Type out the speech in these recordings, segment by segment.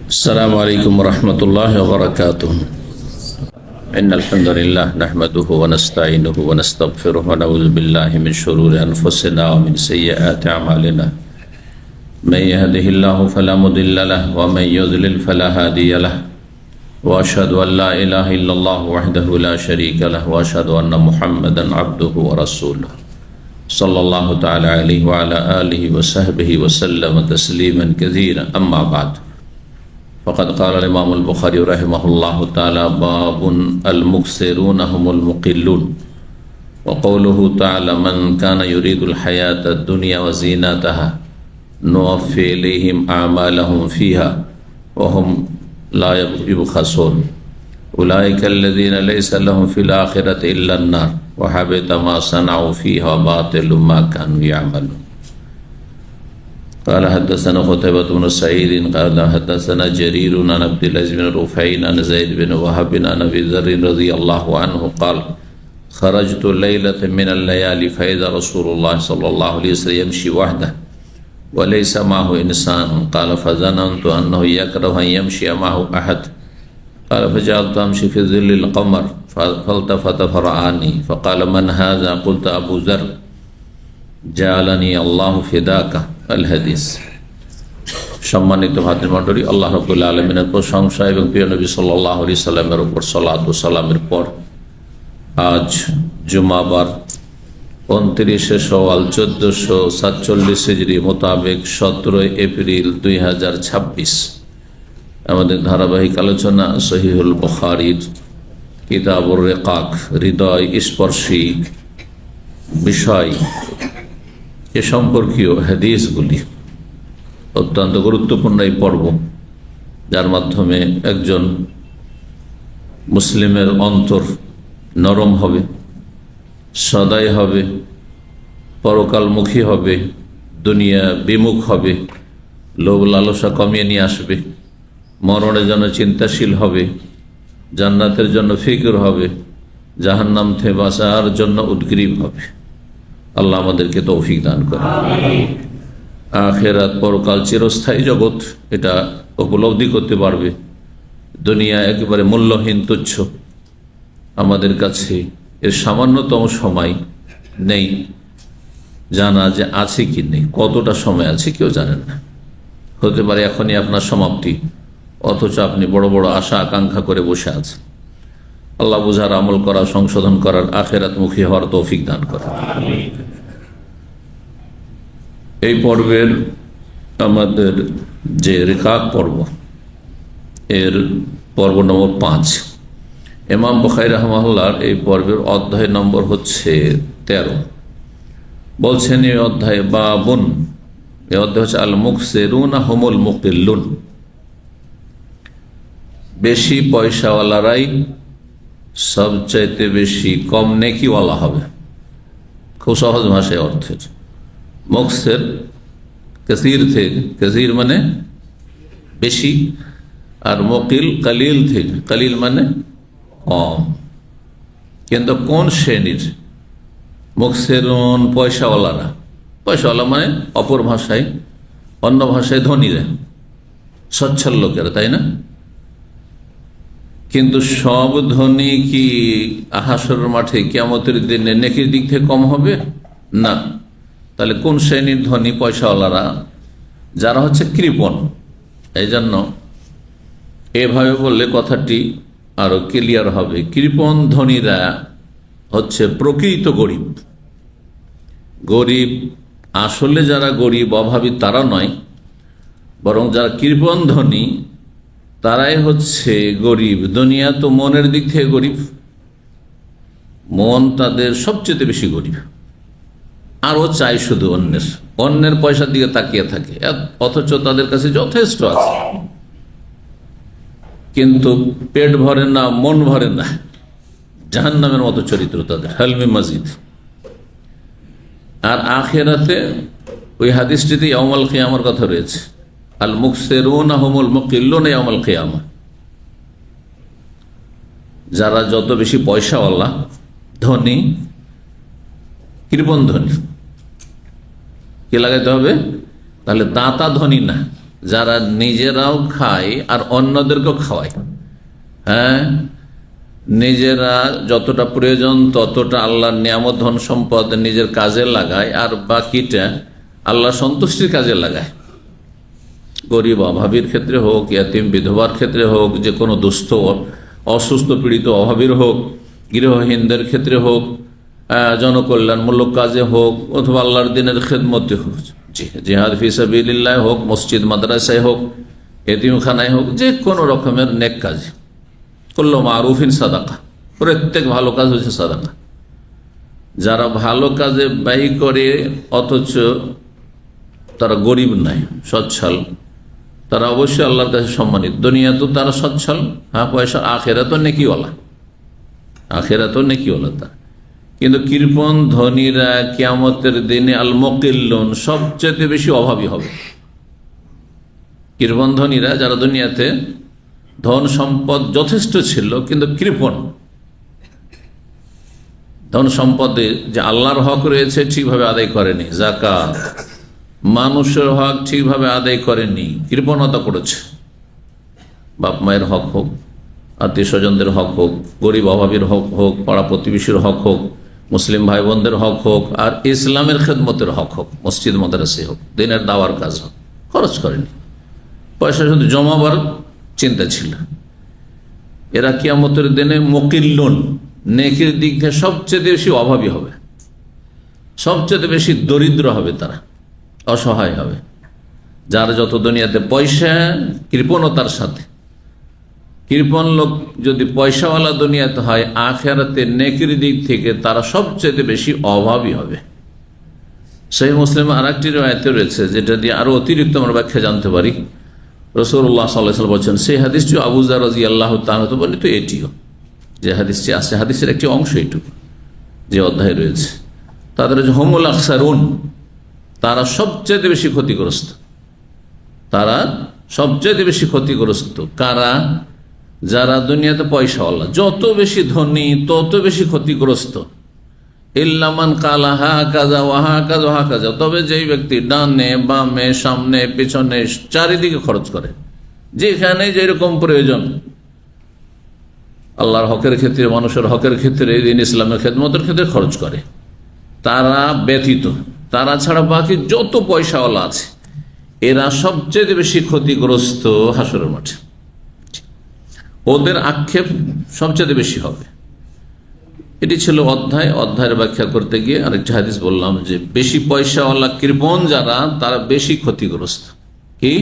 السلام عليكم ورحمة الله وبركاته. إن الحمد لله نحمده ونستعينه ونستغفره ونعوذ بالله من شرور أنفسنا ومن سيئات أعمالنا. من يهده الله فلا مضل له ومن يضلل فلا هادي له. وأشهد أن لا إله إلا الله وحده لا شريك له وأشهد أن محمدا عبده ورسوله صلى الله تعالى عليه وعلى آله وصحبه وسلم تسليما كثيرا. أما بعد، فقد قال الإمام البخاري رحمه الله تعالى: باب المكثرون هم المقلون. وقوله تعالى: من كان يريد الحياة الدنيا وزينتها نوفي إليهم أعمالهم فيها وهم لا يبخسون. أولئك الذين ليس لهم في الآخرة إلا النار وحبط ما صنعوا فيها وباطل ما كانوا يعملون. قال حدثنا قتيبة بن سعيد قال حدثنا جرير عن عبد العزيز بن رفيع عن زيد بن وهب عن أبي ذر رضي الله عنه قال: خرجت ليلة من الليالي فإذا رسول الله صلى الله عليه وسلم يمشي وحده وليس معه إنسان. قال: فظننت أنه يكره أن يمشي معه أحد. قال: فجعلت أمشي في ظل القمر فالتفت فرآني فقال: من هذا؟ قلت: أبو ذر জালানি আল্লাহ ফিদাকা আল হাদিস। সম্মানিত ভাতৃমণ্ডলী, আল্লাহ রাব্বুল আলামিনের প্রশংসা এবং প্রিয় নবী সাল্লাল্লাহু আলাইহি সাল্লামের উপর সালাত ও সালামের পর আজ জুমাবার 29 শওয়াল 1447 হিজরি মোতাবেক 17 এপ্রিল 2026 আমাদের ধারাবাহিক আলোচনা সহিহুল বুখারীর কিতাবুর রিকাক হৃদয় স্পর্শী বিষয় এ সম্পর্কীয় হাদিসগুলি অত্যন্ত গুরুত্বপূর্ণ এই পর্ব, যার মাধ্যমে একজন মুসলিমের অন্তর নরম হবে, সদয় হবে, পরকালমুখী হবে, দুনিয়া বিমুখ হবে, লোভ লালসা কমিয়ে নিয়ে আসবে, মরণের জন্য চিন্তাশীল হবে, জান্নাতের জন্য ফিকির হবে, জাহান্নাম থেকে বাঁচার জন্য উদ্গ্রীব হবে। আল্লাহ আমাদেরকে তৌফিক দান করে। আখিরাত পরকাল চিরস্থায়ী জগৎ, এটা উপলব্ধি করতে পারবে। দুনিয়া একেবারে মূল্যহীন, তুচ্ছ। আমাদের কাছে এর সামান্যতম সময় নেই জানা যে আছে কি নেই, কতটা সময় আছে কেউ জানেন না। হতে পারে এখনই আপনার সমাপ্তি, অথচ আপনি বড় বড় আশা আকাঙ্ক্ষা করে বসে আছেন। আল্লাহ বুঝার, আমল করা, সংশোধন করার, আখিরাতমুখী হওয়ার তৌফিক দান করেন। এই পর্বের আমাদের যে রিকাক পর্ব, এর পর্ব নম্বর 5। ইমাম বুখারী রাহিমাহুল্লাহর এই পর্বের অধ্যায় নম্বর হচ্ছে 13। বলছেন এই অধ্যায় বাবুন, এই অধ্যায় হচ্ছে আল মুকসিরুনা হুমুল মুকিল্লুন। বেশি পয়সাওয়ালারাই সবচাইতে বেশি কম নেকিওয়ালা হবে। খুব সহজ ভাষায় অর্থের। মুকসির কাসীর থেকে, কাসীর মানে বেশি, আর মুকিল কালিল থেকে, কালিল মানে কম। কিন্তু কোন শ্রেণীর? মুকসিরুন পয়সাওয়ালারা। পয়সাওয়ালা মানে অপর ভাষায়, অন্য ভাষায় ধনীরা, সচ্ছল লোকেরা, তাই না? কিন্তু সব ধনী কি হাসরের মাঠে কিয়ামতের দিনে নেকির দিক থেকে কম হবে? না। তাহলে কোন শ্রেণীর ধনী? পয়সাওয়ালারা, যারা হচ্ছে কৃপণ। এই জন্য এভাবে বললে কথাটি আরো ক্লিয়ার হবে। কৃপণ ধনীরা হচ্ছে প্রকৃত গরিব। গরিব আসলে যারা গরিব, অভাবী তারা নয়, বরং যারা কৃপণ ধনী তারাই হচ্ছে গরিব। দুনিয়া তো মনের দিক থেকে গরিব, মন তাদের সবচেয়ে বেশি গরিব। আরও চাই শুধু অন্যের পয়সার দিকে তাকিয়ে থাকে, অথচ তাদের কাছে যথেষ্ট আছে, কিন্তু পেট ভরে না, মন ভরে না। জাহান্নামের মতো চরিত্র তাদের, হালমে মাজিদ। আর আখিরাতে ওই হাদিসটিতে ইয়াউমুল কিয়ামার কথা রয়েছে, আল মুকসিরুনা হুমুল মুকিল্লুনা ইয়াউমুল কিয়ামা। যারা যত বেশি পয়সাওয়ালা, ধনী, কৃপণ ধনী, কি লাগাইতে হবে? তাহলে দাতা ধনী না, যারা নিজেরাও খায় আর অন্যদেরকেও খাওয়ায়। হ্যাঁ, নিজেরা যতটা প্রয়োজন ততটা আল্লাহর নিয়ামত ধন সম্পদ নিজের কাজে লাগায়, আর বাকিটা আল্লাহ সন্তুষ্টির কাজে লাগায়। গরিব অভাবীর ক্ষেত্রে হোক, ইয়াতিম বিধবার ক্ষেত্রে হোক, যে কোনো দুস্থ অসুস্থ পীড়িত অভাবীর হোক, গৃহহীনদের ক্ষেত্রে হোক, জনকল্যাণমূলক কাজে হোক, অথবা আল্লাহর দিনের খেদমতে হোক, জিহাদ ফি সাবিলিল্লাহ হোক, মসজিদ মাদ্রাসায় হোক, এতিমখানায় হোক, যে কোনো রকমের নেক কাজ। কুল্লু মারুফিন সাদাকা, প্রত্যেক ভালো কাজ হচ্ছে সাদাকা। যারা ভালো কাজে ব্যয় করে অথচ তারা গরিব নাই, সচ্ছল, তারা অবশ্যই আল্লাহর কাছে সম্মানিত। দুনিয়া তো তারা সচ্ছল, হ্যাঁ পয়সা, আখেরাত নেকিওয়ালা, আখেরাত নেকিওয়ালা তার। কিন্তু কৃপণ ধনীরা কিয়ামতের দিনে আল মুকিল্লুন, সবচেয়ে বেশি অভাবী হবে। কৃপণ ধনীরা যারা দুনিয়াতে ধন সম্পদ যথেষ্ট ছিল কিন্তু কৃপণ, ধন সম্পদে যে আল্লাহর হক রয়েছে ঠিকভাবে আদায় করেনি, যাকাত মানুষের হক ঠিকভাবে আদায় করেনি, কৃপণতা করেছে। বাপ মায়ের হক হোক, আত্মীয় স্বজনদের হক হোক, গরিব অভাবীর হক হোক, পাড়া প্রতিবেশীর হক হোক, মুসলিম ভাই বোনদের হক হোক, আর ইসলামের খেদমতের হক হোক, মসজিদ মাদ্রাসা হোক, দিনের দাওয়ার কাজ হোক, খরচ করেনি। পয়সা শুধু জমাবার চিন্তা ছিল। এরা কিয়ামতের দিনে মুকিল্লুন, নেকির দিক থেকে সবচেয়ে বেশি অভাবী হবে, সবচেয়ে বেশি দরিদ্র হবে, তারা অসহায় হবে। যার যত দুনিয়াতে পয়সা, কৃপণতার সাথে, কৃপণ লোক যদি পয়সাওয়ালা দুনিয়াতে হয়, আখিরাতে নেকির দিক থেকে তারা সবচেয়ে বেশি অভাবী হবে। সহিহ মুসলিম আর একটি riwayate রয়েছে, যেটা দিয়ে আরো অতিরিক্ত আমরা ব্যাখ্যা জানতে পারি। রাসূলুল্লাহ সাল্লাল্লাহু আলাইহি ওয়াসাল্লাম বলেছেন, সেই হাদিসটি আবু যর রাদিয়াল্লাহু তাআলা তো বলে, তো এটিও যে হাদিসটি আছে, হাদিসের একটি অংশ এইটুকু যে অধ্যায় রয়েছে, তাদের হচ্ছে হুমুল আখসারুন, তারা সবচেয়ে বেশি ক্ষতিগ্রস্ত। তারা সবচেয়ে বেশি ক্ষতিগ্রস্ত কারা? যারা দুনিয়াতে পয়সাওয়ালা, যত বেশি ধনী তত বেশি ক্ষতিগ্রস্ত। ইল্লামান কালা হা কাজা ওয়াহা কাজা ওহা কাজা, তবে যেই ব্যক্তি ডানে বামে সামনে পিছনে চারিদিকে খরচ করে, যেখানে যেরকম প্রয়োজন, আল্লাহর হকের ক্ষেত্রে, মানুষের হকের ক্ষেত্রে, দিন ইসলামের খেদমতের ক্ষেত্রে খরচ করে, তারা ব্যতীত, তারা ছাড়া বাকি যত পয়সাওয়ালা আছে, এরা সবচেয়ে বেশি ক্ষতিগ্রস্ত হাসরের মাঠে। ওদের আক্ষেপ সবচেয়ে বেশি হবে। এটি ছিল অধ্যায়ের ব্যাখ্যা করতে গিয়ে আরেকটি হাদিস বললাম যে বেশি পয়সাওয়ালা কৃপণ যারা, তারা বেশি ক্ষতিগ্রস্ত। কি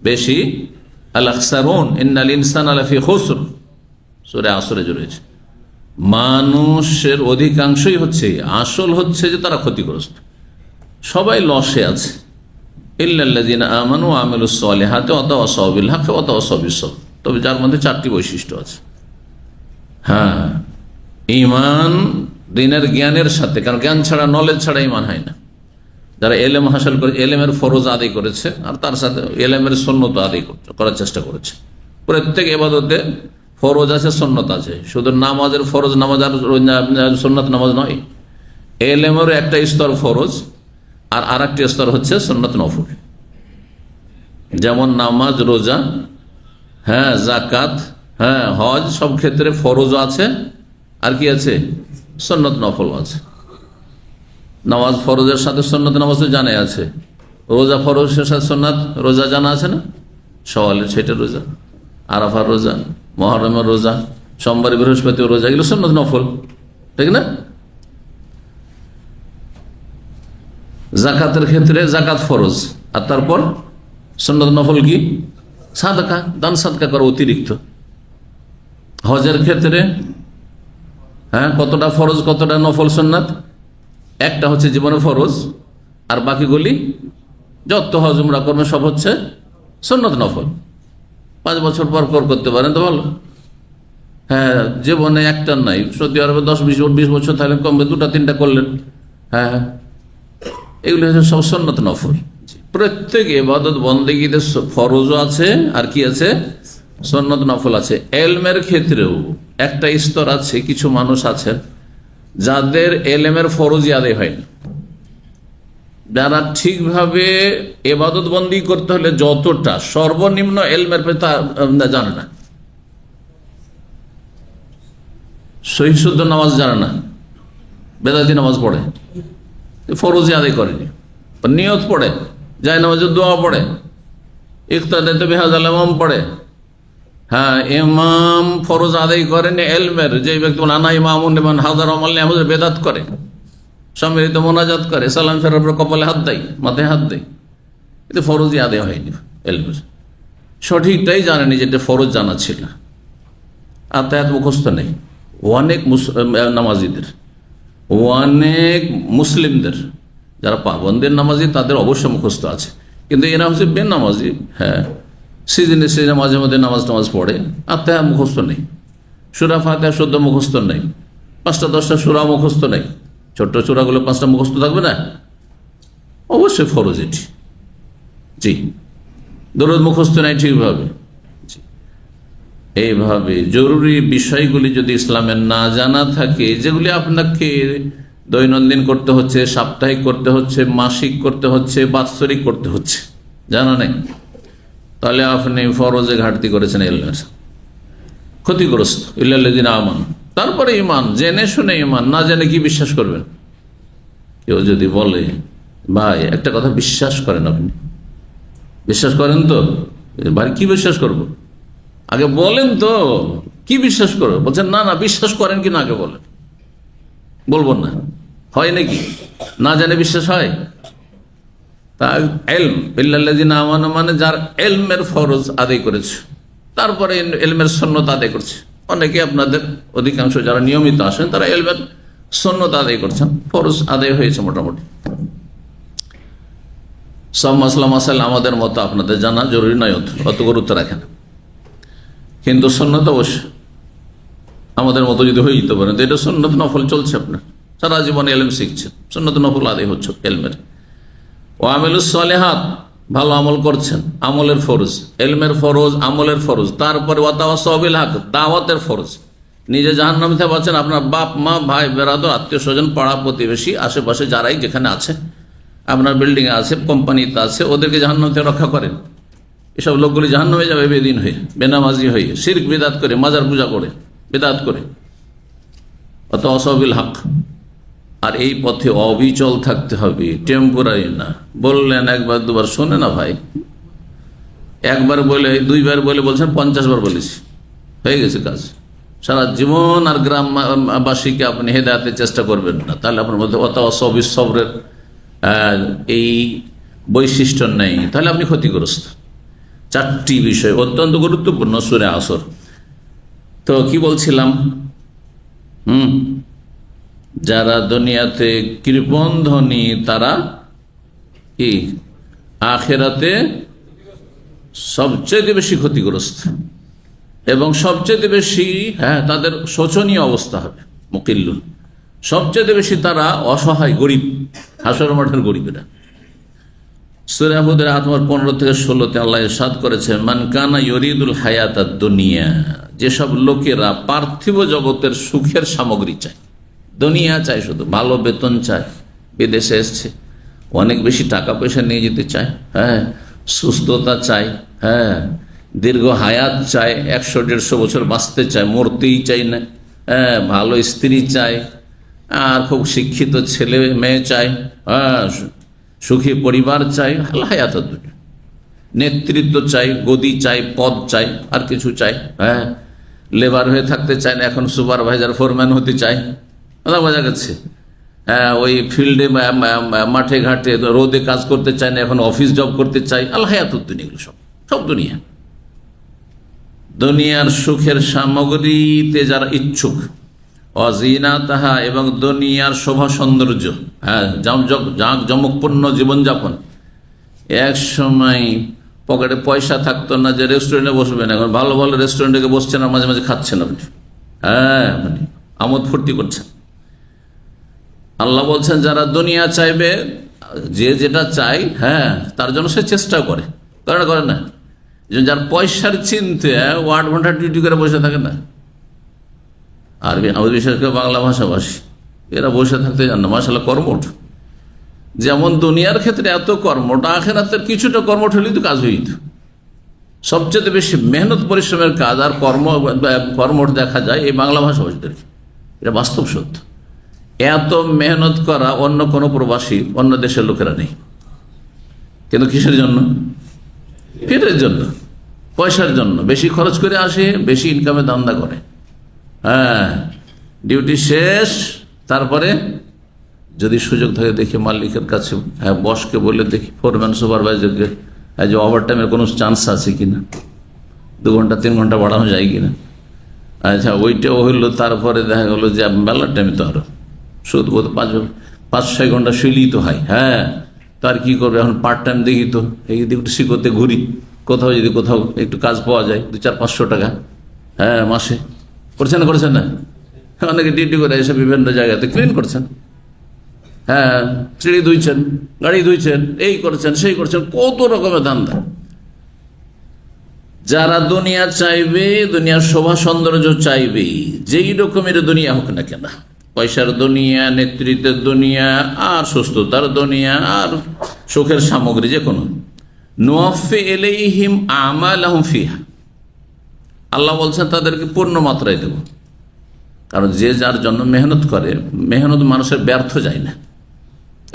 বেশি? আল আখসারুন ইন্নাল ইনসানা লাফি খুসর, সূরা আসরে রয়েছে। মানুষের অধিকাংশই হচ্ছে, আসল হচ্ছে যে তারা ক্ষতিগ্রস্ত, সবাই লসে আছে। ইল্লাল্লাযিনা আমানু ওয়া আমিলুস সলিহাতি ওয়া তাওয়াসাউ বিল হাক্কি ওয়া তাওয়াসাউ বিস সবর। তবে যার মধ্যে চারটি বৈশিষ্ট্য আছে। হ্যাঁ, ঈমান দিনের জ্ঞানের সাথে, কারণ জ্ঞান ছাড়া, নলেজ ছাড়া ঈমান হয় না। যারা এলেম হাসিল করে, এলেমের ফরজ আদায় করেছে, আর তার সাথে এলেমের সুন্নত আদায় করার চেষ্টা করেছে। প্রত্যেক ইবাদতে ফরজ আছে, সুন্নত আছে, শুধু নামাজের ফরজ নামাজ আর সুন্নত নামাজ নয়। এলেমের একটা স্তর ফরজ, আর আরেকটি স্তর হচ্ছে সুন্নত নফল। যেমন নামাজ, রোজা, হ্যাঁ যাকাত, হ্যাঁ হজ, সব ক্ষেত্রে ফরজ আছে, আর কি আছে? সুন্নত নফল আছে। নামাজ ফরজের সাথে সুন্নত নামাজ তো জানাই আছে, রোজা ফরজের সাথে সুন্নত রোজা জানা আছে না? সওয়ালের 6টা রোজা, আরাফার রোজা, মুহররমের রোজা, সোমবার বৃহস্পতি রোজা, এগুলো সুন্নত নফল, ঠিক না? যাকাতের ক্ষেত্রে যাকাত ফরজ, আর তারপর সুন্নত নফল কি? সাদকা, দান সাদকা করা অতিরিক্ত। হজের ক্ষেত্রে হ্যাঁ কতটা ফরজ, কতটা নফল সুন্নাত? একটা হচ্ছে জীবনে ফরজ, আর বাকিগুলি যত হজ উমরা করবে সব হচ্ছে সুন্নত নফল। 5 বছর পর পর করতে পারেন তো ভালো। হ্যাঁ, জীবনে একটা নাই, সৌদি আরবে 10-20 বছর থাকলেন, কমবে 2-3টা করলেন। হ্যাঁ, এগুলি হচ্ছে সব সুন্নত নফল। প্রত্যেক ইবাদত বন্দেগীতে ফরজও আছে, আর কি আছে? সুন্নত নফল আছে। এলমের ক্ষেত্রেও একটা স্তর আছে, কিছু মানুষ আছেন যাদের এলেমের ফরজই আদায় হয় না, যারা ঠিকভাবে ইবাদত বন্দি করতে হলে যতটা সর্বনিম্ন এলমের তা জানে না, সহিহ শুদ্ধ নামাজ জানে না, বেদাতি নামাজ পড়ে, ফরজি আদায় করেনি, নিয়ত পড়ে, যায় নামাজের দোয়া পড়ে, ইকতাদাতে বিহাজাল ইমাম পড়ে। হ্যাঁ, ইমাম ফরজ আদায় করেন এলমের, যে ব্যক্তি আনা ইমামুন লিমান হাযারা ওয়া মান বেদাত করে, সম্মিলিত মোনাজাত করে, সালাম ফেরার পর কপালে হাত দেয়, মাথায় হাত দেয়, এতে ফরজই আদায় হয়নি এলমের, সঠিকটাই জানেনি যেটা ফরজ জানা ছিল। আতায়াত মুখস্থ নেই অনেক নামাজিদের, অনেক মুসলিমদের, যারা পাবন্দের নামাজি তাদের অবশ্য মুখস্থ আছে, কিন্তু এরা হচ্ছে বেনামাজি। হ্যাঁ, সিজনে সিজনে মাঝে মাঝে নামাজ পড়ে, আত্মায়া মুখস্থ নেই, সূরা ফাতিহা শুদ্ধ মুখস্থ নেই, 5টা 10টা সূরা মুখস্থ নেই। ছোট্ট সূরাগুলো 5টা মুখস্থ থাকবে না? অবশ্যই ফরজ এটি। জি, দরুদ মুখস্থ নেই ঠিকভাবে। এইভাবে জরুরি বিষয়গুলি যদি ইসলামের না জানা থাকে, যেগুলি আপনাকে দৈনন্দিন করতে হচ্ছে, সাপ্তাহিক করতে হচ্ছে, মাসিক করতে হচ্ছে, বাৎসরিক করতে হচ্ছে, জানা নেই, তাহলে আপনি ফরজে ঘাটতি করেছেন, এলমের ক্ষতিগ্রস্ত। ইল্লাল্লাযিনা আমানু, তারপরে ইমান, জেনে শুনে ইমান, না জেনে কি বিশ্বাস করবেন? কেউ যদি বলে ভাই একটা কথা বিশ্বাস করেন, আপনি বিশ্বাস করেন তো? ভাই কি বিশ্বাস করবো? আগে বলেন তো কি বিশ্বাস করবো? বলছেন না না বিশ্বাস করেন কি না আগে বলেন। বলবো না, হয় নাকি? না জানে বিশ্বাস হয়? তা এলম বিল্লাল্লাযিনা আমানু মানে যার এলমের ফরজ আদায় করেছে, তারপরে এলমের সুন্নত আদায় করছে। অনেকে আপনাদের অধিকাংশ যারা নিয়মিত আসেন তারা এলমের সুন্নত আদায় করছেন, ফরজ আদায় হয়েছে মোটামুটি। সব মাসলা মাসাইল আমাদের মতো আপনাদের জানা জরুরি নয়, অত গুরুত্ব রাখে না, কিন্তু সুন্নত অবশ্য আমাদের মতো যদি হয়ে যেতে পারেন তো এটা সুন্নত নফল চলছে, আপনার সারা জীবন এলম শিখছেন, সুন্নত নফল আদায় হচ্ছে এলমের। ও আমিলুস সালেহাত, ভালো আমল করছেন, আমলের ফরজ, এলমের ফরজ, আমলের ফরজ, তারপরে ওয়াতাওয়াসাউ বিল হক, দাওয়াতের ফরজ। নিজে জাহান্নাম থেকে বাঁচেন, আপনার বাপ মা ভাই বেরাদর আত্মীয় স্বজন পাড়া প্রতিবেশী আশেপাশে যারাই যেখানে আছে, আপনার বিল্ডিং এ আছে, কোম্পানিতে আছে, ওদেরকে জাহান্নাম থেকে রক্ষা করেন। এসব লোকগুলি জাহান্নামে যাবে বেদিন হয়ে, বেনামাজি হয়ে, শিরক বিদাত করে, মাজার পূজা করে, বিদাত করে। ওয়াতাওয়াসাউ বিল হক, আর এই পথে অবিচল থাকতে হবে, টেম্পোরারি না। বললেন একবার দুবার শোনে না ভাই, একবার বলে দুইবার বলে বলছেন 50 বার বলেছি, হয়ে গেছে কাজ। সারা জীবন আর গ্রামবাসীকে আপনি হেদায়েতের চেষ্টা করবেন না, তাহলে আপনার মধ্যে ওয়াতাওয়াসাউ বিস সবরের এই বৈশিষ্ট্য নেই, তাহলে আপনি ক্ষতিগ্রস্ত। 4টি বিষয় অত্যন্ত গুরুত্বপূর্ণ সূরা আসর। তো কি বলছিলাম? যারা দুনিয়াতে কৃপণ ধনী তারা কি আখিরাতে সবচেয়ে বেশি ক্ষতিগ্রস্ত, এবং সবচেয়ে বেশি তাদের শোচনীয় অবস্থা হবে। মুকিল্লুন, সবচেয়ে বেশি তারা অসহায়, গরিব, হাসর মাঠের গরিবেরা। সূরা হুদের আয়াত 15 থেকে 16-তে আল্লাহ ইরশাদ করেছেন, মান কানা ইউরিদুল হায়াতাদ দুনিয়া, যেসব লোকেরা পার্থিব জগতের সুখের সামগ্রী চায়, দুনিয়া চায়, শুধু ভালো বেতন চায়, বিদেশে এসছে অনেক বেশি টাকা পয়সা নিয়ে যেতে চায়, সুস্থতা চায়, দীর্ঘ হায়াত চায়, 100-150 বছর বাঁচতে চায়, মরতেই চায় না, ভালো স্ত্রী চায়, আর খুব শিক্ষিত ছেলে মেয়ে চায়, সুখী পরিবার চাই, হায়াত দুনিয়া, নেতৃত্ব চাই, গদি চাই, পদ চাই, আর কিছু চাই, লেবার হয়ে থাকতে চায় না, এখন সুপারভাইজার ফোরম্যান হতে চায়, বোঝা গেছে। ওই ফিল্ডে মাঠে ঘাটে রোদে কাজ করতে চায় না, এখন অফিস জব করতে চাই, হায়াত দুনিয়া, এগুলো সব দুনিয়া। দুনিয়ার সুখের সামগ্রীতে যারা ইচ্ছুক, অজিনাতাহা, এবং দুনিয়ার শোভা সৌন্দর্য, জাঁক জমকপূর্ণ জীবনযাপন। এক সময় পকেটে পয়সা থাকতো না যে রেস্টুরেন্টে বসবেন, এখন ভালো ভালো রেস্টুরেন্টে বসছেন আর মাঝে মাঝে খাচ্ছেন আপনি, মানে আমোদ ফুর্তি করছেন। আল্লাহ বলছেন যারা দুনিয়া চাইবে, যে যেটা চাই তার জন্য সে চেষ্টা করে না, যার পয়সার চিন্তা ও 8 ঘন্টা ডিউটি করে বসে থাকে না। আরবি, আমাদের বিশেষ করে বাংলা ভাষাভাষী, এরা বসে থাকতে জান না, মাশাআল্লাহ কর্মঠ, যেমন দুনিয়ার ক্ষেত্রে এত কর্মটা, আখিরাতের কিছুটা কর্ম ঠেলি তো কাজ হইত। সবচেয়ে বেশি মেহনত পরিশ্রমের কাজ আর কর্ম দেখা যায় এই বাংলা ভাষাভাষীদের। এটা বাস্তব সত্য। এত মেহনত করা অন্য কোনো প্রবাসী, অন্য দেশের লোকেরা নেই। কিন্তু কিসের জন্য? পেটের জন্য, পয়সার জন্য। বেশি খরচ করে আসে, বেশি ইনকামে ধান্দা করে। হ্যাঁ, ডিউটি শেষ, তারপরে যদি সুযোগ থাকে দেখি মালিকের কাছে, হ্যাঁ বসকে বলে দেখি, ফোরম্যান সুপারভাইজারকে, যে ওভার টাইমের কোনো চান্স আছে কিনা, 2 ঘন্টা 3 ঘন্টা বাড়ানো যায় কিনা। আচ্ছা, ওইটাও হইলো। তারপরে দেখা গেলো যে বেলার টাইমে তো আরো শুধু 5-6 ঘন্টা শুইলেই তো হয়। হ্যাঁ, তার কি করবে এখন? পার্ট টাইম দেখি তো, এই একটু শিখতে ঘুরি, কোথাও যদি কোথাও একটু কাজ পাওয়া যায় 200-500 টাকা, হ্যাঁ মাসে। করছেন না? অনেকে ডিউটি করে এসে বিভিন্ন জায়গাতে ক্লিন করছেন, হ্যাঁ সিঁড়ি ধুইছেন, গাড়ি ধুইছেন, এই করছেন সেই করছেন, কত রকমের ধান্দা। যারা দুনিয়া চাইবে, দুনিয়ার শোভা সৌন্দর্য চাইবে, যেই রকমের দুনিয়া হোক না কেন, পয়সার দুনিয়া, নেতৃত্বের দুনিয়া, আর সুস্থতার দুনিয়া, আর সুখের সামগ্রী, যে কোনো, নুওয়াফি ইলাইহিম আমালাহুম ফিহা, আল্লাহ বলছেন তাদেরকে পূর্ণ মাত্রায় দেব। কারণ যে যার জন্য মেহনত করে, মেহনত মানুষের ব্যর্থ যায় না।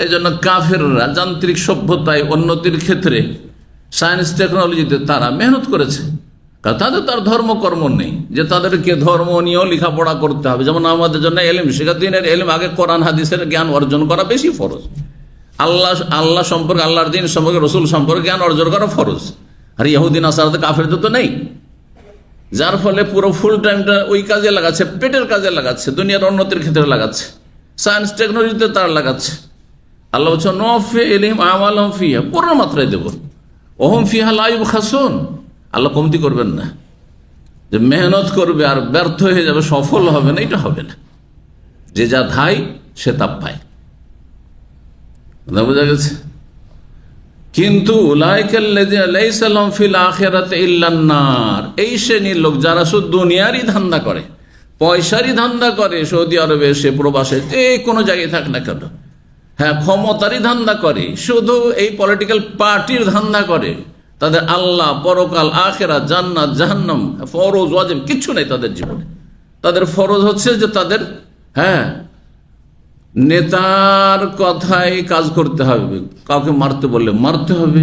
এই জন্য কাফেররা যান্ত্রিক সভ্যতায়, উন্নতির ক্ষেত্রে, সায়েন্স টেকনোলজিতে তারা মেহনত করেছে। কারণ তাদের তার ধর্মকর্ম নেই যে তাদেরকে ধর্ম নিয়েও লেখাপড়া করতে হবে। যেমন আমাদের জন্য এলিম শেখা, দিনের এলিম, আগে কোরআন হাদিসের জ্ঞান অর্জন করা বেশি ফরজ। আল্লাহ সম্পর্কে, আল্লাহর দিন সম্পর্কে, রসুল সম্পর্কে জ্ঞান অর্জন করা ফরজ। আর ইহুদিন আসারাতে কাফেরদের তো নেই, যার ফলে পুরো ফুল টাইমটা ওই কাজে লাগাচ্ছে, পেটের কাজে লাগাচ্ছে, দুনিয়ার উন্নতির ক্ষেত্রে লাগাচ্ছে, সায়েন্স টেকনোলজিতে তারা লাগাচ্ছে। আল্লাহ বলছে নুওয়াফি ইলাইহিম আমালাহুম ফিহা, পূর্ণ মাত্রায় দেব। ওহুম ফিহা লা ইউবখাসুন, আল্লাহ কমতি করবেন না। যে মেহনত করবে আর ব্যর্থ হয়ে যাবে, সফল হবে না, এটা হবে না। যে যা ধাই সে তা পায়। বোঝা গেছে? কিন্তু উলাইকাল্লাযীনা লাইসা লাহুম ফিল আখিরাতি ইল্লান নার, এই শ্রেণীর লোক যারা শুধু দুনিয়ারই ধান্দা করে, পয়সারই ধান্দা করে, সৌদি আরবে সে, প্রবাসে, যে কোনো জায়গায় থাক না কেন, হ্যাঁ ক্ষমতারই ধান্দা করে, শুধু এই পলিটিক্যাল পার্টির ধান্দা করে, তাদের আল্লাহ, পরকাল, আখিরাত, জান্নাত, জাহান্নাম, ফরজ ওয়াজিব কিচ্ছু নেই তাদের জীবনে। তাদের ফরজ হচ্ছে যে তাদের, হ্যাঁ নেতার কথায় কাজ করতে হবে, কাউকে মারতে বললে মারতে হবে,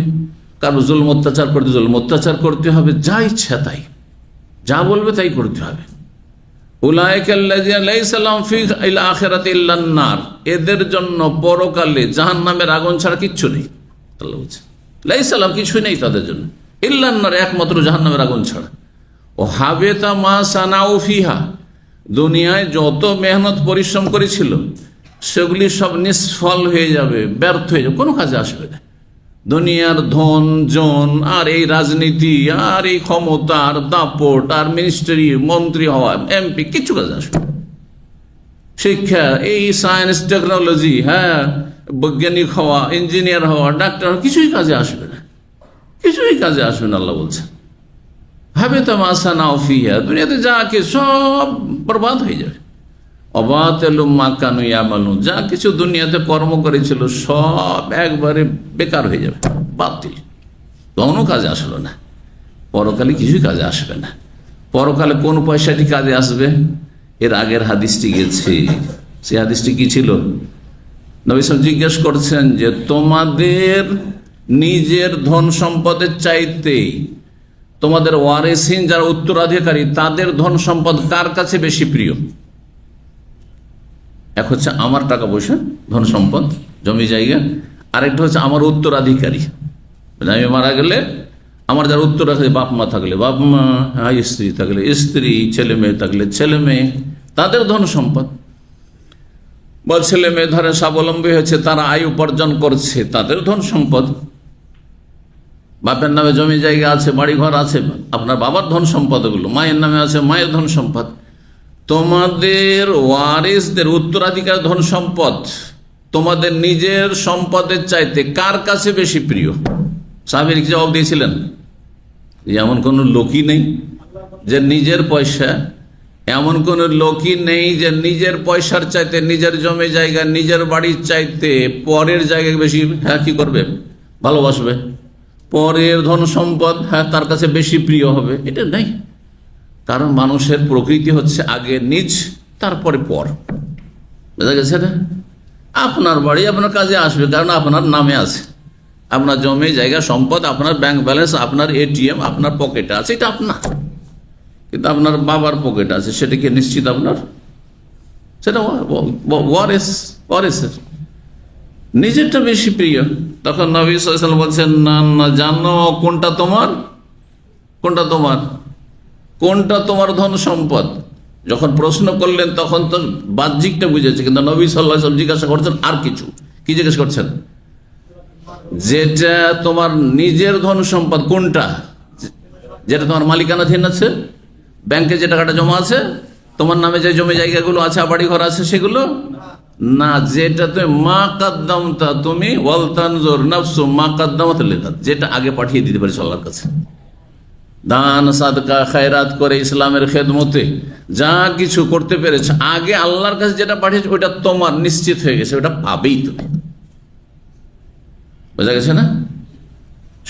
কারো জুলম অত্যাচার করতে জুলম অত্যাচার করতে হবে, যা ইচ্ছা তাই, যা বলবে তাই করতে হবে। উলাইকাল্লাযীনা লাইসা লাহুম ফিল আখিরাতি ইল্লান নার, এদের জন্য পরকালে জাহান্নামের আগুন ছাড়া কিচ্ছু নেই। আল্লাহ বলছে লাইসা লাহুম, কিছুই নেই তাদের জন্য, ইল্লান নার, একমাত্র জাহান্নামের আগুন ছাড়া। ও হাবিতা মা সানাউ ফিহা, দুনিয়ায় যত মেহনত পরিশ্রম করেছিল সেগুলি সব নিষ্ফল হয়ে যাবে, ব্যর্থ হয়ে যাবে, কোনো কাজে আসবে না। দুনিয়ার ধন জন, আর এই রাজনীতি, আর এই ক্ষমতা, আর দাপট, আর মিনিস্ট্রি, মন্ত্রী হওয়া, এমপি, কিছু কাজে আসবে। শিক্ষা, এই সায়েন্স টেকনোলজি, হ্যাঁ বৈজ্ঞানিক হওয়া, ইঞ্জিনিয়ার হওয়া, ডাক্তার হওয়া, কিছুই কাজে আসবে না, কিছুই কাজে আসবে না। আল্লাহ বলছে হাবিতা মা সানাউ ফিহা, দুনিয়াতে যা কে সব বরবাদ হয়ে যাবে। অবাতিলুম মা কানু ইয়ামালুন, যা কিছু দুনিয়াতে কর্ম করেছিল সব একবারে বেকার হয়ে যাবে, বাতিল, কোনো কাজে আসলো না। পরকালে কিছুই কাজে আসবে না। পরকালে কোন পয়সাটি কাজে আসবে? এর আগের হাদিসটি গেছে, সেই হাদিসটি কি ছিল? নবী সাল্লাল্লাহু আলাইহি ওয়াসাল্লাম জিজ্ঞেস করছেন যে তোমাদের নিজের ধন সম্পদের চাইতে তোমাদের ওয়ারিসিন, যারা উত্তরাধিকারী, তাদের ধন সম্পদ কার কাছে বেশি প্রিয়? এক হচ্ছে আমার টাকা পয়সা, ধন সম্পদ, জমি জায়গা, আরেকটা হচ্ছে আমার উত্তরাধিকারী। আমি মারা গেলে আমার যারা উত্তরাধিকারী, বাপ মা থাকলে বাপ মা, স্ত্রী থাকলে স্ত্রী, ছেলে মেয়ে থাকলে ছেলে মেয়ে, তাদের ধন সম্পদ। বা ছেলে মেয়ে ধরে স্বাবলম্বী হয়েছে, তারা আয় উপার্জন করছে, তাদের ধন সম্পদ। বাপের নামে জমি জায়গা আছে, বাড়ি ঘর আছে, আপনার বাবার ধন সম্পদ এগুলো, মায়ের নামে আছে, মায়ের ধন সম্পদ। তোমাদের ওয়ারিসদের, উত্তরাধিকার ধন সম্পদ তোমাদের নিজের সম্পদের চাইতে কার কাছে বেশি প্রিয়? সাহাবীরা কি জবাব দিয়েছিলেন? এমন কোনো লোকই নেই যে নিজের পয়সা এমন কোন লোকই নেই যে নিজের পয়সার চাইতে, নিজের জমি জায়গা, নিজের বাড়ির চাইতে পরের জায়গায় বেশি কি করবে, ভালোবাসবে। পরের ধন সম্পদ তার কাছে বেশি প্রিয় হবে, এটা নেই। কারণ মানুষের প্রকৃতি হচ্ছে আগে নিজ, তারপরে পর। বোঝা গেছে না? আপনার বাড়ি আপনার কাজে আসবে, কারণ আপনার নামে আছে। আপনার জমি জায়গা সম্পদ, আপনার ব্যাংক ব্যালেন্স, আপনার এটিএম আপনার পকেটে আছে, এটা আপনার। কিন্তু আপনার বাবার পকেটে আছে, সেটা কি নিশ্চিত আপনার? সেটা ওয়ারেসের, নিজেরটা বেশি প্রিয়। তখন নবী সাল্লাল্লাহু আলাইহি ওয়াসাল্লাম বলছেন, না না, জানো কোনটা তোমার, কোনটা তোমার, কোনটা তোমার ধন সম্পদ। যখন প্রশ্ন করলেন তখন তো বাহ্যিকটা বুঝেছে, কিন্তু নবী সাল্লাল্লাহু আলাইহি ওয়াসাল্লাম জিজ্ঞাসা করছেন আর কিছু। কি জিজ্ঞেস করছেন? যেটা তোমার নিজের ধন সম্পদ কোনটা, যেটা তোমার মালিকানাধীন আছে, ব্যাংকে যে টাকাটা জমা আছে, তোমার নামে যে জমি জায়গাগুলো আছে, বাড়ি ঘর আছে, সেগুলো না। যেটা তুমি মা কাদ্দামতা, তুমি ওয়ালতানজুর নাফসু মা কাদ্দামাত লিগাদ, যেটা আগে পাঠিয়ে দিতে পারিস আল্লাহর কাছে। দান সাদকা খায়রাত করে ইসলামের খেদমতে যা কিছু করতে পেরেছে, আগে আল্লাহর কাছে যেটা পাঠিয়েছে ওটা তোমার নিশ্চিত হয়ে গেছে, ওটা পাবেই তুমি। বোঝা গেছে না?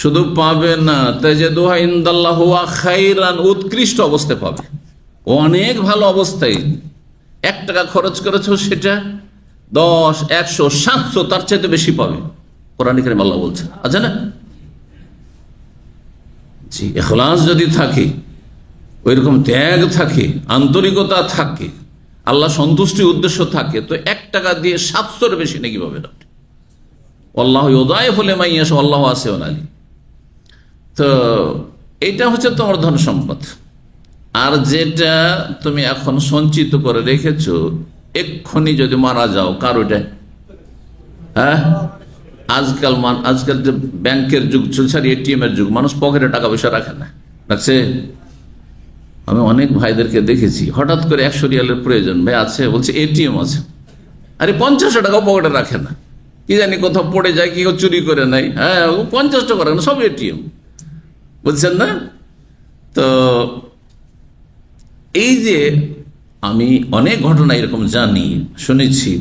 শুধু পাবে না, তাজিদুহা ইনদাল্লাহি হুয়া খায়রান, উৎকৃষ্ট অবস্থায় পাবে, অনেক ভালো অবস্থায়। 1 টাকা খরচ করেছো, সেটা 10, 100, 700 তার চাইতে বেশি পাবে। কোরআন কারীম আল্লাহ বলছে, আছে না? জি, ইখলাস যদি থাকে, ওইরকম ত্যাগ থাকে, আন্তরিকতা থাকে, আল্লাহ সন্তুষ্টির উদ্দেশ্য থাকে, তো 1 টাকা দিয়ে 700-র বেশি নাকি পাবেন আপনি। আল্লাহু ইউদাইফু লিমান ইয়াশা আল্লাহু ওয়াসিউন আলিম। তো এটা হচ্ছে তোমার ধন সম্পদ। আর যেটা তুমি এখন সঞ্চিত করে রেখেছো, এক্ষুনি যদি মারা যাও, কার ওইটা? আজকাল যে ব্যাংকের যুগ চলছে, আর এটিএম এর যুগ, মানুষ পকেটে টাকা পয়সা রাখে না, রাখছে? আমি অনেক ভাইদেরকে দেখেছি, হঠাৎ করে 100 রিয়ালের প্রয়োজন, ভাই আছে, বলছে এটিএম আছে, আরে 50 টাকাও পকেটে রাখে না, কি জানি কোথাও পড়ে যায়, কি চুরি করে নাই। 50 টাকা রাখে না, সব এটিএম, বুঝছেন না? তো এই যে আমি অনেক ঘটনা এরকম জানি, শুনেছি,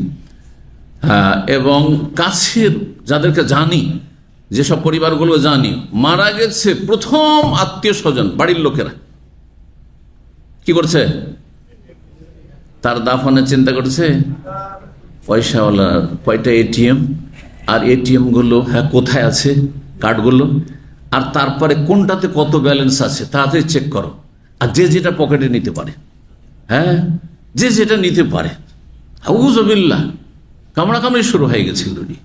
এবং কাছের যাদেরকে জানি, যেসব পরিবারগুলো জানি, মারা গেছে প্রথম আত্মীয় স্বজন, বাড়ির লোকেরা কি করছে? তার দাফনের চিন্তা করছে, পয়সাওয়ালা কয়টা এটিএম, আর এটিএম গুলো কোথায় আছে, কার্ডগুলো, আর তারপরে কোনটাতে কত ব্যালেন্স আছে তাড়াতাড়ি চেক করো। আর যে যেটা পকেটে নিতে পারে, যে যেটা নিতে পারে, আউযুবিল্লাহ, কামড়াকামড়ি শুরু হয়ে গেছে এগুলি।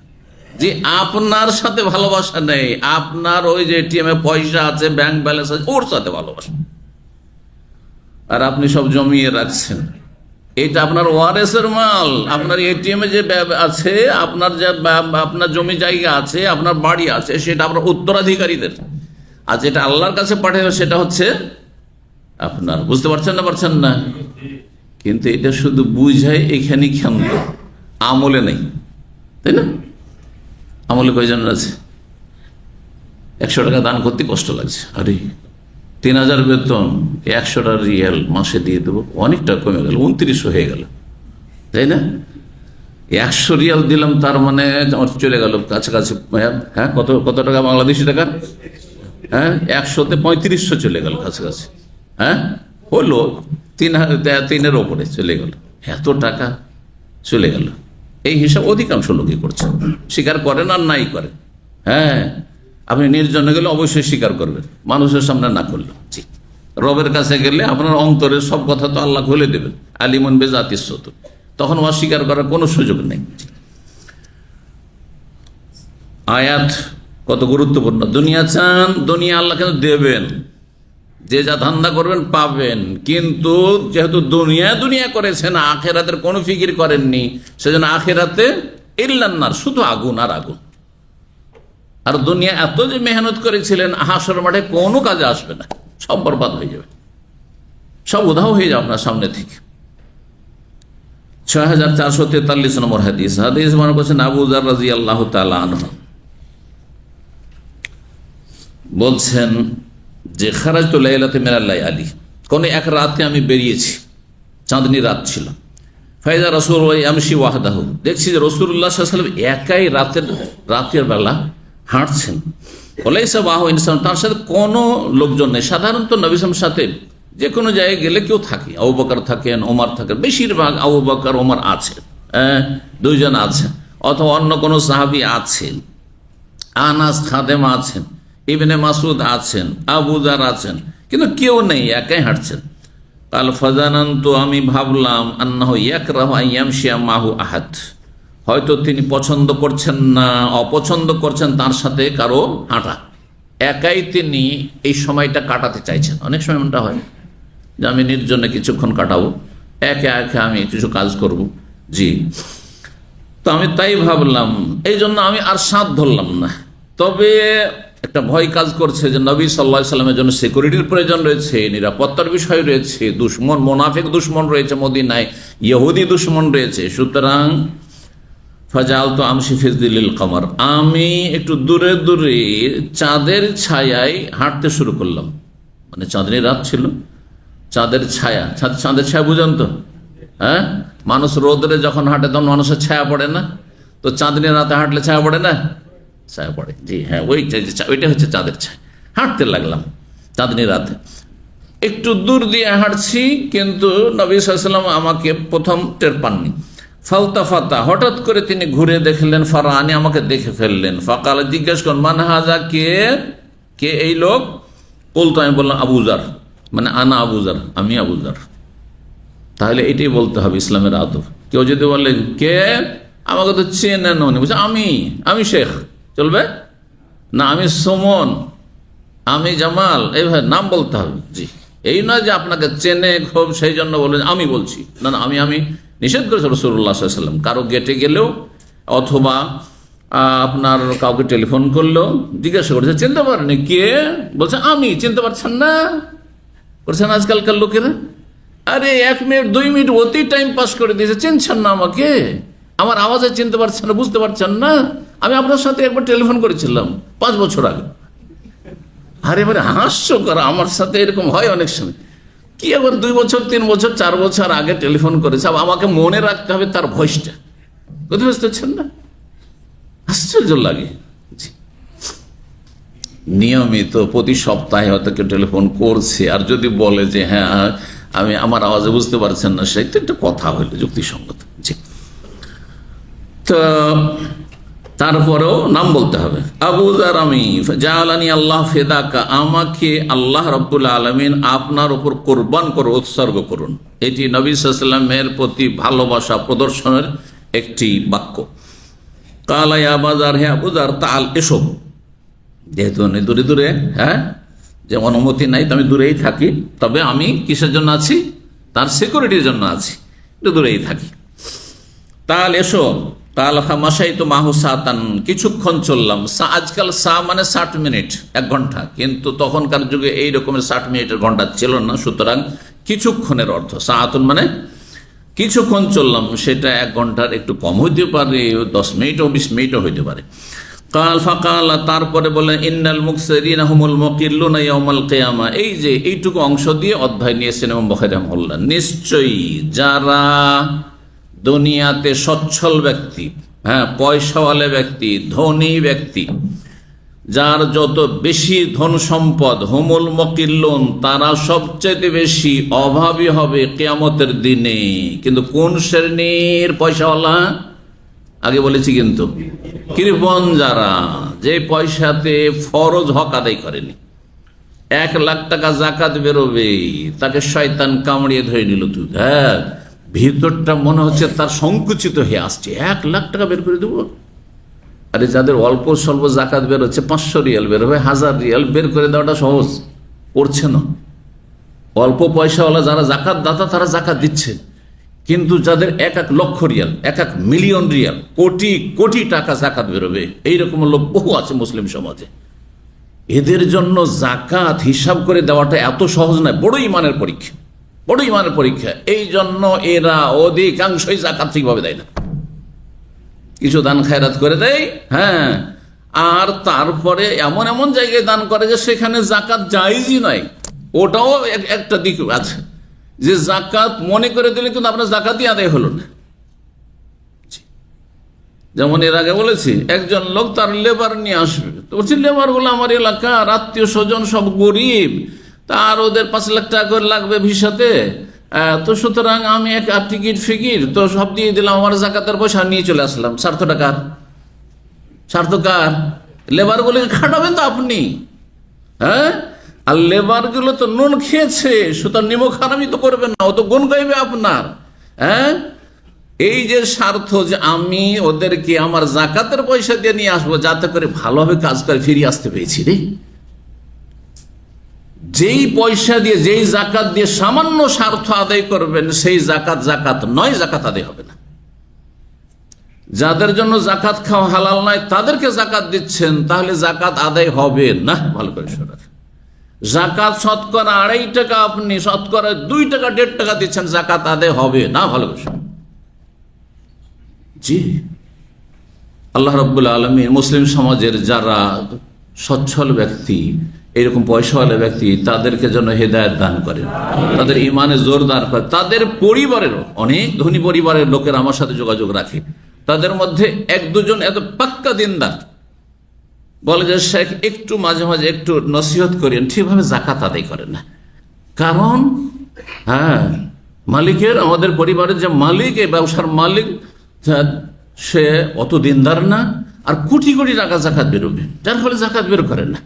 যে আপনার সাথে ভালোবাসা নেই, আপনার ওই যে এটিএম এ পয়সা আছে, ব্যাংক ব্যালেন্স আছে, ওর সাথে ভালোবাসা, আর আপনি সব জমিয়ে রাখছেন। এটা আপনার ওয়ারেসের মাল, আপনার এটিএম এ যে আছে, আপনার যে আপনার জমি জায়গা আছে, আপনার বাড়ি আছে, সেটা আপনার উত্তরাধিকারীদের। আর যেটা আল্লাহর কাছে পাঠাবে সেটা হচ্ছে আপনার। বুঝতে পারছেন না? পারছেন না? কিন্তু এটা শুধু বুঝায় এখানে ক্ষান্ত, আমলে নেই, তাই না? আমলে কয়জন আছে? 100 টাকা দান করতে কষ্ট লাগছে, আরে 3000 বেতন, 100টা রিয়াল মাসে দিয়ে দেবো, অনেকটা কমে গেল, 2900 হয়ে গেল, তাই না? 100 রিয়াল দিলাম, তার মানে আমার চলে গেল কাছাকাছি, কত টাকা বাংলাদেশি টাকা? 100-তে 3500 চলে গেল কাছাকাছি। হলো 3,000-এর ওপরে চলে গেল, এত টাকা চলে গেল। এই হিসাব অধিকাংশ লোকই করছে, স্বীকার করেন আর নাই করেন। আপনি নির্জনে গেলে অবশ্যই স্বীকার করবেন, মানুষের সামনে না করলে। জি, রবের কাছে গেলে আপনার অন্তরের সব কথা তো আল্লাহ খুলে দেবেন, আলিমুন বিজাতিস সুদূর, তখন অস্বীকার করার কোনো সুযোগ নেই। আয়াত কত গুরুত্বপূর্ণ। দুনিয়া চান, দুনিয়া আল্লাহ কিন্তু দেবেন, যে যা ধান্দা করবেন পাবেন, কিন্তু যেহেতু দুনিয়া করেছেন, আখেরাতের কোনো ফিকির করেননি, সেজন্য আখেরাতে ইল্লান্নার, শুধু আগুন আর আগুন। আর দুনিয়া এত যে মেহনত করেছিলেন, হাসর মাঠে কোনো কাজে আসবে না, সব বরবাদ হয়ে যাবে, সব উধাও হয়ে যাবে আপনার সামনে থেকে। 6443 নম্বর হাদিস মনে করছেন আবু যার রাদিয়াল্লাহু তাআলা আনহু বলছেন যে খারাজতু লাইলাতাম মিনাল লায়ালি, কোন এক রাতে আমি বেরিয়েছি, চাঁদনি রাত ছিল। ফাইজা রসুল আমশি ওয়াহদাহু, দেখছি যে রসুল্লাহ সাল্লাল্লাহু আলাইহি ওয়াসাল্লাম একাই রাতের বেলা হাঁটছেন। ওয়ালাইসা মাহু ইনসান, তার সাথে কোনো লোকজন নেই। সাধারণত নবী সাল্লাল্লাহু আলাইহি ওয়াসাল্লামের সাথে যে কোনো জায়গায় গেলে কেউ থাকে, আবু বকর থাকেন, ওমর থাকেন, বেশিরভাগ আবু বকর ওমর আছেন, দুইজন আছেন, অথবা অন্য কোনো সাহাবী আছেন, আনাস খাদেম আছেন, ইবনে মাসুদ আছেন, আবু যার আছেন, কিন্তু কেউ নেই, একাই হাঁটছেন। কাল ফাজানান্তু, আমি ভাবলাম, আন্নাহু ইয়াকরাহু আন ইয়ামশিয়া মাহু আহাদ, হয়তো তিনি পছন্দ করছেন না, অপছন্দ করছেন তার সাথে কারো হাঁটা, একাই তিনি এই সময়টা কাটাতে চাইছেন। অনেক সময় এমনটা হয় যে আমি নির্জনে কিছুক্ষণ কাটাবো, একে একে আমি কিছু কাজ করব, জি। তো আমি তাই ভাবলাম, এই জন্য আমি আর সাথ ধরলাম না। তবে একটা ভয় কাজ করছে যে নবী সাল্লাল্লাহু আলাইহি সাল্লামের জন্য সিকিউরিটির প্রয়োজন রয়েছে, নিরাপত্তার বিষয় রয়েছে, দুশ্মন মুনাফিক দুশ্মন রয়েছে মদিনায়, ইহুদি দুশ্মন রয়েছে। সুতরাং ফাজাল তো আমশি ফিজদিল কমর, আমি একটু দূরে দূরে চাঁদের ছায়ায় হাঁটতে শুরু করলাম। মানে চাঁদনি রাত ছিল, চাঁদের ছায়া, চাঁদের ছায়া বুঝেন তো? হ্যাঁ, মানুষ রোদরে যখন হাঁটে তখন মানুষের ছায়া পড়ে না, তো চাঁদনি রাতে হাঁটলে ছায়া পড়ে না? ছায়া পড়ে, জি হ্যাঁ, ওইটা হচ্ছে চাঁদের ছায়া। হাঁটতে লাগলাম চাঁদনি রাতে, একটু দূর দিয়ে হাঁটছি, কিন্তু নবী সাল্লাল্লাহু আলাইহি ওয়াসাল্লাম আমাকে প্রথম টের পাননি। ফালতাফাতা, হঠাৎ করে তিনি ঘুরে দেখলেন, ফারানি, আমাকে দেখে ফেললেন। ফাকাল, জিজ্ঞেস করেন, মান হাজা, কে এই লোক? বলতো, আমি বললাম আবু যার, মানে আনা আবু যার, আমি আবু যার। তাহলে এটাই বলতে হবে ইসলামের আদব। কেউ যদি বলে কে, আমাকে তো চেনেন উনি, বলছে আমি শেখ, চলবে না? আমি সুমন, আমি জামাল, এইভাবে নাম বলতে হবে, জি। এই নয় যে আপনাকে চেনে খুব, সেই জন্য বলবেন আমি বলছি, না না, আমি নিষেধ করেছে রাসূলুল্লাহ সাল্লাল্লাহু আলাইহি ওয়াসাল্লাম। কারো গেটে গেলেও অথবা আপনার কাউকে টেলিফোন করলেও জিজ্ঞাসা করেছে, চিনতে পারেনি? কে? বলছে আমি। চিনতে পারছেন না? বলছেন আজকালকার লোকেরা, আরে 1 মিনিট 2 মিনিট ওতেই টাইম পাস করে দিয়েছে, চিনছেন না আমাকে? আমার আওয়াজে চিনতে পারছেন না, বুঝতে পারছেন না? আমি আপনার সাথে একবার টেলিফোন করেছিলাম 5 বছর আগে। আরে এবারে হাস্যকর, আমার সাথে এরকম হয় অনেক সময়। কি আবার 2 বছর 3 বছর 4 বছর আগে টেলিফোন করেছে, আমাকে মনে রাখতে হবে তার ভয়েসটা, বুঝতে পারছেন না? আশ্চর্য লাগে। নিয়মিত প্রতি সপ্তাহে হয়তো কেউ টেলিফোন করছে, আর যদি বলে যে হ্যাঁ আমি আমার আওয়াজে বুঝতে পারছেন না, সেই তো একটা কথা হইলো যুক্তিসঙ্গত, জি। তো তারপরেও নাম বলতে হবে। আবু যার, আমি, জাআলানি আল্লাহ ফিদাকা, আমাকে আল্লাহ রাব্বুল আলামিন আপনার উপর কোরবান করে উৎসর্গ করুন। এটি নবী সাল্লাল্লাহু আলাইহি ওয়াসাল্লামের প্রতি ভালোবাসা প্রদর্শনের একটি বাক্য। কালা ইয়া আবু যার, হে আবু যার, তাল, এসো। যেহেতু দূরে দূরে, হ্যাঁ, যে অনুমতি নাই, তো আমি দূরেই থাকি, তবে আমি কিসের জন্য আছি? তার সিকিউরিটির জন্য আছি, একটু দূরেই থাকি। তাল, এসো। তাল মাসাই তো মাহু সাতান, কিছুক্ষণ চললাম। আজকাল মানে 60 মিনিট, 1 ঘন্টা, কিন্তু তখনকার যুগে এই রকমের 60 মিনিটের ঘন্টা ছিল না। সুতরাং কিছুক্ষণের অর্থ সাআতুন মানে কিছুক্ষণ চললাম, সেটা 1 ঘন্টার একটু কম হইতে পারে, 10 মিনিটও 20 মিনিটও হইতে পারে। কাল ফাকাল, তারপরে বলেন, ইন্নাল মুকসিরিনা হুমুল মুকিল্লুনা ইয়াউমাল কিয়ামা। এই যে এইটুকু অংশ দিয়ে অধ্যায় নিয়েছেন ইমাম বুখারী রাহিমাহুল্লাহ। নিশ্চয়ই যারা দুনিয়াতে সচ্ছল ব্যক্তি, হ্যাঁ, পয়সাওয়ালা ব্যক্তি, ধনী ব্যক্তি, যার যত বেশি ধন সম্পদ, হুমুল মুকিল্লুন, তারা সবচেয়ে বেশি অভাবী হবে কিয়ামতের দিনে। কিন্তু কোন শ্রেণীর পয়সাওয়ালা? আগে বলেছি, কিন্তু কৃপণ যারা, যে পয়সাতে ফরজ হক আদায় করেনি। 1 লাখ টাকা জাকাত বেরোবে, তাকে শয়তান কামড়িয়ে ধরে নিল, তুই, হ্যাঁ, ভিতরটা মনে হচ্ছে তার সংকুচিত হয়ে আসছে, 1 লাখ টাকা বের করে দেবো। আরে যাদের অল্প স্বল্প জাকাত বের হচ্ছে, 500 রিয়াল বের হবে, 1000 রিয়াল বের করে দেওয়াটা সহজ, করছে না। অল্প পয়সাওয়ালা যারা জাকাত দাতা, তারা জাকাত দিচ্ছে, কিন্তু যাদের 1 লক্ষ Real, 1 million Real, crore crore টাকা জাকাত বেরোবে, এইরকম লোক বহু আছে মুসলিম সমাজে। এদের জন্য জাকাত হিসাব করে দেওয়াটা এত সহজ নয়, বড় ইমানের পরীক্ষা, বড় ইমানের পরীক্ষা। এই জন্য এরা অধিকাংশই জাকাত ঠিকভাবে দেয় না, কিছু দান খায়রাত করে দেয়, হ্যাঁ, আর তারপরে এমন এমন জায়গায় দান করে যে সেখানে জাকাত জায়েজই নয়, ওটাও একটা দিক আছে। যে জাকাত মনে করে দিলে কিন্তু আপনার জাকাতই আদায় হলো না। যেমন এর আগে বলেছি, একজন লোক তার লেবার নিয়ে আসবে, তো বলছি লেবার গুলো আমার এলাকার আত্মীয় স্বজন সব গরিব, তার ওদের 5 লাখ টাকা করে লাগবে ভিসাতে, তো সুতরাং আমি এক টিকিট ফিকির তো সব দিয়ে দিলাম, আমার জাকাতের পয়সা নিয়ে চলে আসলাম। স্বার্থকার লেবার গুলোকে খাটাবেন তো আপনি, হ্যাঁ? আর লেবার গুলো তো নুন খেয়েছে, সুতরাং নিমক হারামি তো করবেন না, ও তো গুণ গাইবে আপনার। হ্যাঁ, এই যে স্বার্থ যে আমি ওদেরকে আমার জাকাতের পয়সা দিয়ে নিয়ে আসবো যাতে করে ভালোভাবে কাজ করে ফিরিয়ে আসতে পেরেছি রে। যেই পয়সা দিয়ে, যেই জাকাত দিয়ে সামান্য স্বার্থ আদায় করবেন, সেই জাকাত নয়, জাকাত আদায় হবে না। যাদের জন্য জাকাত খাওয়া হালাল নয় তাদেরকে জাকাত দিচ্ছেন, তাহলে জাকাত আদায় হবে না। ভালো করে শোনেন, জাকাত শতকরা 2.5 টাকা, আপনি শতকরা 2 টাকা 1.5 টাকা দিচ্ছেন, জাকাত আদায় হবে না। ভালো করে শোনেন। জি, আল্লাহ রাব্বুল আলামিন মুসলিম সমাজের যারা সচ্ছল ব্যক্তি, এরকম পয়সাওয়ালা ব্যক্তি, তাদেরকে যেন হেদায়েত দান করেন, তাদের ইমানে জোরদার করে। তাদের পরিবারেরও অনেক ধনী পরিবারের লোকের আমার সাথে যোগাযোগ রাখে, তাদের মধ্যে 1-2 এত পাক্কা দিনদার বলে যে শেখ একটু মাঝে মাঝে একটু নসিহত করেন, ঠিকভাবে জাকাত আদায় করেন না। কারণ হ্যাঁ, মালিকের, আমাদের পরিবারের যে মালিক, এই ব্যবসার মালিক, সে অত দিনদার না, আর কোটি কোটি টাকা জাকাত বেরোবে, যার ফলে জাকাত বের করেন না।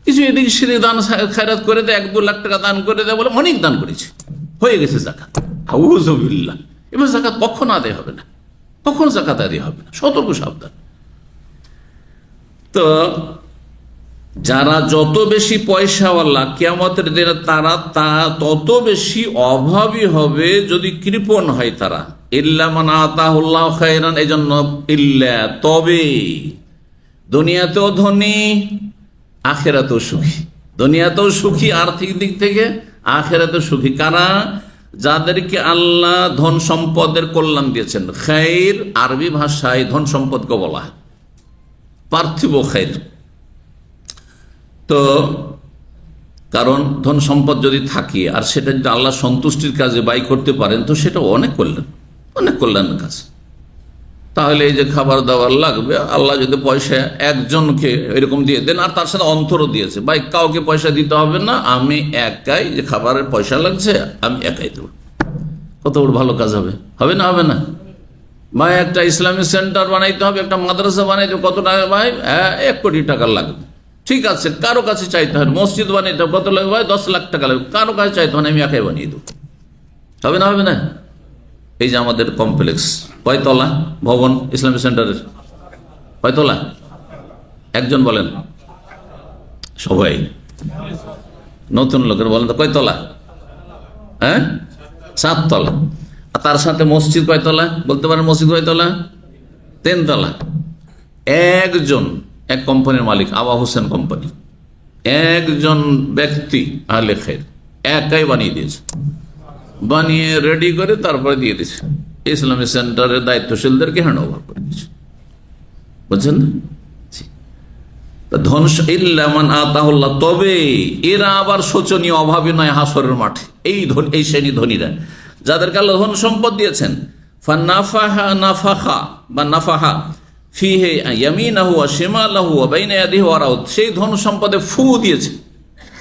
কিছু এদিক সেদিক দান খায়রাত করে দেয়, 1-2 লাখ টাকা দান করে দেয়, বলে অনেক দান করেছে, হয়ে গেছে জাকাত। আউযুবিল্লাহ। এবার জাকাত কখন আদায় হবে না, কখন জাকাত আদায় হবে না, সতর্ক সাবধান। তো যারা যত বেশি পয়সাওয়ালা, কিয়ামতের দিনে তারা তত বেশি অভাবী হবে যদি কৃপণ হয় তারা। ইল্লা মান আতাহুল্লাহু খায়রান, এজন্য ইল্লা, তবে দুনিয়াতেও ধনী, আখিরাতেও সুখী। দুনিয়াতেও সুখী আর্থিক দিক থেকে, আখিরাতেও সুখী। কারা? যাদেরকে আল্লাহ ধন সম্পদের কল্যাণ দিয়েছেন। খায়র আরবি ভাষায় ধন সম্পদকে বলা হয় পার্থিব খায়র। তো কারণ ধন সম্পদ যদি থাকে আর সেটা যদি আল্লাহ সন্তুষ্টির কাজে ব্যয় করতে পারেন, তো সেটা অনেক কল্যাণের কাজ। তাহলে এই যে খাবার দাবার লাগবে, আল্লাহ যদি পয়সা একজনকে এরকম দিয়ে দেন, আর তার সাথে অন্তরও দিয়েছে, ভাই কাউকে পয়সা দিতে হবে না, আমি একাই, যে খাবারের পয়সা লাগছে আমি একাই দেবো, কত বড় ভালো কাজ হবে। হবে না? হবে না? ভাই একটা ইসলামিক সেন্টার বানাইতে হবে, একটা মাদ্রাসা বানাইতে হবে, কত টাকা? ভাই 1 কোটি টাকা লাগবে। ঠিক আছে, কারো কাছে চাইতে হবে। মসজিদ বানাইতে হবে, কত লাগবে? ভাই 10 লাখ টাকা লাগবে। কারো কাছে চাইতে হবে না, আমি একাই বানিয়ে দেবো। হবে না? হবে না? এই যে আমাদের কমপ্লেক্স, কয়তলা ভবন ইসলামিক সেন্টারের? কয়তলা? একজন বলেন, সবাই নতুন লোকের বলেন তো, কয়তলা? হ্যাঁ, 7 তলা। আর তার সাথে মসজিদ কয়তলা বলতে পারেন? মসজিদ কয়তলা? 3 তলা। একজন, এক কোম্পানির মালিক, আবা হোসেন কোম্পানি, একজন ব্যক্তি আহলে খায়র একাই বানিয়ে দিয়েছে, বানিয়ে রেডি করে তারপরে দিয়ে দিয়েছে, ইসলামিক সেন্টারের দায়িত্বশীলদেরকে হ্যান্ড ওভার করে দিয়েছে। বুঝছেন না? ধন ইল্লা মান আতাহুল্লাহ, তবে এরা আবার শোচনীয় অভাবী নয় হাসরের মাঠে। এই শ্রেণী ধনীরা, যাদেরকে আল্লাহ ধন সম্পদ দিয়েছেন, নাফাহা ফিহে ইয়ামিনাহু ওয়া শিমালাহু ওয়া বাইনা ইয়াদিহি ওয়া রাউদ, সেই ধন সম্পদে ফু দিয়েছে,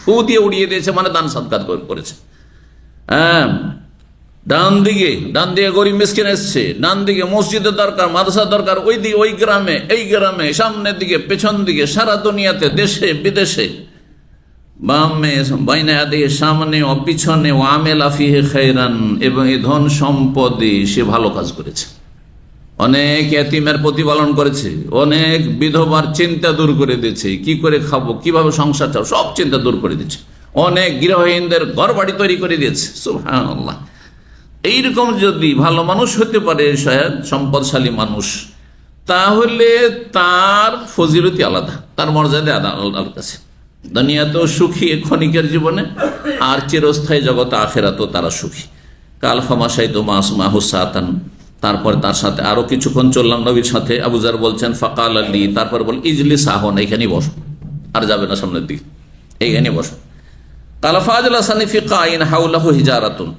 ফু দিয়ে উড়িয়ে দিয়েছে, মানে দান সদকাত করেছে। হ্যাঁ, ডান দিকে গরিব মিসকিন এসছে, ডান দিকে মসজিদের দরকার, মাদ্রাসার দরকার, ওই দিকে, ওই গ্রামে, এই গ্রামে, সামনের দিকে, পেছন দিকে, সারা দুনিয়াতে, দেশে বিদেশে, বামে বাইনা ইয়াদিহি, সামনে ও পিছনে, ও আমেলা ফিহে খায়রান, এবং এই ধন সম্পদে সে ভালো কাজ করেছে। অনেক এতিমের প্রতিপালন করেছে, অনেক বিধবার চিন্তা দূর করে দিয়েছে, কি করে খাবো, কিভাবে সংসার চাও, সব চিন্তা দূর করে দিচ্ছে। অনেক গৃহহীনদের ঘর বাড়ি তৈরি করে দিয়েছে। সুবহানাল্লাহ। এইরকম যদি ভালো মানুষ হতে পারে, সম্পদশালী মানুষ, তাহলে তার ফজিলতি আলাদা, তার মর্যাদা আলাদা কাছে। দুনিয়াতেও সুখী ক্ষণিকের জীবনে, আর চিরস্থায়ী জগতে আখিরাতেও তারা সুখী। কালফামাশাইতু মাহু সাতান, তারপর তার সাথে আরো কিছুক্ষণ চললাম নবীর সাথে। আবু যার বলছেন ফাকাল আলী, তারপর বল ইজলিস আহন, এইখানেই বসো, আর যাবে না সামনের দিকে, এইখানে বসো। কালাফাজলা সানিফি কাইন হাউলাহু হিজারাতুন,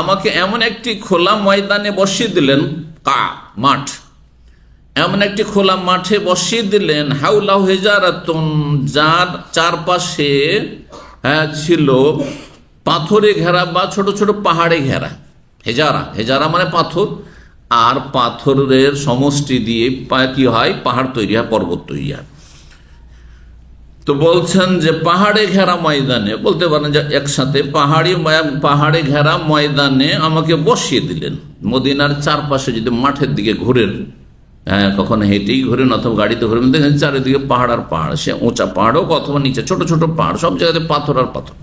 আমাকে এমন একটি খোলা ময়দানে বসিয়ে দিলেন, মাঠ, এমন একটি খোলা মাঠে বসিয়ে দিলেন, হাউলাহু হিজারাতুন, যার চারপাশে ছিল পাথরে ঘেরা বা ছোট ছোট পাহাড়ে ঘেরা। হেজারা মানে পাথর, আর পাথরের সমষ্টি দিয়ে কি হয়, পাহাড় তৈরি হয়, পর্বত তৈরি হয়। তো বলছেন যে পাহাড়ে ঘেরা ময়দানে, বলতে পারেন যে একসাথে পাহাড়ে ঘেরা ময়দানে আমাকে বসিয়ে দিলেন। মদিনার চারপাশে যদি মাঠের দিকে ঘুরেন, কখনো হেঁটেই ঘুরেন অথবা গাড়িতে ঘুরেন, দেখেন চারিদিকে পাহাড় আর পাহাড়, সে উঁচা পাহাড় হোক অথবা নিচে ছোট ছোট পাহাড়, সব জায়গাতে পাথর আর পাথর।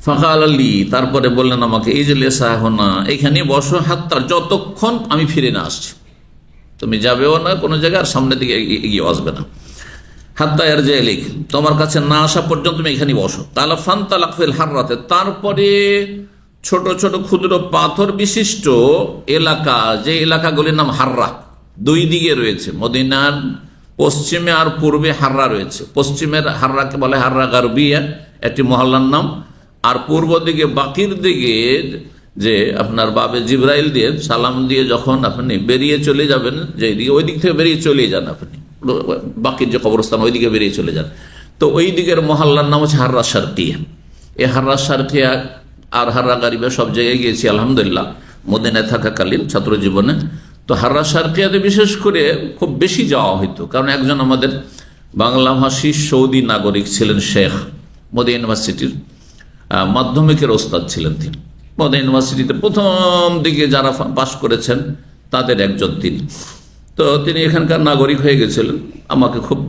ফাকাল আলী, তারপরে বললেন আমাকে, এই যে লেসাহনা, এখানে বসো, হাত্তার, যতক্ষণ আমি ফিরে না আসছি। তুমি যাবেও না কোনো জায়গায়, আর সামনের দিকে এগিয়ে আসবে না। হাত্তা এরজা ইলাইক, তোমার কাছে না আসা পর্যন্ত তুমি এখানে বসো। তাহলে ফানতালাক ফিল হাররাতে, তারপরে ছোট ছোট ক্ষুদ্র পাথর বিশিষ্ট এলাকা, যে এলাকাগুলির নাম হাররা, দুই দিকে রয়েছে, মদিনার পশ্চিমে আর পূর্বে হাররা রয়েছে। পশ্চিমের হাররাকে বলে হাররা গারবিয়া, একটি মহল্লার নাম, আর পূর্ব দিকে বাকির দিকে যে আপনার বাবে জিব্রাইল দিয়ে সালাম দিয়ে যখন আপনি বেরিয়ে চলে যাবেন, যে দিকে, ওই দিক থেকে বেরিয়ে চলে যান আপনি, বাকির যে কবরস্থান ওই দিকে বেরিয়ে চলে যান। তো ওই দিকের মহল্লার নাম হচ্ছে হাররা শারকিয়া। এই হাররা শারকিয়া আর হাররা গারিবা সব জায়গায় গিয়েছি আলহামদুলিল্লাহ মদিনায় থাকাকালীন ছাত্র জীবনে। তো হাররা শারকিয়াতে বিশেষ করে খুব বেশি যাওয়া হইতো, কারণ একজন আমাদের বাংলাভাষী সৌদি নাগরিক ছিলেন, শেখ, মদিনা ইউনিভার্সিটির মাধ্যমিকের ওস্তাদ ছিলেন তিনি। মদিনা ইউনিভার্সিটিতে প্রথম দিকে যারা পাশ করেছেন তাদের একজন তিনি। তো তিনি এখানকার নাগরিক হয়ে গেছিলেন, আমাকে খুব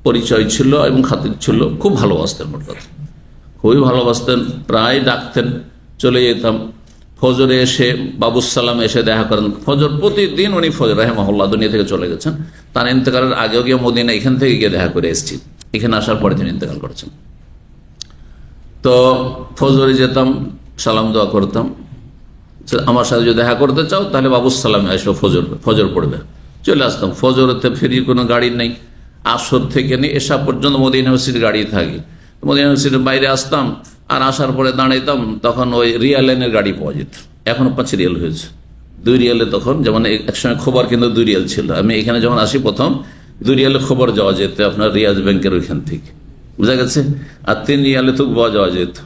পরিচয় ছিল এবং খাতির ছিল, খুব ভালোবাসতেন, মোট কথা খুবই ভালোবাসতেন, প্রায় ডাকতেন, চলে যেতাম। ফজরে এসে বাবুসালাম এসে দেখা করেন, ফজর প্রতিদিন উনি ফজর রাহিমাহুল্লাহ দুনিয়া থেকে চলে গেছেন। তার ইন্তেকালের আগেও গিয়ে মদিনা এখান থেকে গিয়ে দেখা করে এসেছি, এখানে আসার পরে তিনি ইন্তেকাল করেছেন। তো ফজরে যেতাম, সালাম দোয়া করতাম, আমার সাথে যদি দেখা করতে চাও তাহলে বাবুসালামে আসবো, ফজর পড়বে, চলে আসতাম। ফজরতে ফেরি কোনো গাড়ি নেই, আসর থেকে নিয়ে এসা পর্যন্ত মদিনা ইউনিভার্সিটির গাড়ি থাকি। মদিনা ইউনিভার্সিটির বাইরে আসতাম, আর আসার পরে দাঁড়াইতাম, তখন ওই রিয়াল লাইনের গাড়ি পাওয়া যেত, এখনো 5 রিয়াল হয়েছে, 2 রিয়ালে তখন, যেমন একসময় খবর কিন্তু 2 রিয়াল ছিল। আমি এখানে যখন আসি প্রথম 2 রিয়ালে খবর যাওয়া যেত আপনার রিয়াজ ব্যাংকের ওইখান থেকে, বুঝা গেছে, আর 3 রিয়ালে তো পাওয়া যাওয়া যেত।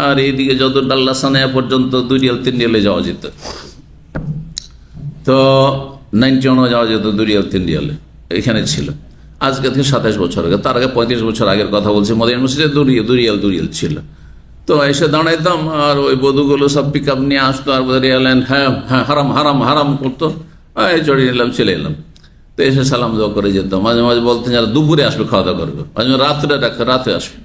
আর এইদিকে যত ডাল্লা সানায়া পর্যন্ত 2 রিয়াল 3 রিয়ালে যাওয়া যেত। তো 91 যাওয়া যেত 2 রিয়াল 3 রিয়ালে, এখানে ছিল। আজকে থেকে 27 বছর আগে, তার আগে 35 বছর আগের কথা বলছি, মদিনা ইউনিভার্সিটিতে 2 রিয়াল ছিল। তো এসে দাঁড়াইতাম, আর ওই বধুগুলো সব পিক আপ নিয়ে আসতো, আর রিয়াল হ্যাঁ হ্যাঁ হারাম হারাম হারাম করতো, চড়িয়ে নিলাম, চলে এলাম। তো এসে সালাম দোয়া করে যেতাম। মাঝে মাঝে বলতেন যারা দুপুরে আসবে খাওয়া দাওয়া করবে, মাঝে মাঝে রাত্রে ডাক্তার রাতে আসবে,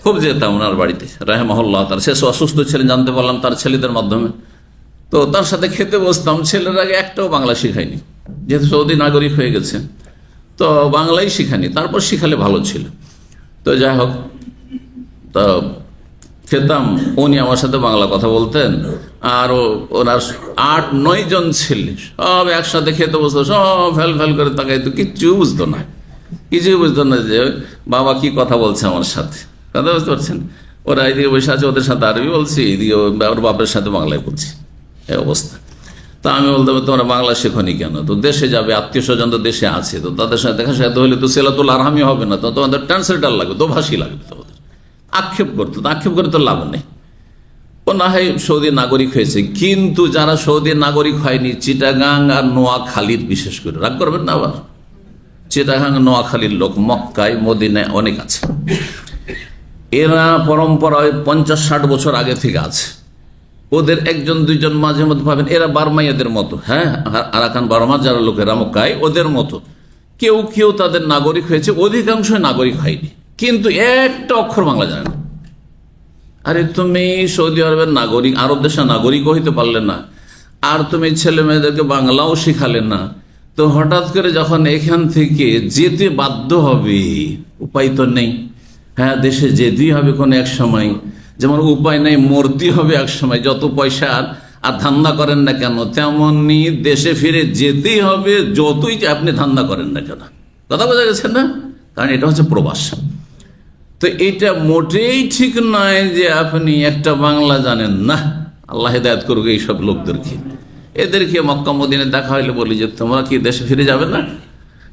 খুব যেতাম ওনার বাড়িতে রাহিমাহুল্লাহ। তার শেষ অসুস্থ ছিলেন জানতে পারলাম তার ছেলেদের মাধ্যমে। তো তার সাথে খেতে বসতাম, ছেলের আগে একটাও বাংলা শিখায়নি, যেহেতু সৌদি নাগরিক হয়ে গেছে, তো বাংলাই শিখায়নি, তারপর শিখালে ভালো ছিল। তো যাই হোক, তো খেতাম, উনি আমার সাথে বাংলা কথা বলতেন, আর ওনার 8-9 জন ছেলে সব একসাথে খেতে বসতো, সব ফেল করে তাকাইতো, কিচ্ছু বুঝতো না, কিছুই বুঝতো না যে বাবা কি কথা বলছে আমার সাথে, কথা বুঝতে পারছেন। ওরা এইদিকে বসে আছে, ওদের সাথে আরবি বলছি, এইদিকে ওর বাপের সাথে বাংলায় বলছি, এই অবস্থা। তা আমি বলতাম তোমরা বাংলা শেখনি কেন? তো দেশে যাবে, আত্মীয় স্বজন তো দেশে আছে, তো তাদের সাথে দেখা সাথে হলে তো সিলাতুল আরহামি হবে না, তো তোমাদের ট্রান্সলেটার লাগবে, তো ভাষী লাগবে তোমাদের। আক্ষেপ করতো, আক্ষেপ করে তো লাভ নেই। ও না হয় সৌদি নাগরিক হয়েছে, কিন্তু যারা সৌদি নাগরিক হয়নি, চিটাগাং আর নোয়াখালীর, বিশেষ করে রাগ করবেন না আবার, চিটাগাং নোয়াখালীর লোক মক্কায় মদিনায় অনেক আছে। এরা পরম্পরায় 50-60 বছর আগে থেকে আছে। ওদের 1-2 মাঝে মধ্যে পাবেন, এরা বার্মাইয়াদের মতো, হ্যাঁ, আরাকান বার্মা যারা লোকেরা মক্কায়, ওদের মতো কেউ কেউ তাদের নাগরিক হয়েছে, অধিকাংশ নাগরিক হয়নি, কিন্তু একটা অক্ষর বাংলা জানে না। আরে তুমি সৌদি আরবের নাগরিক, আরব দেশের নাগরিকও হইতে পারলে না, আর তুমি ছেলে মেয়েদেরকে বাংলাও শিখালে না, তো হঠাৎ করে যখন এখান থেকে যেতে বাধ্য হবে, উপায় তো নেই, হ্যাঁ, দেশে যেতেই হবে কোনো এক সময়, যেমন উপায় নেই মরতে হবে এক সময়, যত পয়সা আর ধান্দা করেন না কেন, তেমনি দেশে ফিরে যেতেই হবে, যতই আপনি ধান্দা করেন না কেন, কথা বোঝা গেছে না? কারণ এটা হচ্ছে প্রবাস। তো এটা মোটেই ঠিক নয় যে আপনি একটা বাংলা জানেন না, আল্লাহ হেদায়েত করুক এইসব লোকদেরকে। এদেরকে মক্কা মদিনায় দেখা হইলে বলি যে তোমরা কি দেশে ফিরে যাবে না?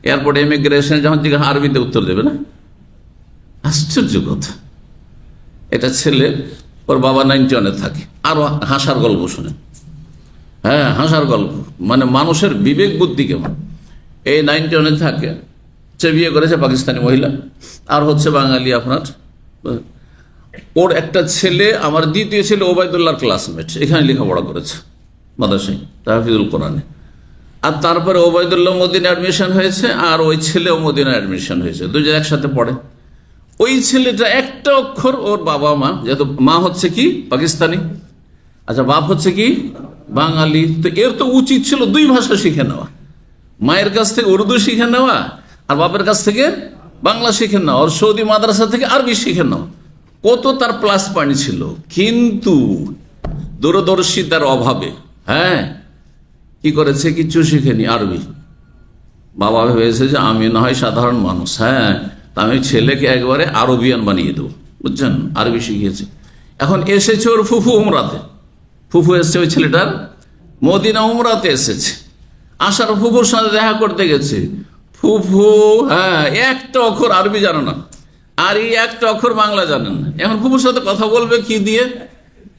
এয়ারপোর্টে ইমিগ্রেশন যখন জিজ্ঞাসা আরবিতে উত্তর দেবে না। আশ্চর্য কথা। এটা ছেলে, ওর বাবা 91 থাকে। আরো হাসার গল্প শুনে, হ্যাঁ হাসার গল্প, মানে মানুষের বিবেক বুদ্ধি কেমন। এই 91 থাকে, সে বিয়ে করেছে পাকিস্তানি মহিলা, আর হচ্ছে বাঙালি আপনার। ওর একটা ছেলে, আমার দ্বিতীয় ছেলে ওবায়দুল্লাহর ক্লাসমেট, এখানে লেখাপড়া করেছে মাদ্রাসায় তাহফিজুল কোরআনে। আর তারপরে ওবায়দুল্লাহ মদিনা অ্যাডমিশন হয়েছে, আর ওই ছেলেও মদিনা অ্যাডমিশন হয়েছে, দুজন একসাথে পড়ে। ওই ছেলেটা একটা অক্ষর, ওর বাবা মা, যেহেতু মা হচ্ছে কি পাকিস্তানি, আচ্ছা বাপ হচ্ছে কি বাঙালি, তো এর তো উচিত ছিল দুই ভাষা শিখে নেওয়া, মায়ের কাছ থেকে উর্দু শিখে নেওয়া আর বাপের কাছ থেকে বাংলা শিখে নেওয়া, আর সৌদি মাদ্রাসা থেকে আরবি শিখে নেওয়া। কত তার প্লাস পয়েন্ট ছিল, কিন্তু দূরদর্শিতার অভাবে হ্যাঁ কি করেছে, কিছু শিখেনি আরবি। বাবা ভেবেছে যে আমি না হয় সাধারণ মানুষ, হ্যাঁ আমি ছেলেকে একবারে আরবিয়ান বানিয়ে দেবো, বুঝছেন, আরবি শিখিয়েছে। এখন এসেছে ওর ফুফু উমরাতে, ফুফু এসছে ওই ছেলেটার মদিনা উমরাতে এসেছে, আসার ফুফুর সাথে দেখা করতে গেছে। ফুফু হ্যাঁ একটা অক্ষর আরবি জানে না, আর এই একটা অক্ষর বাংলা জানেন না। এখন ফুফুর সাথে কথা বলবে কি দিয়ে?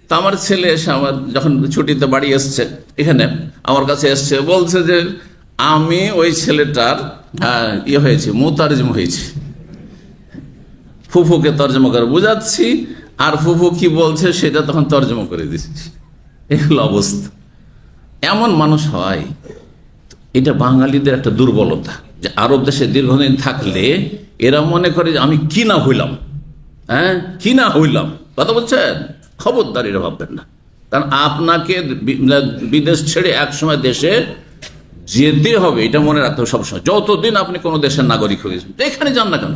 তা আমার ছেলে এসে, আমার যখন ছুটিতে বাড়ি এসছে, এখানে আমার কাছে এসছে, বলছে যে আমি ওই ছেলেটার ইয়ে হয়েছি, মুতারজম হয়েছি, ফুফুকে তর্জমা করে বুঝাচ্ছি, আর ফুফু কি বলছে সেটা তখন তর্জমা করে দিচ্ছি। এগুলো অবস্থা। এমন মানুষ হয়, এটা বাঙালিদের একটা দুর্বলতা, যে আরব দেশে দীর্ঘদিন থাকলে এরা মনে করে যে আমি কি না হইলাম, হ্যাঁ কি না হইলাম, কথা বলছেন, খবরদার এরা ভাববেন না। কারণ আপনাকে বিদেশ ছেড়ে একসময় দেশে যেতে হবে, এটা মনে রাখতে হবে সবসময়। যতদিন আপনি কোনো দেশের নাগরিক হয়ে গেছেন, এখানে যান না কেন,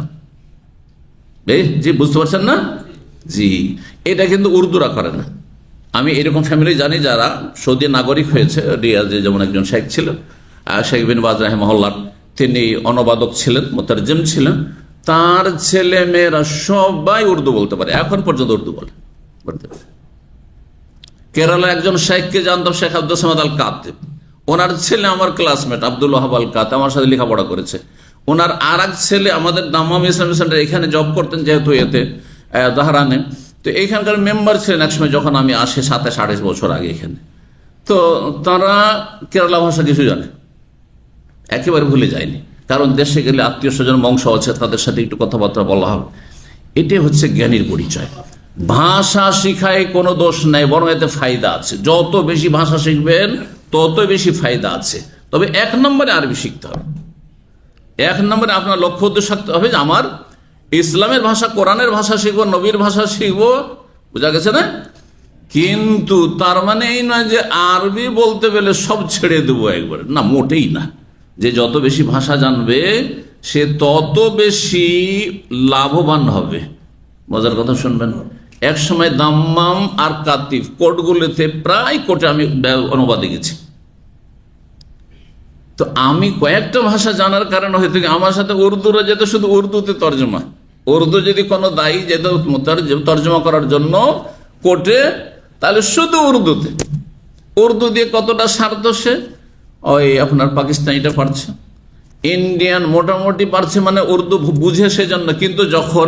জি বুঝতে পারছেন না? জি, এটা কিন্তু উর্দুরা করে না। আমি এরকম ফ্যামিলি জানি যারা সৌদি নাগরিক হয়েছে। রিয়াজে যেমন একজন শেখ ছিলেন, শেখ বিন বাজ রাহিমাহুল্লাহ, তিনি অনুবাদক ছিলেন, মুতারজিম ছিলেন। তার ছেলে মেয়েরা সবাই উর্দু বলতে পারে, এখন পর্যন্ত উর্দু বলতে পারে। কেরালা একজন শেখকে জানতাম, শেখ আব্দুল সামাদ আল কাতেব, ওনার ছেলে আমার ক্লাসমেট আব্দুল ওয়াহাব আল কাতেব, আমার সাথে লেখাপড়া করেছে। ওনার আর এক ছেলে আমাদের দাম্মাম ইসলামী সেন্টার, এখানে জব করতেন যেহেতু এতে দাহরানে, তো এইখানকার মেম্বার ছিলেন একসময় যখন আমি আসি 27-28 বছর আগে এখানে। তো তারা কেরালা ভাষা কিছু জানে, একেবারে ভুলে যায়নি, কারণ দেশে গেলে আত্মীয় স্বজন বংশ আছে, তাদের সাথে একটু কথাবার্তা বলা হবে। এটাই হচ্ছে জ্ঞানীর পরিচয়। ভাষা শিখায় কোনো দোষ নাই, বরং এতে ফায়দা আছে। যত বেশি ভাষা শিখবেন তত বেশি ফায়দা আছে। তবে 1 নম্বরে আরবি শিখতে হবে। 1 নম্বরে আপনার লক্ষ্য উদ্দেশ্য থাকতে হবে যে আমার ইসলামের ভাষা, কোরআনের ভাষা শিখবো, নবীর ভাষা শিখবো, বোঝা গেছে না? কিন্তু তার মানে এই নয় যে আরবি বলতে গেলে সব ছেড়ে দেবো একবারে, না, মোটেই না। যে যত বেশি ভাষা জানবে সে তত বেশি লাভবান হবে। মজার কথা শুনবেন, এক সময় দাম্মাম আর কাতিফ কোর্টগুলোতে, প্রায় কোর্টে আমি অনুবাদে গেছি। তো আমি কয়েকটা ভাষা জানার কারণে হয়তো আমার সাথে উর্দুরা যেত, শুধু উর্দুতে তর্জমা। উর্দু যদি কোনো দায়ী যেত তর্জমা করার জন্য কোর্টে, তাহলে শুধু উর্দুতে। উর্দু দিয়ে কতটা স্বার্থ সে, ওই আপনার পাকিস্তানিটা পারছে, ইন্ডিয়ান মোটামুটি পারছে, মানে উর্দু বুঝে সেজন্য। কিন্তু যখন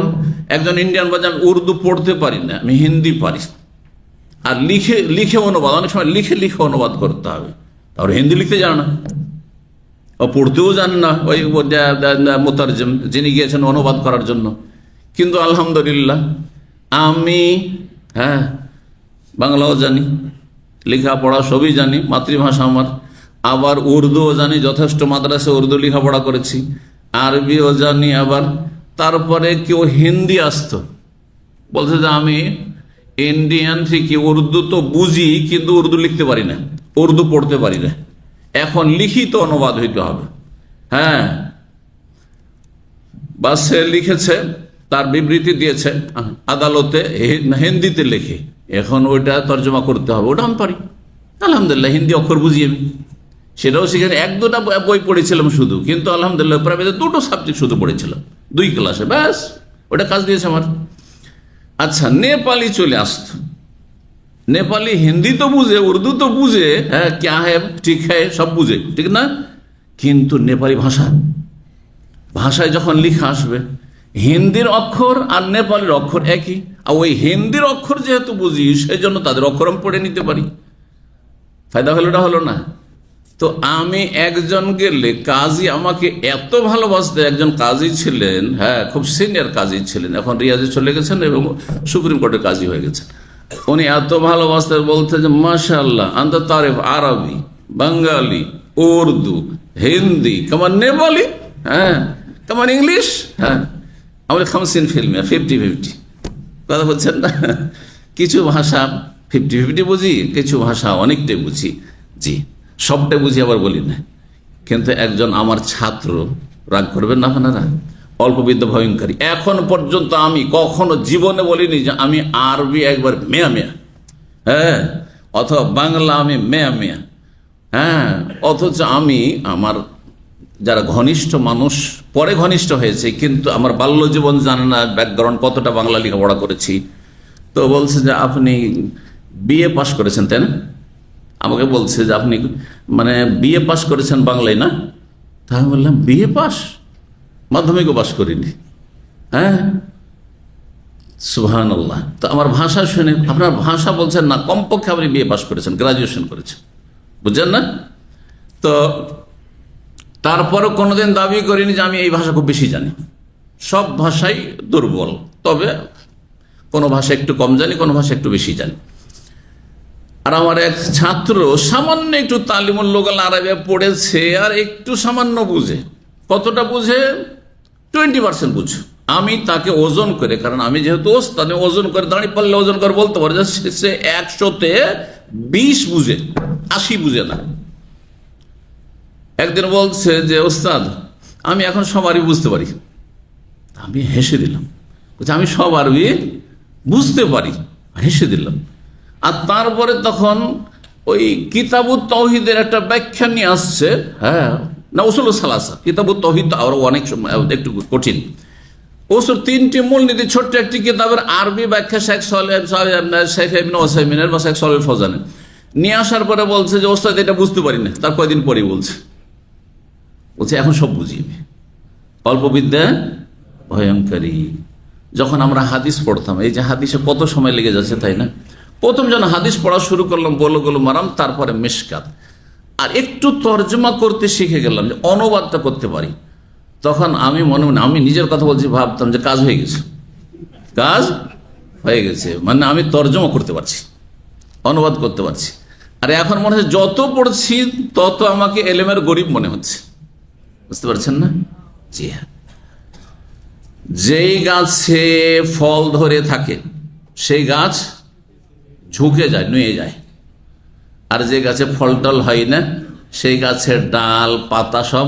একজন ইন্ডিয়ান বাজে, আমি উর্দু পড়তে পারি না, আমি হিন্দি পারি, আর লিখে লিখে অনুবাদ, অনেক সময় লিখে লিখে অনুবাদ করতে হবে, তারপর হিন্দি লিখতে জানে না, ও পড়তেও জানে না, ওই মুতারজিম যিনি গিয়েছেন অনুবাদ করার জন্য। কিন্তু আলহামদুলিল্লাহ আমি হ্যাঁ বাংলাও জানি, লেখাপড়া সবই জানি, মাতৃভাষা আমার, আবার উর্দুও জানি, যথেষ্ট মাদ্রাসা উর্দু লেখাপড়া করেছি, আরবিও জানি। আবার তারপরে কেউ হিন্দি আসতো, বলছে যে আমি ইন্ডিয়ান থেকে উর্দু তো বুঝি, কিন্তু উর্দু লিখতে পারি না, উর্দু পড়তে পারি না, এখন লিখিত অনুবাদ হইতে হবে। হ্যাঁ, বা সে লিখেছে, তার বিবৃতি দিয়েছে আদালতে হিন্দিতে লিখে, এখন ওইটা তর্জমা করতে হবে, ওটা আমি পারি আলহামদুলিল্লাহ, হিন্দি অক্ষর বুঝি আমি, সেটাও সেখানে 1-2টা বই পড়েছিলাম শুধু, কিন্তু আলহামদুলিল্লাহ প্রাইভেটে 2টো সাবজেক্ট শুধু পড়েছিলাম 2 ক্লাসে, ব্যাস ওটা কাজ দিয়েছে আমার। আচ্ছা, নেপালি চলে আসতো, নেপালি হিন্দি তো বুঝে, উর্দু তো বুঝে, হ্যাঁ ক্যা হ্যাঁ ঠিক হ্যাঁ সব বুঝে, ঠিক না? কিন্তু নেপালি ভাষায় যখন লিখা আসবে, হিন্দির অক্ষর আর নেপালের অক্ষর একই, আর ওই হিন্দির অক্ষর যেহেতু বুঝি সেই জন্য তাদের অক্ষর আমি পড়ে নিতে পারি। ফায়দা হলোটা হলো না? তো আমি একজন গেলে কাজী আমাকে এত ভালোবাসতে, একজন কাজী ছিলেন, হ্যাঁ খুব সিনিয়র কাজী ছিলেন, এখন রিয়াজে চলে গেছেন এবং সুপ্রিম কোর্টের কাজী হয়ে গেছেন। উনি এত ভালোবাসতেন, বলতেন যে মাশাআল্লাহ আন্ত তারিফ আরবি, বাঙালি, উর্দু, হিন্দি, কেমন নেপালি, হ্যাঁ কেমন ইংলিশ, হ্যাঁ আমাদের 50-50 50-50 কথা বলছেন না? কিছু ভাষা 50-50 বুঝি, কিছু ভাষা অনেকটাই বুঝি, জি সবটাই বুঝি আবার বলি না। কিন্তু একজন আমার ছাত্র, রাগ করবেন না আপনারা, অল্পবিদ্যা ভয়ঙ্করী, এখন পর্যন্ত আমি কখনো জীবনে বলিনি যে আমি আরবি একবার মেয়া মেয়া, হ্যাঁ অথবা বাংলা আমি মেয়া মেয়া, হ্যাঁ অথচ আমি আমার যারা ঘনিষ্ঠ মানুষ পরে ঘনিষ্ঠ হয়েছে, কিন্তু আমার বাল্য জীবন জানে না ব্যাকগ্রাউন্ড কতটা বাংলা লেখাপড়া করেছি, তো বলছে যে আপনি বিএ পাস করেছেন তাই না? আমাকে বলছে যে আপনি মানে বিএ পাস করেছেন বাংলায় না? তা আমি বললাম বিএ পাস, মাধ্যমিকও পাস করিনি। হ্যাঁ সুবহানাল্লাহ। তো আমার ভাষা শুনে আপনার ভাষা বলছেন না, কমপক্ষে আপনি বিএ পাস করেছেন, গ্রাজুয়েশন করেছেন, বুঝছেন না? তো তারপরও কোনোদিন দাবি করিনি যে আমি এই ভাষা খুব বেশি জানি, সব ভাষাই দুর্বল, তবে কোনো ভাষা একটু কম জানি, কোনো ভাষা একটু বেশি জানি। আর আমার এক ছাত্র সামান্য একটু তালিমুল লোগাল আরবে পড়েছে আর একটু সামান্য বুঝে, কতটা বুঝে? 20% বুঝে। আমি তাকে ওজন করে, কারণ আমি যেহেতু ওস্তাদ, ওজন করে দাঁড়িয়ে পারলে ওজন করে বলতে পারে যে সে 100-তে 20 বুঝে, 80 বুঝে না। একদিন বলছে যে ওস্তাদ আমি এখন সব আরবি বুঝতে পারি। আমি হেসে দিলাম, বলছে আমি সব আরবি বুঝতে পারি, হেসে দিলাম। আর তারপরে তখন ওই কিতাবুত তাওহীদের একটা ব্যাখ্যা নিয়ে আসছে, হ্যাঁ না উসুল সালাসা, কিতাবুত তাওহীদ আরো অনেক একটু কঠিন, ওসুর 3টি মূলনীতি, ছোট্ট একটি কিতাবের আরবি ব্যাখ্যা শেখ ইবনে উসাইমিনের বা শেখ সালেহ ফৌজানের নিয়ে আসার পরে বলছে যে ওস্তাদ এটা বুঝতে পারি না। তার কয়দিন পরেই বলছে এখন সব বুঝি। অল্প বিদ্যা ভয়ঙ্করী। যখন আমরা হাদিস পড়তাম, এই যে হাদিসে কত সময় লেগে যাচ্ছে তাই না? প্রথম যখন হাদিস পড়া শুরু করলাম বলগুলো মারাম, তারপরে মিশকাত, আর একটু তর্জমা করতে শিখে গেলাম, যে অনুবাদটা করতে পারি, তখন আমি মনে মনে, আমি নিজের কথা বলছি, ভাবতাম যে কাজ হয়ে গেছে, কাজ হয়ে গেছে, মানে আমি তর্জমা করতে পারছি, অনুবাদ করতে পারছি। আর এখন মনে হচ্ছে যত পড়ছি তত আমাকে এলেমের গরিব মনে হচ্ছে, বুঝতে পারছেন না? জি হ্যাঁ। যেই গাছে ফল ধরে থাকে সেই গাছ ঝুঁকে যায়, নুয়ে যায়, আর যে গাছে ফল টল হয় না সেই গাছের ডাল পাতা সব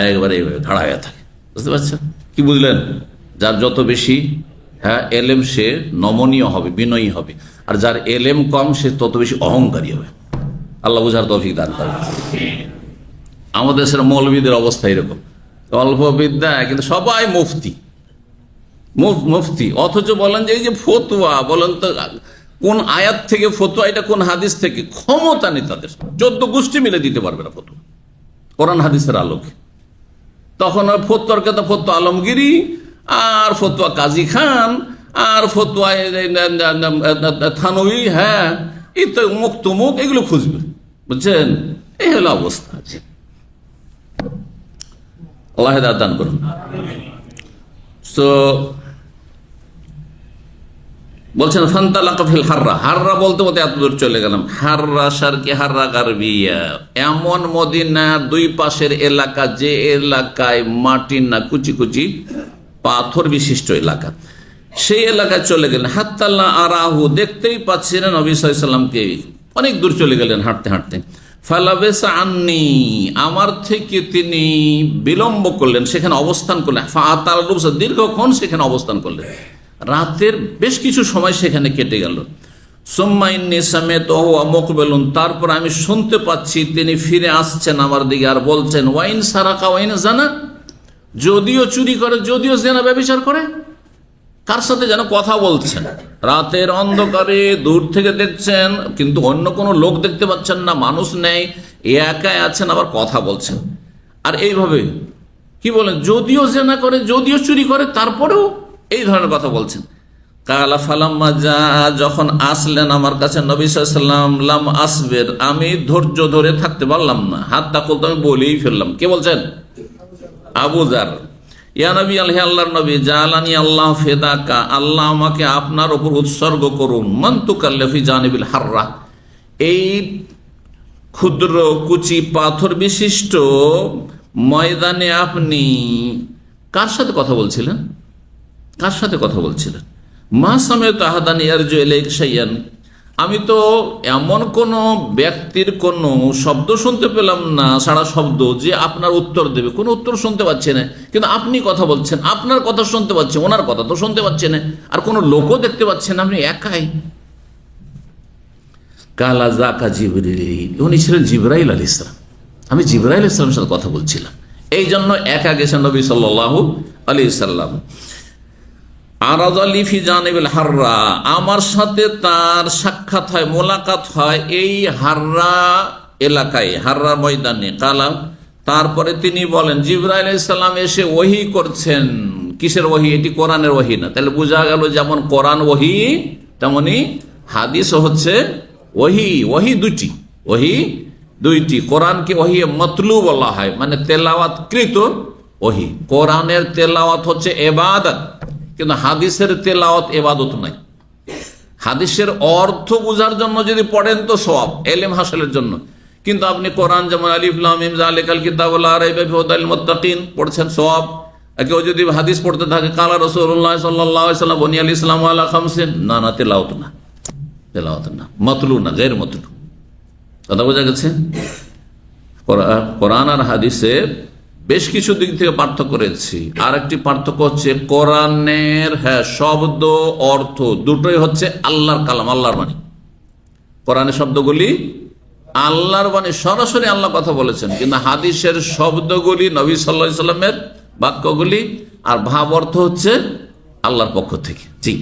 একবারে এইভাবে খাড়া হয়ে থাকে, বুঝতে পারছেন? কি বুঝলেন? যার যত বেশি হ্যাঁ এলেম সে নমনীয় হবে, বিনয়ী হবে, আর যার এলেম কম সে তত বেশি অহংকারী হবে। আল্লাহ বুঝার তৌফিক দান করেন। আমাদের দেশের মৌলবীদের অবস্থা এরকম, অল্প বিদ্যা কিন্তু সবাই মুফতি, অথচ বলেন যে এই যে ফতুয়া, বলেন তো কোন আয়াত থেকে ফতুয়া, এটা কোন হাদিস থেকে? ক্ষমতা নেই তাদের, 14 গোষ্ঠী মিলে দিতে পারবে না ফতুয়া কোরআন হাদিসের আলোকে। তখন ফতুয়ার কথা ফতুয়া আলমগিরি, আর ফতুয়া কাজী খান, আর ফতুয়া থানভী, হ্যাঁ ইত্যাদি, মুখ তুমুক, এগুলো খুঁজবে, বুঝছেন? এই হলো অবস্থা। আল্লাহ হেদায়েত দান করুন। তো বলছেন ফান্তালাকা ফিল হাররা, হাররা বলতে বলতে এত দূর চলে গেলাম, হাররা শারকি হাররা গারবিয়া, এমন মদিনা দুই পাশের এলাকা যে এলাকায় মাটির না কুচি কুচি পাথর বিশিষ্ট এলাকা, সেই এলাকায় চলে গেলেন। হাত্তাল্লা আরাহু, দেখতেই পাচ্ছেন নবী সাল্লাল্লাহু আলাইহি ওয়াসাল্লামকে, অনেক দূর চলে গেলেন হাঁটতে হাঁটতে। ফালাবেসা আন্নি, আমার থেকে তিনি বিলম্ব করলেন, সেখানে অবস্থান করলেন। ফাতাল রুবসা, দীর্ঘক্ষণ সেখানে অবস্থান করলেন, রাতের বেশ কিছু সময় সেখানে কেটে গেল। সুম্মাইন্নি সামিতুহু মুকবিলুন, তারপর আমি শুনতে পাচ্ছি তিনি ফিরে আসছেন আমার দিকে আর বলছেন ওয়াইন সারাকা ওয়াইন জানা, যদিও চুরি করে, যদিও জেনা ব্যভিচার করে, কার সাথে যেন কথা বলছেন, রাতের অন্ধকারে দূর থেকে দেখছেন, কিন্তু অন্য কোনো লোক দেখতে পাচ্ছেন না, মানুষ নেই, একাই আছেন, আবার কথা বলছেন। আর এইভাবে কি বলেন, যদিও জেনা করে, যদিও চুরি করে, তারপরেও এই ধরনের কথা বলছেন। কালা ফালাম্মা যা, যখন আসলেন আমার কাছে নবী সাল্লাল্লাহু আলাইহি ওয়াসাল্লাম, লাম আসবের, আমি ধৈর্য ধরে থাকতে পারলাম না, হাত্তা কুলতু, আমি বলেই ফেললাম। কে বলছেন? আবু যার। ইয়া নবী, আল্লাহর নবী, জালানি আল্লাহ ফেদাকা, আল্লাহ আমাকে আপনার উপর উৎসর্গ করুন, মান তুকাল্লিফি জানিবিল হাররা, এই ক্ষুদ্র কুচি পাথর বিশিষ্ট ময়দানে আপনি কার সাথে কথা বলছিলেন? কার সাথে কথা বলছিলেন? মা সামিআতু আহাদান ইয়ারজু ইলাইকা শাইআন, আমি তো এমন কোন ব্যক্তির কোন শব্দ শুনতে পেলাম না, সারা শব্দ, যে আপনার উত্তর দেবে, কোনো উত্তর শুনতে পাচ্ছি না, কিন্তু আপনি কথা বলছেন, আপনার কথা শুনতে পাচ্ছি, ওনার কথা তো শুনতে পাচ্ছি না, আর কোনো লোকও দেখতে পাচ্ছেন, আপনি একাই। কালা জাকা জিবরিল, উনি ছিলেন জিবরাইল আলাইহিস সালাম, আমি জিবরাইল আলাইহিস সালামের সাথে কথা বলছিলাম। এই জন্য একা গেছেন নবী সাল্লাল্লাহু আলাইহি সাল্লাম। আরাদ আলী ফি জানিবিল হাররা, আমার সাথে তার সাক্ষাৎ হয়, মোলাকাত হয় এই হাররা এলাকায়, হাররা ময়দানে। কালাম, তারপরে তিনি বলেন, জিবরাইল আলাইহিস সালাম এসে ওহী করছেন। কিসের ওহী? এটি কোরআনের ওহী না। তাহলে বোঝা গেল যেমন কোরআন ওহী, তেমনি হাদিস হচ্ছে ওহী। ওহী দুটি, ওহী দুইটি। কোরআনকে ওহী মতলু বলা হয়, মানে তেলাওয়াতকৃত ওহী। কোরআনের তেলাওয়াত হচ্ছে ইবাদত, কিন্তু হাদিসের তেলাওয়াত ইবাদত নাই। হাদিসের অর্থ বোঝার জন্য যদি পড়েন তো সওয়াব, ইলম হাসিলের জন্য। কিন্তু আপনি কোরআন যেমন আলিফ লাম মিম যালিকাল কিতাবু লা রাইবা ফিহি হুদাল মুত্তাকিন পড়ছেন, সওয়াব। কেউ যদি হাদিস পড়তে থাকে, কালা রাসূলুল্লাহ সাল্লাল্লাহু আলাইহি ওয়াসাল্লাম বুনিয়াল ইসলামু আলা খামসিন, না না, তেলাওয়াত না, তেলাওয়াত না, মাতলু না, গায়র মাতলু। কথা বোঝা গেছে? কোরআন আর হাদিসের বেশ কিছু দিক থেকে পার্থক্য রয়েছে। আর একটি পার্থক্য হচ্ছে কোরআনের শব্দ অর্থ দুটোই হচ্ছে আল্লাহর কালাম, আল্লাহর বাণী। কোরআনের শব্দগুলি আল্লাহর বাণী, সরাসরি আল্লাহ কথা বলেছেন। কিন্তু হাদিসের শব্দগুলি নবী সাল্লাল্লাহু আলাইহি সাল্লামের বাক্যগুলি, আর ভাব অর্থ হচ্ছে আল্লাহর পক্ষ থেকে। জি,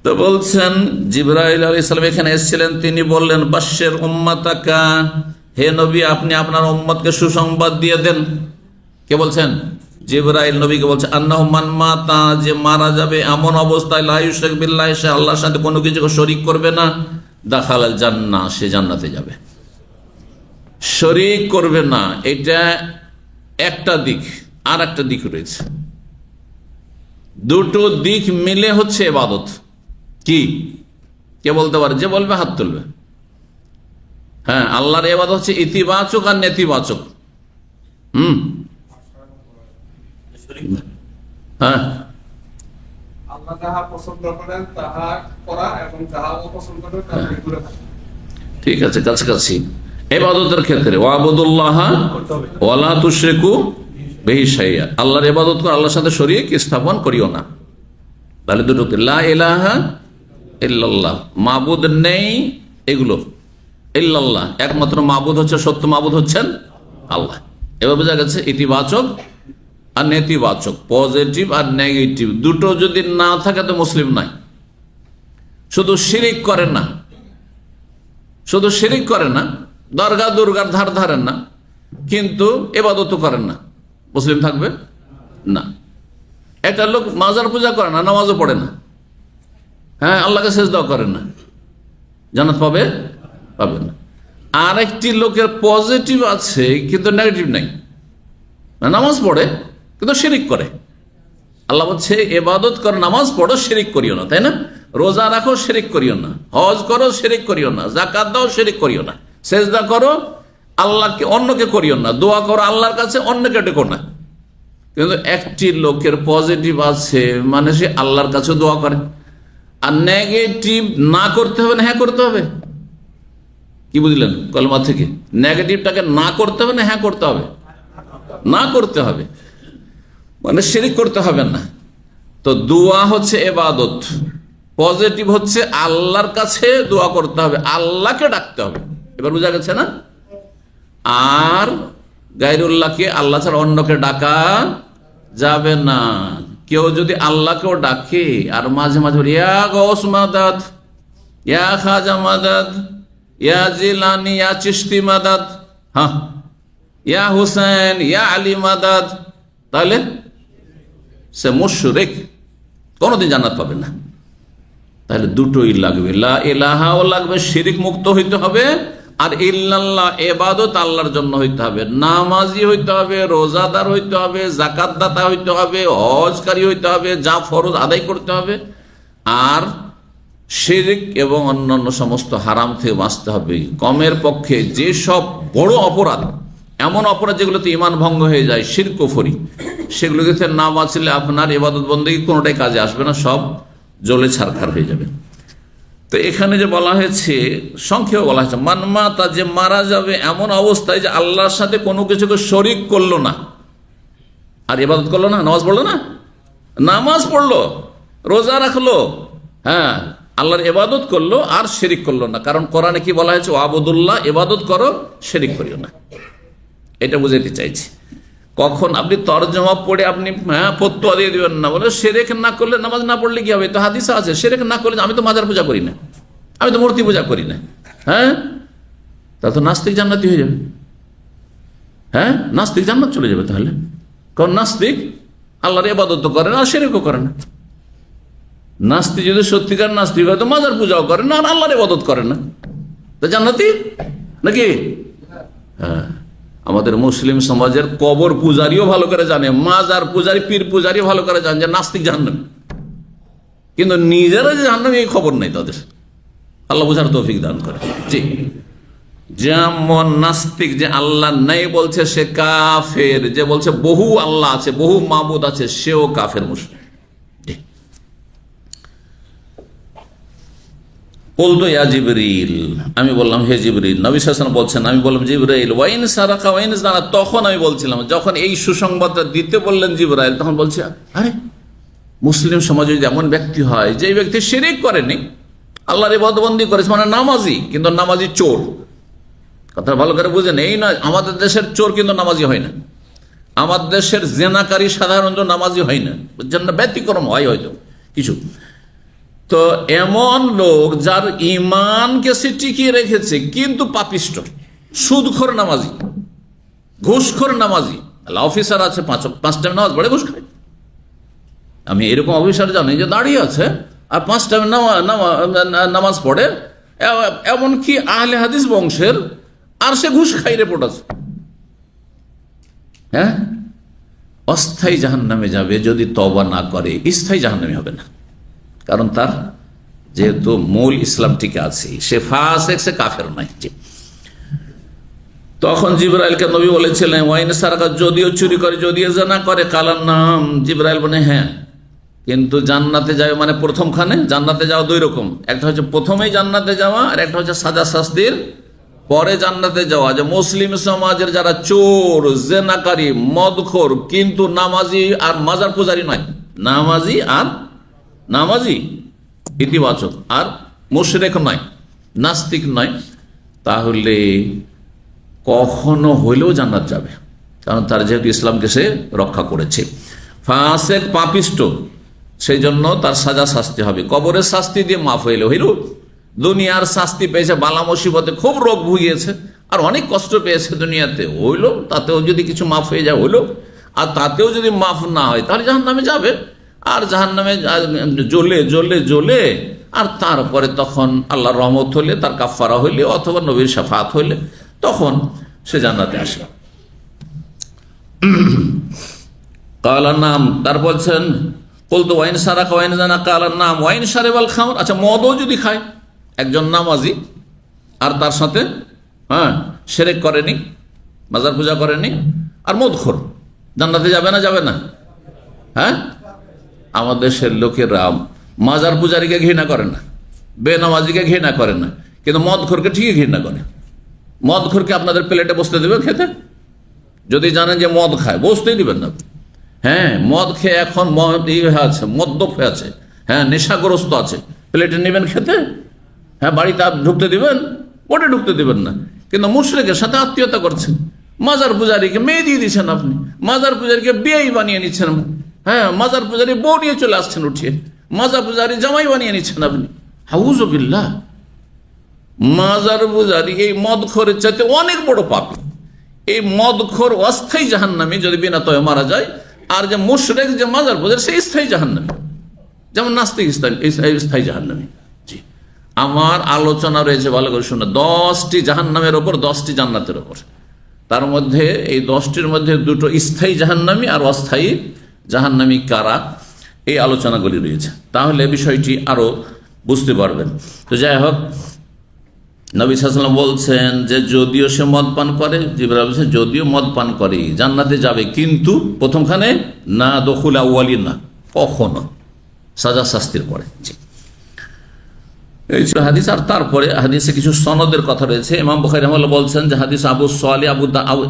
তো বলছেন জিবরাইল আলাইহিস সালাম এখানে এসেছিলেন, তিনি বললেন, বাশশির উম্মাতাকা, হে নবী, আপনি আপনার উম্মতকে সুসংবাদ দিয়ে দেন। কে বলছেন? জিবরাইল নবীকে বলছে, আন্নাহু মান মাতা, যে মারা যাবে এমন অবস্থায়, লা ইউশরিক বিল্লাহি, সে আল্লাহর সাথে কোনো কিছুকে শরীক করবে না, দাখালাল জান্নাহ, সে জান্নাতে যাবে। শরীক করবে না, এটা একটা দিক। আর একটা দিক রয়েছে, দুটো দিক মিলে হচ্ছে ইবাদত। কি? কে বলতে পারে? যে বলবে হাত তুলবে। হ্যাঁ, আল্লাহর ইবাদত হচ্ছে ইতিবাচক আর নেতিবাচক। হ্যাঁ, আল্লাহ যাহা পছন্দ করেন তাহা করা, এবং যাহা অপছন্দ করেন তা থেকে দূরে থাকা। ঠিক আছে, কাছাকাছি। ইবাদতের ক্ষেত্রে ওয়াবুদুল্লাহ ওয়ালা তুশরিকু বিহি শাইআ, আল্লাহর ইবাদত করো, আল্লাহর সাথে শরীক স্থাপন করিও না। তাহলে দুটো, লা ইলাহা ইল্লাল্লাহ, মাবুদ নেই এগুলো, ইল্লাল্লাহ, একমাত্র মাবুদ হচ্ছে, সত্য মাবুদ হচ্ছেন আল্লাহ। এবার বোঝা গেছে ইতিবাচক আর নেতিবাচক, পজিটিভ আর নেগেটিভ দুটো যদি না থাকে তো মুসলিম নাই। শুধু শিরিক করেন না, শুধু শিরিক করেন না, দরগা দুর্গার ধার ধারেন না, কিন্তু ইবাদতও করেন না, মুসলিম থাকবে না। একটা লোক মাজার পূজা করে না, নামাজও পড়ে না, হ্যাঁ, আল্লাহকে সেজদাও করেন না, জান্নাত পাবে? পাবে না। আর একটি লোকের পজিটিভ আছে কিন্তু নেগেটিভ নাই, নামাজ পড়ে কিন্তু শিরিক করে। আল্লাহ বলছে ইবাদত করো, নামাজ পড়ো, শিরিক করিও না, তাই না? রোজা রাখো, শিরিক করিও না। হজ করো, শিরিক করিও না। যাকাত দাও, শিরিক করিও না। সেজদা করো, আল্লাহকে অন্যকে করিও না। দোয়া করো আল্লাহর কাছে, অন্যকে ডেকো না। কিন্তু একটি লোকের পজিটিভ আছে, মানে সে আল্লাহর কাছে দোয়া করে। আর নেগেটিভ না করতে হবে না হ্যাঁ করতে হবে। কি বুঝলেন কলমা থেকে? নেগেটিভটাকে না করতে হবে না হ্যাঁ করতে হবে? না করতে হবে, মানে শিরিক করতে হবে না। তো দোয়া হচ্ছে ইবাদত, পজিটিভ হচ্ছে আল্লাহর কাছে দোয়া করতে হবে, আল্লাহকে ডাকতে হবে। এবার বোঝা গেছে না? আর গায়রুল্লাহকে, আল্লাহ ছাড়া অন্যকে ডাকা যাবে না। কেউ যদি আল্লাহকেও ডাকে আর মাঝে মাঝে বলে, ইয়া গৌস মাদাদ, ইয়া খাজা মাদাদ, ইয়া জিলানি, ইয়া চিশতি মাদাদ, হ্যাঁ, ইয়া হুসেন, ইয়া আলী মাদাদ, তাহলে সে মুশরিক, কোনোদিন জান্নাত পাবে না। তাহলে দুটোই লাগবে, লা ইলাহাও লাগবে, শিরিক মুক্ত হইতে হবে, আর ইল্লাল্লাহ ইবাদত আল্লাহর জন্য হইতে হবে, নামাজি হইতে হবে, রোজাদার হইতে হবে, যাকাত দাতা হইতে হবে, হজকারী হইতে হবে, যা ফরজ আদায় করতে হবে, আর শিরক এবং অন্যান্য সমস্ত হারাম থেকে বাঁচতে হবে। কমের পক্ষে যে সব বড় অপরাধ, এমন অপরাধ যেগুলোতে ঈমান ভঙ্গ হয়ে যায়, শিরক কুফরি, সেগুলোকে না বাঁচলে আপনার ইবাদত বন্দেগী কোনোটাই কাজে আসবে না, সব জ্বলে ছারখার হয়ে যাবে। তো এখানে যে বলা হয়েছে, সংক্ষেপে বলা হয়েছে, মানমাতা, যে মারা যাবে এমন অবস্থায় যে আল্লাহর সাথে কোনো কিছুকে শরিক করলো না, আর ইবাদত করলো না, নামাজ পড়লো না, নামাজ পড়লো, রোজা রাখলো, হ্যাঁ, আল্লাহর ইবাদত করলো আর শিরিক করলো না। কারণ কোরআনে কি বলা হয়েছে, আবুদুল্লাহ, ইবাদত করো, শিরিক করিও না। এটা বুঝাতে চাইছি। কখন আপনি তরজমা পড়ে আপনি ফতোয়া দিয়ে দিবেন না, বলে শিরক না করলে, নামাজ না পড়লে কি হবে, তো হাদিসে আছে শিরক না করলে, আমি তো মাজার পূজা করি না, আমি তো মূর্তি পূজা করি না, হ্যাঁ, তা তো নাস্তিক জান্নাতি হয়ে যাবে, হ্যাঁ, নাস্তিক জান্নাত চলে যাবে। তাহলে কারণ নাস্তিক আল্লাহর ইবাদত তো করে না, আর শিরকও করে না। নাস্তিক যদি সত্যিকার নাস্তিক হয় তো মাজার পূজাও করে না আর আল্লাহর ইবাদত করে না, তো জান্নাতি নাকি? হ্যাঁ, আমাদের মুসলিম সমাজের কবর পূজারিও ভালো করে জানে, মাজার পূজারি, পীর পূজারিও ভালো করে জানে যে নাস্তিক জাহান্নামী, কিন্তু নিজেরা যে জাহান্নামী এই খবর নেই তাদের। আল্লাহ বুঝার তৌফিক দান করে। জি, যেমন নাস্তিক যে আল্লাহ নেই বলছে সে কাফের, যে বলছে বহু আল্লাহ আছে, বহু মাবুদ আছে, সেও কাফের মুশরিক। বলতো ইয়া জিবরিল, আমি বললাম হে জিবরিল, নবী সাল্লাল্লাহু আলাইহি ওয়াসাল্লাম বলছেন, আমি বললাম জিবরাইল, ওয়াইন সারাকা ওয়াইন জানা, তখন আমি বলছিলাম, যখন এই সুসংবাদটা দিতে বললেন জিবরাইল, তখন বলছে, আরে মুসলিম সমাজে যদি এমন ব্যক্তি হয় যে ব্যক্তি শিরক করেনি, আল্লাহর ইবাদতবন্দি করেছে, মানে নামাজি, কিন্তু নামাজি চোর। কথা ভালো করে বুঝেন, এই নয় আমাদের দেশের চোর কিন্তু নামাজি হয় না, আমাদের দেশের জেনাকারী সাধারণত নামাজি হয় না, বুঝছেন না, ব্যতিক্রম হয় হয়তো কিছু। তো এমন লোক যার ইমানকে সে টিকিয়ে রেখেছে কিন্তু পাপিষ্ট, সুদখোর নামাজি, ঘুষখোর নামাজি, অফিসার আছে, পাঁচ টাইম নামাজ পড়ে, ঘুষ খায়। আমি এরকম অফিসার জানি যে দাঁড়িয়ে আছে আর 5 টাইম নামাজ পড়ে, এমনকি আহলে হাদিস বংশের, আর সে ঘুষ খাই রিপোর্ট আছে। হ্যাঁ, অস্থায়ী জাহান্নামে যাবে যদি তওবা না করে, স্থায়ী জাহান্নামে হবে না। কারণ তার যেহেতু মূল ইসলাম টিকে আছে, সে ফাসিক, সে কাফের নয়। তখন জিবরাইলকে নবী বলেছিলেন, ওয়াইন সারাকা, যদিও চুরি করে, যদিও জানা করে, কালার নাম। জিবরাইল বলে হ্যাঁ, কিন্তু জান্নাতে যাবে, মানে প্রথমখানে জান্নাতে যাওয়া 2 রকম, একটা হচ্ছে প্রথমেই জান্নাতে যাওয়া, আর একটা হচ্ছে সাজা শাস্তির পরে জান্নাতে যাওয়া। যে মুসলিম সমাজের যারা চোর, জেনাকারী, মদখোর, কিন্তু নামাজি আর মাজার পূজারি নয়, নামাজি আর নামাজি ইতিবাচক, আর মুশরিক নয়, নাস্তিক নয়, তাহলে কখনো হইলেও জান্নাত যাবে, কারণ তার যেহেতু ইসলামকে সে রক্ষা করেছে। ফাসিক, পাপিষ্ট, সেই জন্য তার সাজা শাস্তি হবে, কবরের শাস্তি দিয়ে মাফ হইলে হইল, দুনিয়ার শাস্তি পেয়েছে, বালা মুসিবতে খুব রোগ ভুগিয়েছে আর অনেক কষ্ট পেয়েছে দুনিয়াতে, হইল, তাতেও যদি কিছু মাফ হয়ে যায় হইল, আর তাতেও যদি মাফ না হয় তাহলে জাহান্নামে যাবে, আর জাহান্নামে জ্বলে জ্বলে জ্বলে, আর তারপরে তখন আল্লাহর রহমত হলে, তার কাফারা হইলে, অথবা নবীর শাফাত হইলে, তখন সে জান্নাতে আসবে। কালার নাম, তার বলছেন, বলতো ওয়াইন সারাকা ওয়াইন জানা, কালার নাম ওয়াইন সারেবাল খামর। আচ্ছা, মদও যদি খায় একজন নামাজি, আর তার সাথে শিরক করেনি, মাজার পূজা করেনি, আর মদখোর, জান্নাতে যাবে না? যাবে না? হ্যাঁ, আমাদের দেশের লোকেরা মাজার পূজারীকে ঘৃণা করে না, বেনামাজিকে ঘৃণা করে না, কিন্তু মদখোরকে ঠিকই ঘৃণা করে। মদখোরকে আপনাদের প্লেটে বসতে দেবে খেতে? যদি জানেন যে মদ খায়, বসতেই দিবেন না। হ্যাঁ, মদ খেয়ে এখন আছে, মদ্যপ হয়ে আছে, হ্যাঁ, নেশাগ্রস্ত আছে, প্লেটে নেবেন খেতে? হ্যাঁ, বাড়িতে ঢুকতে দিবেন? ওটা ঢুকতে দিবেন না। কিন্তু মুশরিকের সাথে আত্মীয়তা করছেন, মাজার পূজারীকে মেয়ে দিয়ে দিচ্ছেন, আপনি মাজার পূজারীকে বিয়েই বানিয়ে নিচ্ছেন, হ্যাঁ, মাজার পূজারি বউ নিয়ে চলে আসছেন উঠিয়ে, মাজার পূজারি জামাই বানিয়ে নিচ্ছেন আপনি। আউযুবিল্লাহ। মাজার পূজারি এই মদখোরের চাইতে অনেক বড় পাপী। এই মদখোর অস্থায়ী জাহান্নামী যদি বিনা তবে মারা যায়, আর যে মুশরিক যে মাজার পূজারি সে স্থায়ী জাহান্নামী, যেমন নাস্তিক স্থায়ী জাহান্নামী। জি, আমার আলোচনা রয়েছে, ভালো করে শুনে, 10টি জাহান্নামের ওপর 10টি জান্নাতের ওপর। তার মধ্যে এই 10টির মধ্যে দুটো স্থায়ী জাহান্নামী আর অস্থায়ী জাহান্নামী কারা, এই আলোচনাগুলি রয়েছে। তাহলে বিষয়টি আরো বুঝতে পারবেন। তো যাই হোক, নবী সাল্লাল্লাহু আলাইহি ওয়াসাল্লাম বলছেন যে যদিও সে মদ পান করে, জিবরাইল বলছেন যদিও মদ পান করে জান্নাতে যাবে, কিন্তু প্রথমখানে না দখুল আউয়ালিনা, কখনো সাজা শাস্তির পরে। জি, এই ছিল হাদিস। আর তারপরে হাদিসে কিছু সনদের কথা রয়েছে। ইমাম বুখারী রাহিমাহুল্লাহ বলছেন যে হাদিস আবু সালেহ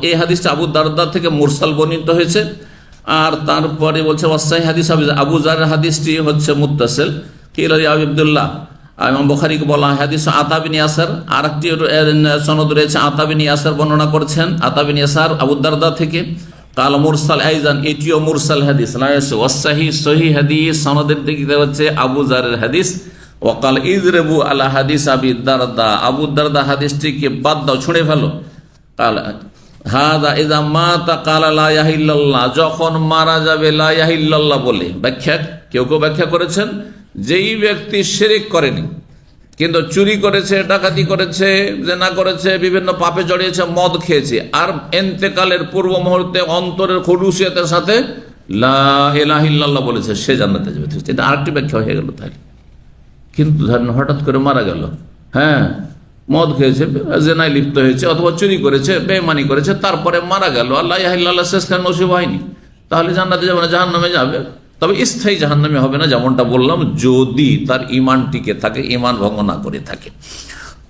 এই হাদিসটা আবু দারদা থেকে মুরসাল বর্ণিত হয়েছে। আর তারপরে বলছে ওয়াসাহি হাদিস আবু যারের হাদিসটি হচ্ছে মুত্তাসিল। কিলা ইয়া আব্দুল্লাহ, ইমাম বুখারীকে বলা হয় হাদিস আতা বিন ইয়াসার। আর একটি সনদ রয়েছে, আতা বিন ইয়াসার বর্ণনা করছেন, আতা বিন ইয়াসার আবু দারদা থেকে। কাল মুরসাল আইজান, এটিও মুরসাল হাদিস। ওয়াসাহি সহি হাদিস সনদের দিকে হচ্ছে আবু যারের হাদিস। ওয়াকাল ইজরেবু আলা হাদিস আবি দারদা, আবু দারদা হাদিসটিকে বাদ দাও, ছুঁড়ে ফেলো। কাল হাদা ইযা মাতা ক্বালা লা ইলাহা ইল্লাল্লাহ, যখন মারা যাবে লা ইলাহা ইল্লাল্লাহ বলে। ব্যাখ্যা কেউ কেউ ব্যাখ্যা করেছেন, যেই ব্যক্তি শিরক করেনি কিন্তু চুরি করেছে, ডাকাতি করেছে, জেনা করেছে, বিভিন্ন পাপে জড়িয়েছে, মদ খেয়েছে, আর ইন্তেকালের পূর্ব মুহূর্তে অন্তরের খুলুসিয়তের সাথে লা ইলাহা ইল্লাল্লাহ বলেছে, সে জান্নাতে যাবে। এটা আরেকটি ব্যাখ্যা হয়ে গেল। তাহলে কিন্তু ধরেন হঠাৎ করে মারা গেল, হ্যাঁ, মদ খেয়েছে, জেনায় লিপ্ত হয়েছে, অথবা চুরি করেছে, বেঈমানি করেছে, তারপরে মারা গেল, আল্লাহ ইল্লাল্লাহ শেষখানে নসিব হয়নি, তাহলে জান্নাতে যাবে না, জাহান্নামে যাবে। তবে স্থায়ী জাহান্নামে হবে না, যেমনটা বললাম, যদি তার ঈমান টিকে থাকে, ঈমান ভঙ্গ না করে থাকে।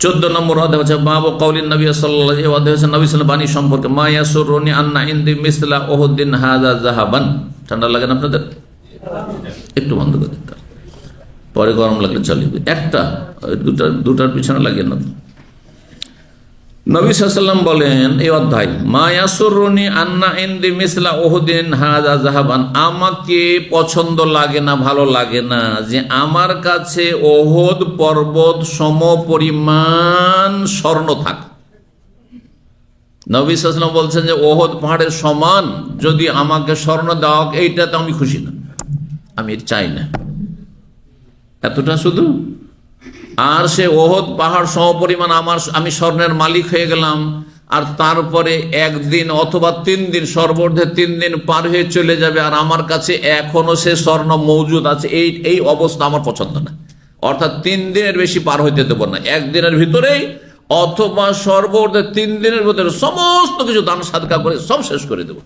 14 নম্বর অধ্যায় হচ্ছে বাবু কাউলিন নবী সাল্লাল্লাহু আলাইহি ওয়া সাল্লাম, নবী সাল্লাল্লাহু বাণী সম্পর্কে, মা ইয়াসুরুনি আন্না ইনদি মিসলা উহুদিন হাযা যাহাবান। ঠান্ডা লাগে না আপনাদের? একটু বন্ধ করে দিতে, পরে গরম লাগলে চলবে। একটা দুটার পিছনে লাগে না। নবী সাল্লাল্লাহু আলাইহি ওয়াসাল্লাম বলেন এই অধ্যায়, মা ইয়াসুরুনি আন্না ইনদি মিসলা উহুদিন হাযা যাহাবান, আমাকে পছন্দ লাগে না, ভালো লাগে না যে আমার কাছে ওহদ পর্বত সম পরিমাণ স্বর্ণ থাকে। নবী সাল্লাল্লাহু আলাইহি ওয়াসাল্লাম বলছেন যে ওহদ পাহাড়ের সমান যদি আমাকে স্বর্ণ দাও, এইটাতে আমি খুশি না, আমি চাই না, এতটা শুধু। আর সে ওহদ পাহাড় সমপরিমাণ আমি স্বর্ণের মালিক হয়ে গেলাম, আর তারপরে একদিন অথবা 3 দিন, সর্বর্ধে 3 দিন পার হয়ে চলে যাবে, আর আমার কাছে এখনো সে স্বর্ণ মজুদ আছে, এই অবস্থা আমার পছন্দ না। অর্থাৎ 3 দিনের বেশি পার হইতে দেবো না, একদিনের ভিতরেই অথবা সর্বর্ধে 3 দিনের ভিতরে সমস্ত কিছু দান সাদকা করে সব শেষ করে দেব।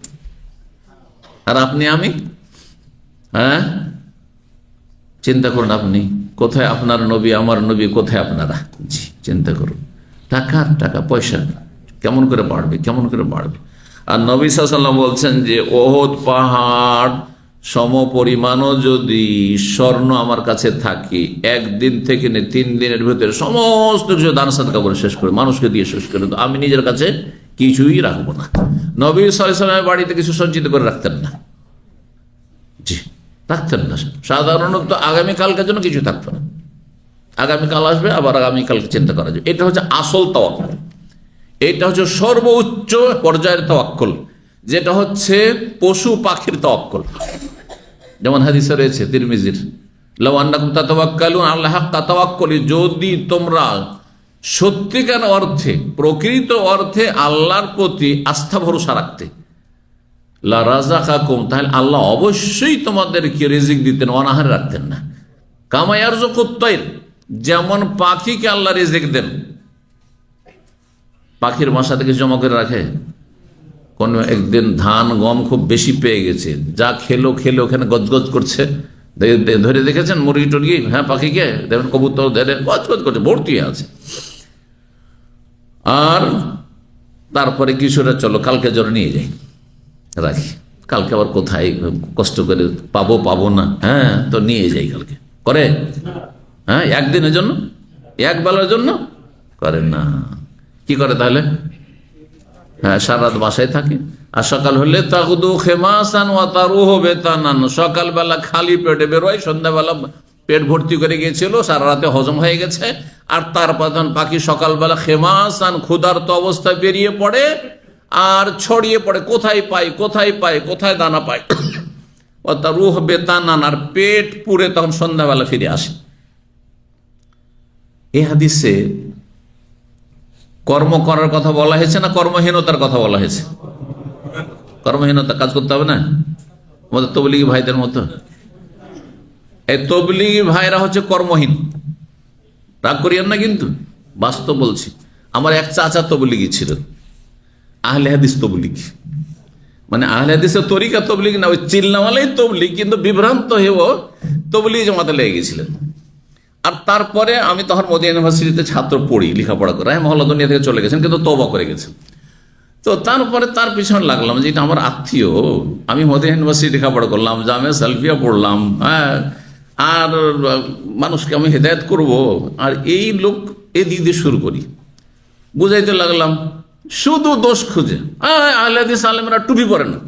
আর আপনি আমি, হ্যাঁ, চিন্তা করুন, আপনি কোথায়, আপনার নবী, আমার নবী কোথায়, আপনারা? জি, চিন্তা করুন, টাকা পয়সা কেমন করে বাড়বে, কেমন করে বাড়বে। আর নবী সাল্লাল্লাহু আলাইহি ওয়াসাল্লাম বলছেন যে ওহদ পাহাড় সম পরিমাণও যদি স্বর্ণ আমার কাছে থাকে, একদিন থেকে 3 দিনের ভিতরে সমস্ত কিছু দান সাদকা করে শেষ করে, মানুষকে দিয়ে শেষ করে, তো আমি নিজের কাছে কিছুই রাখবো না। নবী সাল্লাল্লাহু আলাইহি ওয়াসাল্লাম বাড়িতে কিছু সঞ্চিত করে রাখতেন না। জি, রাখতেন না। সাধারণত আগামীকালকের জন্য কিছু থাকতো না, আগামীকাল আসবে, আবার আগামীকালকে চিন্তা করা যাবে। এটা হচ্ছে আসল তাওয়াক্কুল, এটা হচ্ছে সর্বোচ্চ পর্যায়ের তাওয়াক্কুল, যেটা হচ্ছে পশু পাখির তাওয়াক্কুল। যেমন হাদিসে রয়েছে তিরমিজির, লাউ আন্নাকুম তাতাওয়াক্কালুনা আলা হাক্কা তাওয়াক্কুলি, যদি তোমরা সত্যিকার অর্থে, প্রকৃত অর্থে আল্লাহর প্রতি আস্থা ভরসা রাখতে, লা রাযাকাকুম, তাহলে আল্লাহ অবশ্যই তোমাদেরকে রিজিক দিতেন, অনাহারে রাখতেন না। কামা ইয়ারযুকুত তায়র, যেমন পাখিকে আল্লাহ রিজিক দেন। পাখির বাসা থেকে জমা করে রাখে, কোন একদিন ধান গম খুব বেশি পেয়ে গেছে, যা খেলো ওখানে গজগজ করছে, ধরে দেখেছেন মুরগি টুরগি, হ্যাঁ, পাখিকে দেখেন, কবুতর ধরে গজগজ করছে, ভর্তি আছে। আর তারপরে কিছুটা চলো কালকে জন্য নিয়ে যাই, রাখি, কালকে আবার কোথায় কষ্ট করে পাবো না, হ্যাঁ, তো নিয়ে যাই কালকে, করে? হ্যাঁ, একদিনের জন্য, এক বেলার জন্য করে না। কি করে তাহলে? হ্যাঁ, সারা রাত বাসায় থাকে, আর সকাল হলে তাগুদু খেমাসান ওয়া তারুহু বেতানান, সকালবেলা খালি পেটে বেরোয়, সন্ধ্যাবেলা পেট ভর্তি করে গিয়েছিল, সারা রাতে হজম হয়ে গেছে। আর তার প্রধান পাখি সকালবেলা খেমাসান ক্ষুধার্ত অবস্থায় বেরিয়ে পড়ে আর ছড়িয়ে পড়ে, কোথায় পায় কোথায় পায়, কোথায় দানা পায়। ও তার রুহ বেতানান, আর পেট পুরে তখন সন্ধ্যাবেলা ফিরে আসে। এই হাদিসে কর্ম করার কথা বলা হয়েছে না কর্মহীনতার কথা বলা হয়েছে? কর্মহীনতা, কাজ করতে হবে না আমাদের তবলিগি ভাইদের মতো। এই তবলিগি ভাইরা হচ্ছে কর্মহীন, রাগ করিয়েন না কিন্তু বাস্তব বলছি। আমার এক চাচা তবলিগি ছিলেন, আহলে হাদিস তবলিগি, মানে আহলে হাদিসের তরিকা তবলিগি না, ওই চিল্লাওয়ালাই তবলিগ, কিন্তু বিভ্রান্ত হয়েও তবলিগি জামাতে লেগে গেছিলেন। আর তারপরে আমি তখন মদিনা ইউনিভার্সিটিতে ছাত্র পড়ি, লেখাপড়া করে, মহল্লা দুনিয়া থেকে চলে গেছেন, কিন্তু তওবা করে গেছেন। তো তারপরে তার পিছনে লাগলাম যে এটা আমার আত্মীয়, আমি মদিনা ইউনিভার্সিটি লেখাপড়া করলাম, জামিয়া সালফিয়া পড়লাম, হ্যাঁ, আর মানুষকে আমি হেদায়েত করব, আর এই লোক এই দিক দিয়ে শুরু করি। বুঝাইতে লাগলাম, শুধু দোষ খুঁজে। আহলে হাদিস আলেমরা টুপি পরে না,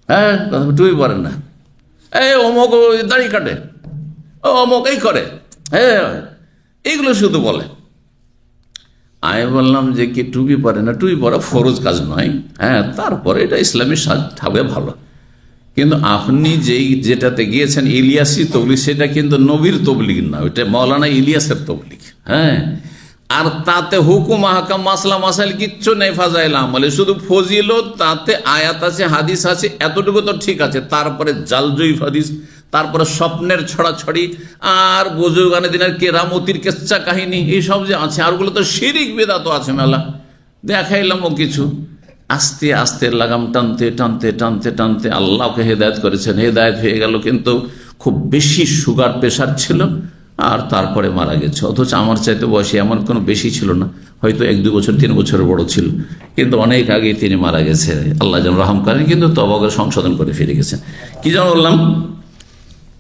হ্যাঁ টুপি পরে না, এই অমুক দাড়ি কাটে, অমুক এই করে, হ্যাঁ এইগুলো শুধু বলে। আমি বললাম যে কি টুপি পরে না, টুপি পরা ফরজ কাজ নয়, হ্যাঁ তারপরে এটা ইসলামী সাজ থাকবে ভালো, কিন্তু আপনি যেটাতে গিয়েছেন ইলিয়াসি তবলিগ, সেটা কিন্তু নবীর তবলিগ না, ওইটা মৌলানা ইলিয়াসের তবলিগ। হ্যাঁ, আর তাতে হুকুম আহকাম মাসলা মাসাইল কিচ্ছু নেই, ফাজাইল আমলে শুধু ফজিলত, তাতে আয়াত আছে হাদিস আছে, এতটুকু তো ঠিক আছে। তারপরে জালজয়ীফ হাদিস, তারপরে স্বপ্নের ছড়াছড়ি, আর বুজুর্গানে দিনের কেরামতির কেচ্চা কাহিনী, এইসব যে আছে, আর ওগুলো তো শিরিক বেদাত আছে মেলা। দেখাইলাম ও কিছু, আস্তে আস্তে লাগাম টানতে টানতে টানতে টানতে আল্লাহকে হেদায়েত করেছেন, হেদায়েত হয়ে গেল, কিন্তু খুব বেশি সুগার প্রেশার ছিল, আর তারপরে মারা গেছে। অথচ আমার চাইতে বয়সে এমন কোনো বেশি ছিল না, হয়তো 1-2 বছর 3 বছরের বড় ছিল, কিন্তু অনেক আগে তিনি মারা গেছে, আল্লাহ যেন রহম করেন। কিন্তু তওবা করে সংশোধন করে ফিরে গেছেন। কি যেন বললাম,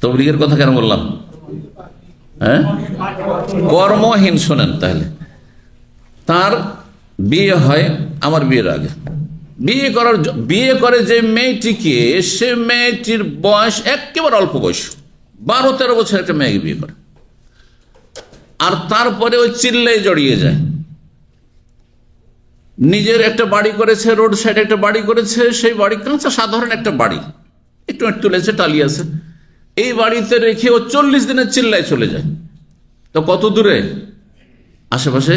তবলিগের কথা কেন বললাম? হ্যাঁ, কর্মহীন। শোনেন তাহলে, তার বিয়ে হয় আমার বিয়ের আগে, বিয়ে করে যে মেয়েটিকে, সে মেয়েটির বয়স একেবারে অল্প বয়স, 12-13 বছর একটা মেয়েকে বিয়ে করে, আর তারপরে ওই চিল্লাই জড়িয়ে যায়। নিজের একটা বাড়ি করেছে, রোড সাইডে একটা বাড়ি করেছে, সেই বাড়ি কাঁচা সাধারণ একটা বাড়ি, একটু তুলেছে, টালি আছে, এই বাড়িতে রেখে ও 40 দিনের চিল্লায় চলে যায়। তো কত দূরে? আশেপাশে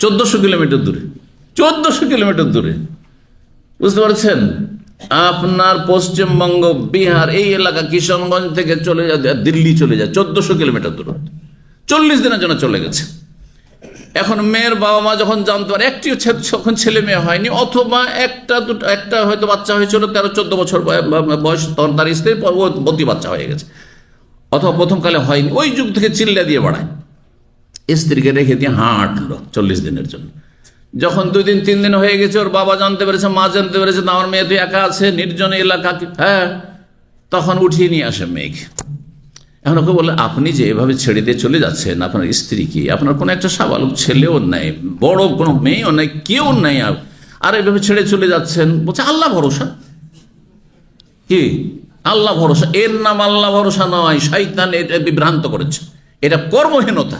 1400 কিলোমিটার দূরে, 1400 কিলোমিটার দূরে, বুঝতে পারছেন? আপনার পশ্চিমবঙ্গ, বিহার এই এলাকা, কিশনগঞ্জ থেকে চলে যায় দিল্লি চলে যায়, 1400 কিলোমিটার দূর, 40 দিনের জন্য চলে গেছে। এখন মেয়ের বাবা মা যখন জানতে পারে, একটিও যখন ছেলে মেয়ে হয়নি, অথবা একটা হয়তো বাচ্চা হয়েছিল 13-14 বছর বয়স, তখন তার স্ত্রী পরবর্তী বাচ্চা হয়ে গেছে, অথবা প্রথমকালে হয়নি, ওই যুগ থেকে চিল্লা দিয়ে বাড়ায়, স্ত্রীকে রেখে দিয়ে হাঁটলো 40 দিনের জন্য। যখন 2 দিন 3 দিন হয়ে গেছে, ওর বাবা জানতে পেরেছে, মা জানতে পেরেছে, আমার মেয়ে তো একা আছে, নির্জন এলাকা, হ্যাঁ, তখন উঠিয়ে নিয়ে আসে মেয়েকে। এখন ওকে বলে, আপনি যে এভাবে ছেড়ে দিয়ে চলে যাচ্ছেন আপনার স্ত্রীকে, আপনার কোনো একটা সাবালক ছেলেও নেই, বড় কোনো মেয়েও নেই, কেউ নেই, আর এভাবে ছেড়ে চলে যাচ্ছেন। বলছে আল্লাহ ভরসা। কি আল্লাহ ভরসা? এর নাম আল্লাহ ভরসা নয়, শয়তান এটা বিভ্রান্ত করেছে, এটা কর্মহীনতা,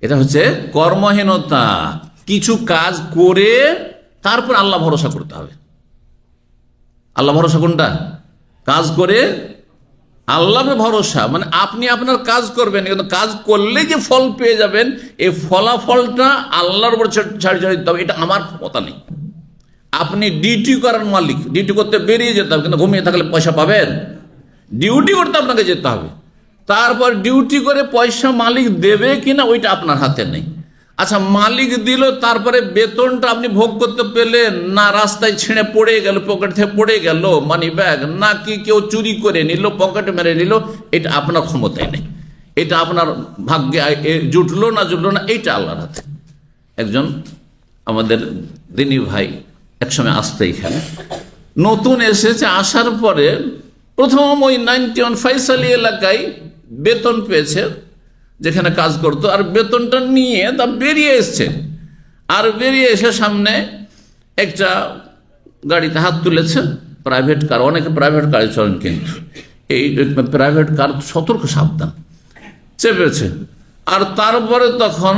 এটা হচ্ছে কর্মহীনতা। কিছু কাজ করে তারপর আল্লাহ ভরসা করতে হবে। আল্লাহ ভরসা কোনটা? কাজ করে আল্লাহ ভরসা, মানে আপনি আপনার কাজ করবেন, কিন্তু কাজ করলে যে ফল পেয়ে যাবেন, এই ফলাফলটা আল্লাহর উপর ছাড় দিতে হবে, এটা আমার ক্ষমতা নেই। আপনি ডিউটি করার মালিক, ডিউটি করতে বেরিয়ে যেতে হবে, কিন্তু ঘুমিয়ে থাকলে পয়সা পাবেন? ডিউটি করতে আপনাকে যেতে হবে, তারপর ডিউটি করে পয়সা মালিক দেবে কিনা ওইটা আপনার হাতে নেই। আচ্ছা, মালিক দিল, তারপরে বেতনটা আপনি ভোগ করতে পেলেন না, রাস্তায় ছিঁড়ে পড়ে গেল, পকেট থেকে পড়ে গেল মানি ব্যাগ, নাকি কেউ চুরি করে নিল, পকেটে মেরে নিল, এটা আপনার ক্ষমতায় নেই, এটা আপনার ভাগ্যে জুটলো না জুটলো না, এইটা আল্লাহর হাতে। একজন আমাদের দিনী ভাই একসময় আসতে এখানে নতুন এসেছে, আসার পরে প্রথম ওই 91 ফয়সালি এলাকায় বেতন পেয়েছে, যেখানে কাজ করতো, আর বেতনটা নিয়ে তা বেরিয়ে এসছে, আর বেরিয়ে এসে সামনে একটা গাড়িতে হাত তুলেছে, প্রাইভেট কার, অনেকে প্রাইভেট কারে চলেন, কিন্তু এই প্রাইভেট কার সতর্ক সাবধান, চেপেছে। আর তারপরে তখন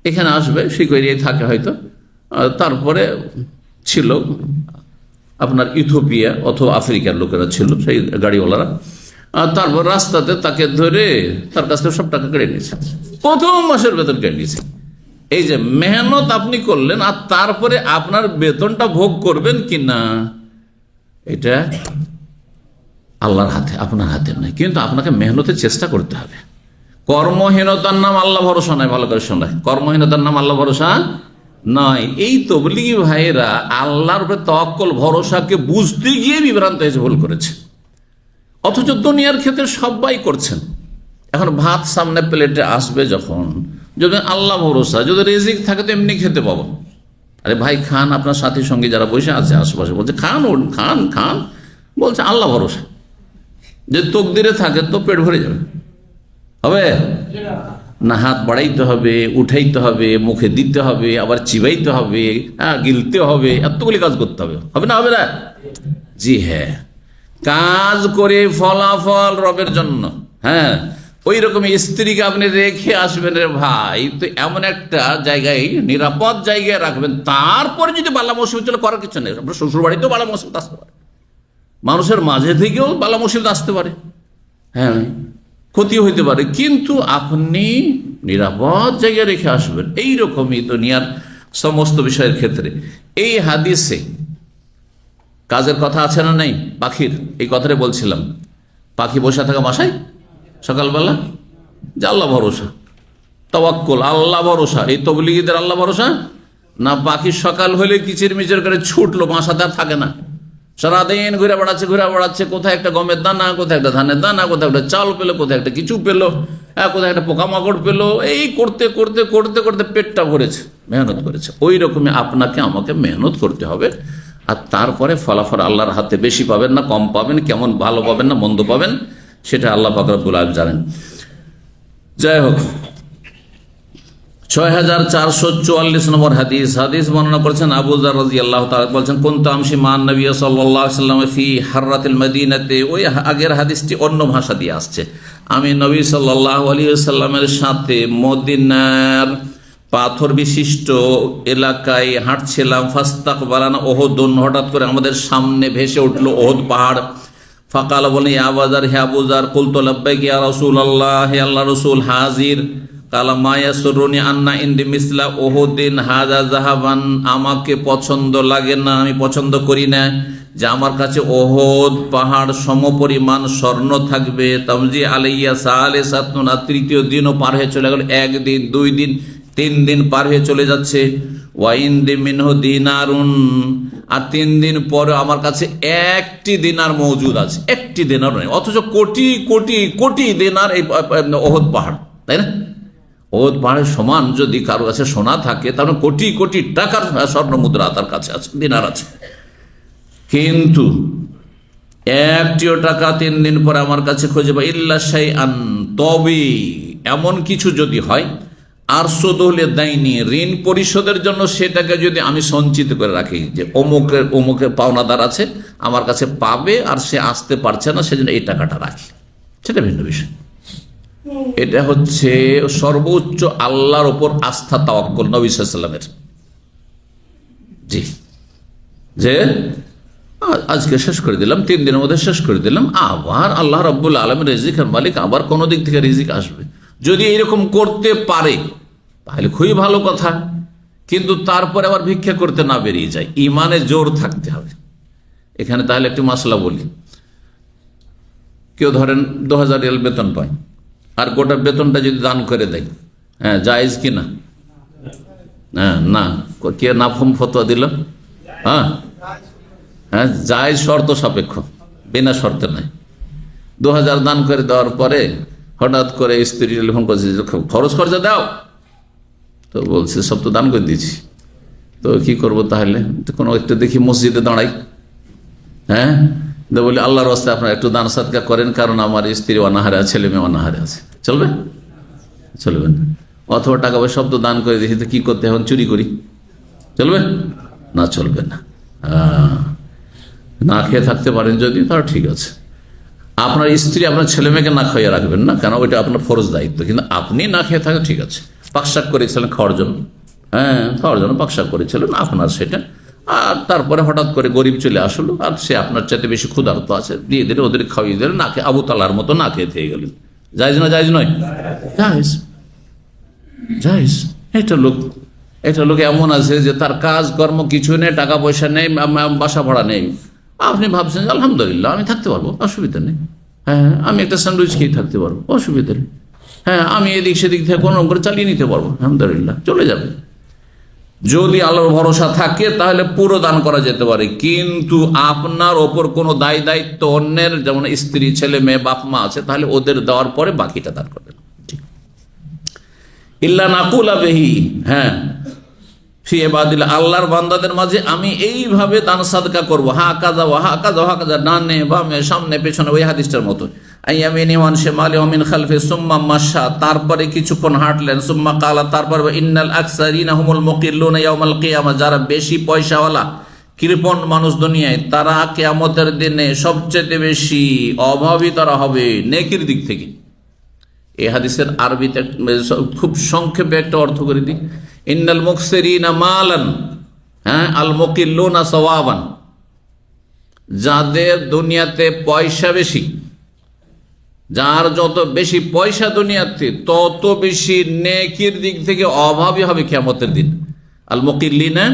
এখানে আসবে, শিকরিয়ায় থাকে হয়তো, তারপরে ছিল আপনার ইথিওপিয়া অথবা আফ্রিকার লোকেরা ছিল সেই গাড়িওয়ালারা। তারপর রাস্তাতে তাকে ধরে তার কাছ থেকে সব টাকা কেড়ে নিয়েছে, প্রথম মাসের বেতন কেড়ে নিয়েছে। এই যে মেহনত আপনি করলেন, আর তারপরে আপনার বেতনটা ভোগ করবেন কিনা, এটা আল্লাহর হাতে, আপনার হাতে নয়। কিন্তু আপনাকে মেহনতের চেষ্টা করতে হবে। কর্মহীনতার নাম আল্লাহ ভরসা নয়। ভালো করে শোনায়, কর্মহীনতার নাম আল্লাহ ভরসা নয়। এই তবলিগি ভাইয়েরা আল্লাহর উপরে তাওয়াক্কুল ভরসাকে বুঝতে গিয়ে বিভ্রান্ত হয়েছে, ভুল করেছে। অথচ দুনিয়ার ক্ষেত্রে সবাই করছেন। এখন ভাত সামনে প্লেটে আসবে যখন, যদি আল্লাহ ভরসা, যদি রিজিক থাকে তো এমনি খেতে পাবো। আরে ভাই খান, আপনার সাথী সঙ্গে যারা বসে আছে আশেপাশে বলছে খান, খান খান, বলছে আল্লাহ ভরসা। যদি তকদিরে থাকে তো পেট ভরে যাবে, হবে না? হাত বাড়াইতে হবে, উঠাইতে হবে, মুখে দিতে হবে, আবার চিবাইতে হবে, গিলতে হবে, এতগুলি কাজ করতে হবে, হবে না? হবে না? জি হ্যাঁ, কাজ করে ফলাফল রবের জন্য। হ্যাঁ, ওই রকম স্ত্রীকে আপনি রেখে আসবেন রে ভাই, তো এমন একটা জায়গায়, নিরাপদ জায়গায় রাখবেন। তারপরে যদি বালা মুসিবত চলে, করার কিছু নেই। আপনার শ্বশুর বাড়িতেও বালা মুসিবত আসতে পারে, মানুষের মাঝে থেকেও বালা মুসিবত আসতে পারে, হ্যাঁ, ক্ষতি হইতে পারে, কিন্তু আপনি নিরাপদ জায়গায় রেখে আসবেন। এইরকমই দুনিয়ার সমস্ত বিষয়ের ক্ষেত্রে। এই হাদিসে কাজের কথা আছে না নাই? পাখির এই কথাটা বলছিলাম, পাখি বসে থাকা বাসায় সকালবেলা, যে আল্লাহ ভরসা, তাওয়াক্কুল, আল্লাহ ভরসা। এই তবলিগীদের আল্লাহ ভরসা না? পাখি সকাল হলে কিচির মিচির করে ছুটলো, বাসাতে আর থাকে না, সারাদিন ঘুরে বেড়াচ্ছে, কোথায় একটা গমের দানা, কোথায় একটা ধানের দানা, কোথায় একটা চাল পেলো, কোথায় একটা কিছু পেলো, কোথায় একটা পোকামাকড় পেলো। এই করতে করতে করতে করতে পেটটা ভরেছে, মেহনত করেছে। ওই রকমই আপনাকে আমাকে মেহনত করতে হবে। আর তারপরে ফলাফল আল্লাহর হাতে। বেশি পাবেন না কম পাবেন, কেমন ভালো পাবেন না মন্দ পাবেন, সেটা আল্লাহ পাক রব্বুল আলামিন জানেন। যাই হোক, 6444 নম্বর হাদিস বর্ণনা করেছেন আবু যার রাদিয়াল্লাহু তাআলা, বলছেন কুনতু আমশি মান নবী সাল্লাল্লাহু আলাইহি ওয়াসাল্লাম ফি হাররাতিল মদিনাতে। ওই আগের হাদিসটি অন্য ভাষা দিয়ে আসছে। আমি নবী সাল্লাল্লাহু আলাইহি ওয়াসাল্লামের সাথে মদিনার পাথর বিশিষ্ট এলাকায় হাঁটছিলাম। ফাস্তাকবালানা উহুদুন, হঠাৎ করে আমাদের সামনে ভেসে উঠলো উহুদ পাহাড়। ফাকাল, বলে ইয়া আবু যার, হে আবু যার। কুলতু লাব্বাইক ইয়া রাসূলুল্লাহ, হে আল্লাহর রাসূল হাজির। কালা মা ইয়াসুরুনি আন্না ইনদি মিসলা উহুদিন হাযা যাহাবান, আমাকে পছন্দ লাগে না, আমি পছন্দ করি না যে আমার কাছে উহুদ পাহাড় সমপরিমাণ স্বর্ণ থাকবে। তামজি আলাইয়া সালিসাতুন, তৃতীয় দিনও পার হয়ে চলে গেল, একদিন, 2 দিন, 3 দিন পার হয়ে চলে যাচ্ছে। ওয়া ইনদি মিনহু দিনারুন, আর 3 দিন পরে আমার কাছে একটি দিনার মজুদ আছে, একটি দিনার নয়, অথচ কোটি কোটি কোটি দিনার এই উহুদ পাহাড়, তাই না? উহুদ পাহাড়ের সমান যদি কারো কাছে সোনা থাকে, তাহলে কোটি কোটি টাকার স্বর্ণ মুদ্রা তার কাছে আছে, দিনার আছে। কিন্তু একটিও টাকা 3 দিন পরে আমার কাছে খুঁজে পাই। ইল্লা শাইআন, তবে এমন কিছু যদি হয়, আর সুদুলে দাইনি, ঋণ পরিশোধের জন্য সেটাকে যদি আমি সঞ্চিত করে রাখি, যে অমুকের পাওনাদার আছে, আমার কাছে পাবে আর সে আসতে পারছে না, সেজন্য এই টাকাটা রাখি, সেটা ভিন্ন বিষয়। এটা হচ্ছে সর্বোচ্চ আল্লাহর ওপর আস্থা, তাওয়াক্কুল নবী সাল্লাল্লাহু আলাইহি ওয়াসাল্লামের। জি, যে আজকে শেষ করে দিলাম, 3 দিনের মধ্যে শেষ করে দিলাম, আবার আল্লাহ রাব্বুল আলামিন রিজিকের মালিক, আবার কোনো দিক থেকে রিজিক আসবে। যদি এরকম করতে পারে তাহলে খুবই ভালো কথা, কিন্তু তারপরে আবার ভিক্ষা করতে না বেরিয়ে যায়, ইমানে জোর থাকতে হবে। এখানে তাহলে একটি মাসলা বলি। কেউ ধরেন 2000 রিয়াল বেতন পায়, আর গোটা বেতনটা যদি দান করে দেয়, হ্যাঁ, জায়েজ কি না? হ্যাঁ, না, কে নাফম ফতোয়া দিল? হ্যাঁ, জায়েজ শর্ত সাপেক্ষ, বিনা শর্তে নয়। 2000 দান করে দেওয়ার পরে হঠাৎ করে স্ত্রী টেলিফোন করছে, খরচ খরচা দাও, তো বলছে সব তো দান করে দিয়েছি, তো কি করবো তাহলে? কোনো একটু দেখি মসজিদে দাঁড়াই, হ্যাঁ, বলি আল্লাহর রাস্তায় আপনারা একটু দান সাদকা করেন, কারণ আমার স্ত্রী অনাহারে আছে, ছেলে মেয়ে অনাহারে আছে, চলবে? চলবে না। অথবা টাকা পয়সা সব তো দান করে দিয়েছি, তো কি করতে, এখন চুরি করি, চলবে না? চলবে না। না খেয়ে থাকতে পারেন যদি, তাহলে ঠিক আছে। আপনার স্ত্রী আপনার ছেলে মেয়েকে না খাইয়ে রাখবেন না, কেন ওইটা আপনার ফরজ দায়িত্ব। কিন্তু আপনি না খেয়ে থাকেন, ঠিক আছে। পাকশাক করেছিলেন খাওয়ার জন্য, খাওয়ার জন্য পাকশাক করেছিলেন আপনার সেটা, আর তারপরে হঠাৎ করে গরিব চলে আসলো, আর সে আপনার চাইতে বেশি ক্ষুধার্ত আছে, দিয়ে দিলে, ওদের খাওয়িয়ে দিলেন, না খেয়ে আবু তালার মতো না খেয়ে থেকে গেলেন। জায়েজ না জায়েজ নয়? জায়েজ, জায়েজ। এটা লোক এমন আছে যে তার কাজ কর্ম কিছু নেই, টাকা পয়সা নেই, বাসা ভাড়া নেই। আপনি ভাবছেন যে আলহামদুলিল্লাহ আমি থাকতে পারবো, অসুবিধা নেই। হ্যাঁ, আমি একটা স্যান্ডউইচ খেয়ে থাকতে পারবো, অসুবিধা নেই। হ্যাঁ, আমি এদিক সেদিক থেকে কোনো করে চালিয়ে নিতে পারবো, আলহামদুলিল্লাহ, চলে যাবে। যদি আল্লাহর ভরসা থাকে তাহলে পুরো দান করা যেতে পারে, কিন্তু আপনার ওপর কোনো দায় দায়িত্ব অন্যের, যেমন স্ত্রী, ছেলে মেয়ে, বাপ মা আছে, তাহলে ওদের দেওয়ার পরে বাকিটা দান করবেন। ইল্লা নাকুলা বেহি, হ্যাঁ, ফি ইবাদিল্লাহ, আল্লাহর বান্দাদের মাঝে আমি এইভাবে দান সাদকা করবো, হা কাজা ওয়া হা কাজা হা কাজা, ডানে বামে সামনে পেছনে, ওই হাদিসটার মতো। আইয়ামিনি ওয়ান শিমালি ওয়া মিন খালফি, সুম্মা মাশা, তারপরে কিছুক্ষণ হাঁটলেন, সুম্মা কালা, তারপর ইন্নাল আকসারিনা হুমুল মুকিল্লুনা ইয়াউমাল কিয়ামা, যারা বেশি পয়সাওয়ালা কৃপণ মানুষ দুনিয়ায়, তারা কিয়ামতের দিনে সবচেয়ে বেশি অভাবী তারা হবে নেকির দিক থেকে। এই হাদিসের আরবিতে খুব সংক্ষেপে একটা অর্থ করে দিই। ইন্নাল মুকসিরিনা মালান, হ্যাঁ, আল মুকিল্লুনা সওয়াবান, যাদের দুনিয়াতে পয়সা বেশি, যার যত বেশি পয়সা দুনিয়াতে, তত বেশি নেকির দিক থেকে অভাবী হবে কিয়ামতের দিন। আল মুকিল্লিনা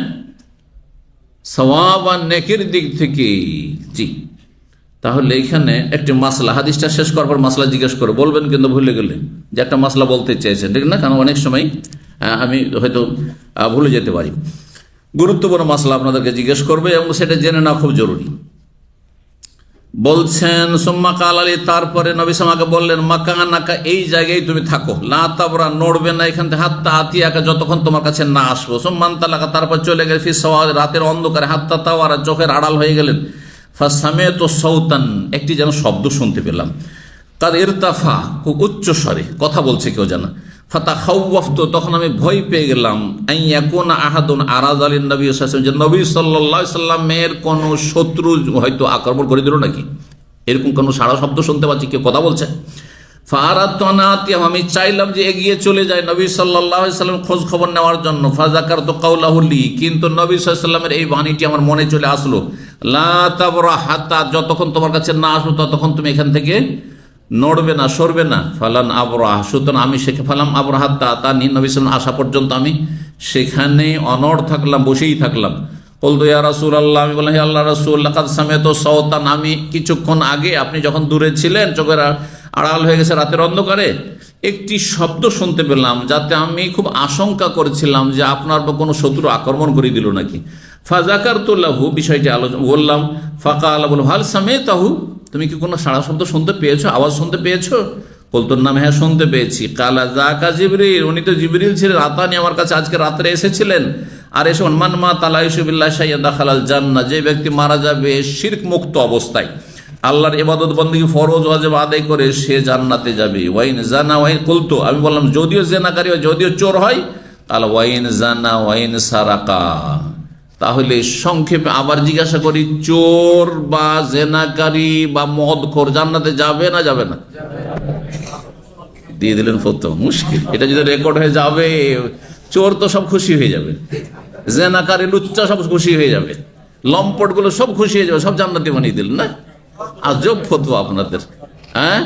সওয়াবান, নেকির দিক থেকে। জি, তাহলে এখানে একটি মাসলা, হাদিসটা শেষ করার পর মাসলা জিজ্ঞেস করে বলবেন, কিন্তু ভুলে গেলে যে একটা মাসলা বলতে চেয়েছেন, ঠিক না? কারণ অনেক সময় আমি হয়তো ভুলে যেতে পারি। গুরুত্বপূর্ণ মাসলা আপনাদেরকে জিজ্ঞেস করবে এবং সেটা জেনে নেওয়া খুব জরুরি। বলছেন সুম্মা কাল আলী, তারপরে নবী সামাকে বললেন, মাকানাকা, এই জায়গায় তুমি থাকো, লা তাবরা, নড়বে না এখান থেকে, হাত্তা আতিয়াকা, যতক্ষণ তোমার কাছে না আসবো। সুম্মান তালাকা, তারপর চলে গেলে, ফি সাওয়াদ, রাতের অন্ধকারে, হাত্তা তাওয়ারা, চোখের আড়াল হয়ে গেলেন। ফাসামিআতু সাওতান, একটি যেন শব্দ শুনতে পেলাম, কাদ ইরতাফা, খুব উচ্চ স্বরে কথা বলছে কেউ যেন। ফাতাখাওয়াফতু, তখন আমি ভয় পেয়ে গেলাম, আন ইয়াকুনা আহাদুন আরাদ আলিন নবী সাল্লাল্লাহু আলাইহি ওয়াসাল্লাম, যে নবী সাল্লাল্লাহু আলাইহি ওয়াসাল্লামের কোন শত্রু হয়তো আক্রমণ করে দিল নাকি, এরকম কোন সারা শব্দ শুনতে পাচ্ছি, কেউ কথা বলছে। ফাআরাদতু আন আতিয়া, আমি চাইলাম যে এগিয়ে চলে যায় নবী সাল্লাল্লাহু আলাইহি ওয়াসাল্লাম খোঁজ খবর নেওয়ার জন্য। ফাযাকারতু কাওলাহু লি, কিন্তু নবী সাল্লাল্লাহু আলাইহি ওয়াসাল্লামের এই বাণীটি আমার মনে চলে আসলো, লা তাবরা হাত্তা, যতক্ষণ তোমার কাছে না আসবো ততক্ষণ তুমি এখান থেকে নড়বে না, সরবে না। ফালান আবরাহ, সুতরাং আমি ফালাম আবরাহাত্তা, তার নবী সাল্লাল্লাহু আসা পর্যন্ত আমি সেখানে অনড় থাকলাম, বসেই থাকলাম। বলতো ইয়া রাসূলুল্লাহ, আমি বললাম হে আল্লাহ রাসূল, লাকাদ সামিআতু সাওতান, আমি কিছুক্ষণ আগে আপনি যখন দূরে ছিলেন, চোখের আড়াল হয়ে গেছে রাতের অন্ধকারে, একটি শব্দ শুনতে পেলাম, যাতে আমি খুব আশঙ্কা করেছিলাম যে আপনার কোনো শত্রু আক্রমণ করে দিল নাকি। ফাযাকারতু লাহু, বিষয়টি আলোচনা বললাম। ফাকালা, বলল হাল সামিআতাহু, তুমি কি কোনো সাড়া শব্দ শুনতে পেয়েছো, আওয়াজ শুনতে পেয়েছো? বলতো নাম, হ্যাঁ শুনতে পেয়েছি। কালা যাকা জিবরিল, উনি তো জিবরিল ছিলেন, আতানি, আমার কাছে আজকে রাত্রে এসেছিলেন। আর এসে মান মা তালা ইউসুবিল্লাহ শাইয়া দাখালাল জান্নাহ, যে ব্যক্তি মারা যাবে শিরক মুক্ত অবস্থায়, আল্লাহর ইবাদত বন্দেগী ফরজ ওয়াজিব আদায় করে, সে জান্নাতে যাবে। ওয়াইন জানা ওয়াইন, কুলতু, আমি বললাম যদিও জেনাকারী হয়, যদিও চোর হয়, আল ওয়াইন জানা ওয়াইন সারাকা, তাহলে সংক্ষেপে আবার জিজ্ঞাসা করি, চোর বা জেনাকারী বা মদখোর জান্নাতে যাবে না যাবে না? দিয়ে দিলেন ফতো, মুশকিল। এটা যদি রেকর্ড হয়ে যাবে, চোর তো সব খুশি হয়ে যাবে, জেনাকারী লুচ্চা সব খুশি হয়ে যাবে, লম্পট গুলো সব খুশি হয়ে যাবে, সব জান্নাতি বানিয়ে দিলেন না? আজব ফতোয়া আপনাদের, হ্যাঁ?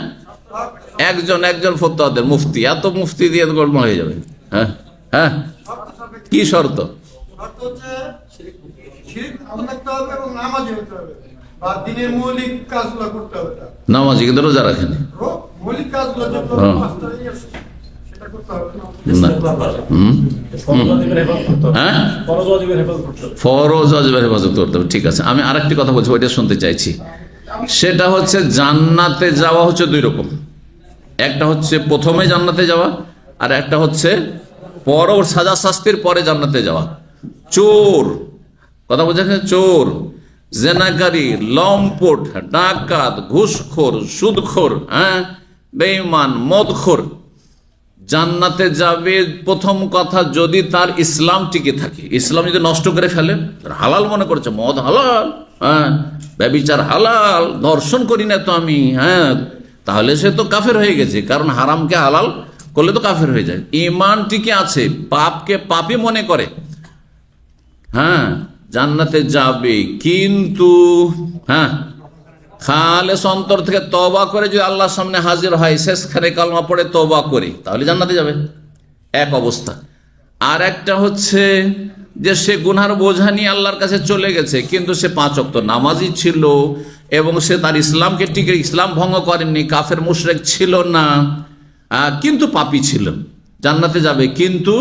একজন ফতোয়াদের মুফতি, এত মুফতি দিয়ে গোলমাল হয়ে যাবে। হ্যাঁ হ্যাঁ, কি শর্ত? নামাজি কিন্তু রোজা রাখেনি, ফরজ ওয়াজিবের হেফাজত করতে হবে। ঠিক আছে, আমি আরেকটি কথা বলছি, ওইটা শুনতে চাইছি। সেটা হচ্ছে জান্নাতে যাওয়া হচ্ছে দুই রকম, একটা হচ্ছে প্রথমে জান্নাতে যাওয়া, আর একটা হচ্ছে পর সাজা শাস্তির পরে জান্নাতে যাওয়া। চোর, কথা বলছেন, চোর, জেনাকারী, লম্পট, ডাকাত, ঘুষখোর, সুদখোর, হ্যাঁ, বেঈমান, মদখোর, জান্নাতে যাবে প্রথম কথা যদি তার ইসলাম টিকে থাকে। ইসলাম যদি নষ্ট করে ফেলে, হালাল মনে করছে মদ হালাল, হ্যাঁ ব্যভিচার হালাল, দর্শন করি না তো আমি, হ্যাঁ, তাহলে সে তো কাফের হয়ে গেছে, কারণ হারামকে হালাল করলে তো কাফের হয়ে যায়। ঈমান টিকে আছে, পাপকে পাপই মনে করে, হ্যাঁ জান্নাতে যাবে, কিন্তু হ্যাঁ খালেস অন্তর থেকে তওবা করে যদি আল্লাহর সামনে হাজির হয়, শেষখানে কালমা পড়ে তওবা করে, তাহলে জান্নাতে যাবে, এক অবস্থা। আর একটা হচ্ছে যে সে গুনহার বোঝা নিয়ে আল্লাহর কাছে চলে গেছে, কিন্তু সে 5 ওয়াক্ত নামাজি ছিল এবং সে তার ইসলামকে টিকে ইসলাম ভঙ্গ করেননি, কাফের মুশরিক ছিল না, কিন্তু পাপী ছিল, জান্নাতে যাবে, কিন্তু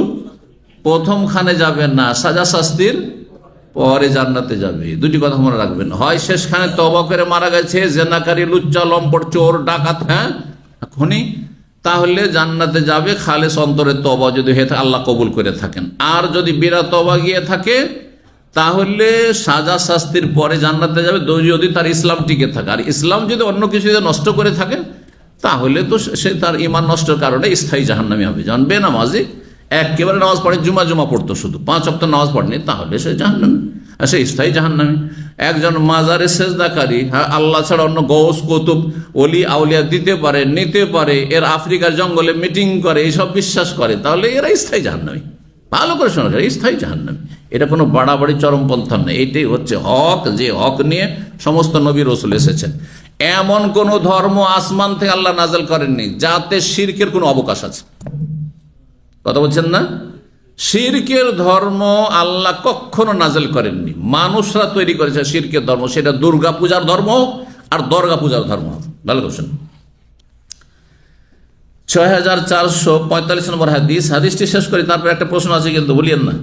প্রথমখানে যাবে না, সাজা শাস্তির পরে জান্নাতে যাবে। দুটি কথা মনে রাখবেন, হয় শেষখানে তওবা করে মারা গেছে, জেনাকারী, লুচ্চা, লম্পট, চোর, ডাকাত, হ্যাঁ খুনি, তাহলে জান্নাতে যাবে খালেস অন্তরে তওবা যদি হয়ে থাকে, আল্লাহ কবুল করে থাকেন। আর যদি বিরা তওবা গিয়ে থাকে তাহলে সাজা শাস্তির পরে জান্নাতে যাবে, যদি তার ইসলাম টিকে থাকে। আর ইসলাম যদি অন্য কিছু নষ্ট করে থাকে তাহলে তো সে তার ঈমান নষ্টের কারণে স্থায়ী জাহান্নামী হবে। যেমন বেনামাজি একেবারে নামাজ পড়ে, জুমা পড়তো, শুধু 5 ওয়াক্ত নামাজ পড়েনি, তাহলে সে জাহান্নামী, সে স্থায়ী জাহান্নামী। একজন মাজারে সেজদাকারী, হ্যাঁ আল্লাহ ছাড়া অন্য গৌস কুতুব ওলি আউলিয়া দিতে পারে, নিতে পারে, এর আফ্রিকার জঙ্গলে মিটিং করে, এইসব বিশ্বাস করে, তাহলে এরা স্থায়ী জাহান্নামী। ভালো করে শোনা যায়, স্থায়ী জাহান্নামী। এটা কোনো বাড়াবাড়ি চরমপন্থা নেই, এইটাই হচ্ছে হক, যে হক নিয়ে সমস্ত নবী রাসূল এসেছেন। এমন কোন ধর্ম আসমান থেকে আল্লাহ নাযিল করেননি যাতে শিরকের কোনো অবকাশ আছে। কথা বলছেন না? শিরকের ধর্ম আল্লাহ কখনো নাযিল করেননি, মানুষরা তৈরি করেছে শিরকের ধর্ম। সেটা দুর্গা পূজার ধর্ম হোক আর দরগা পূজার ধর্ম হোক। ভালো করছেন। 6445 নম্বর হাদিস, হাদিসটি শেষ করি, তারপর একটা প্রশ্ন আছে কিন্তু ভুলিয়েন না।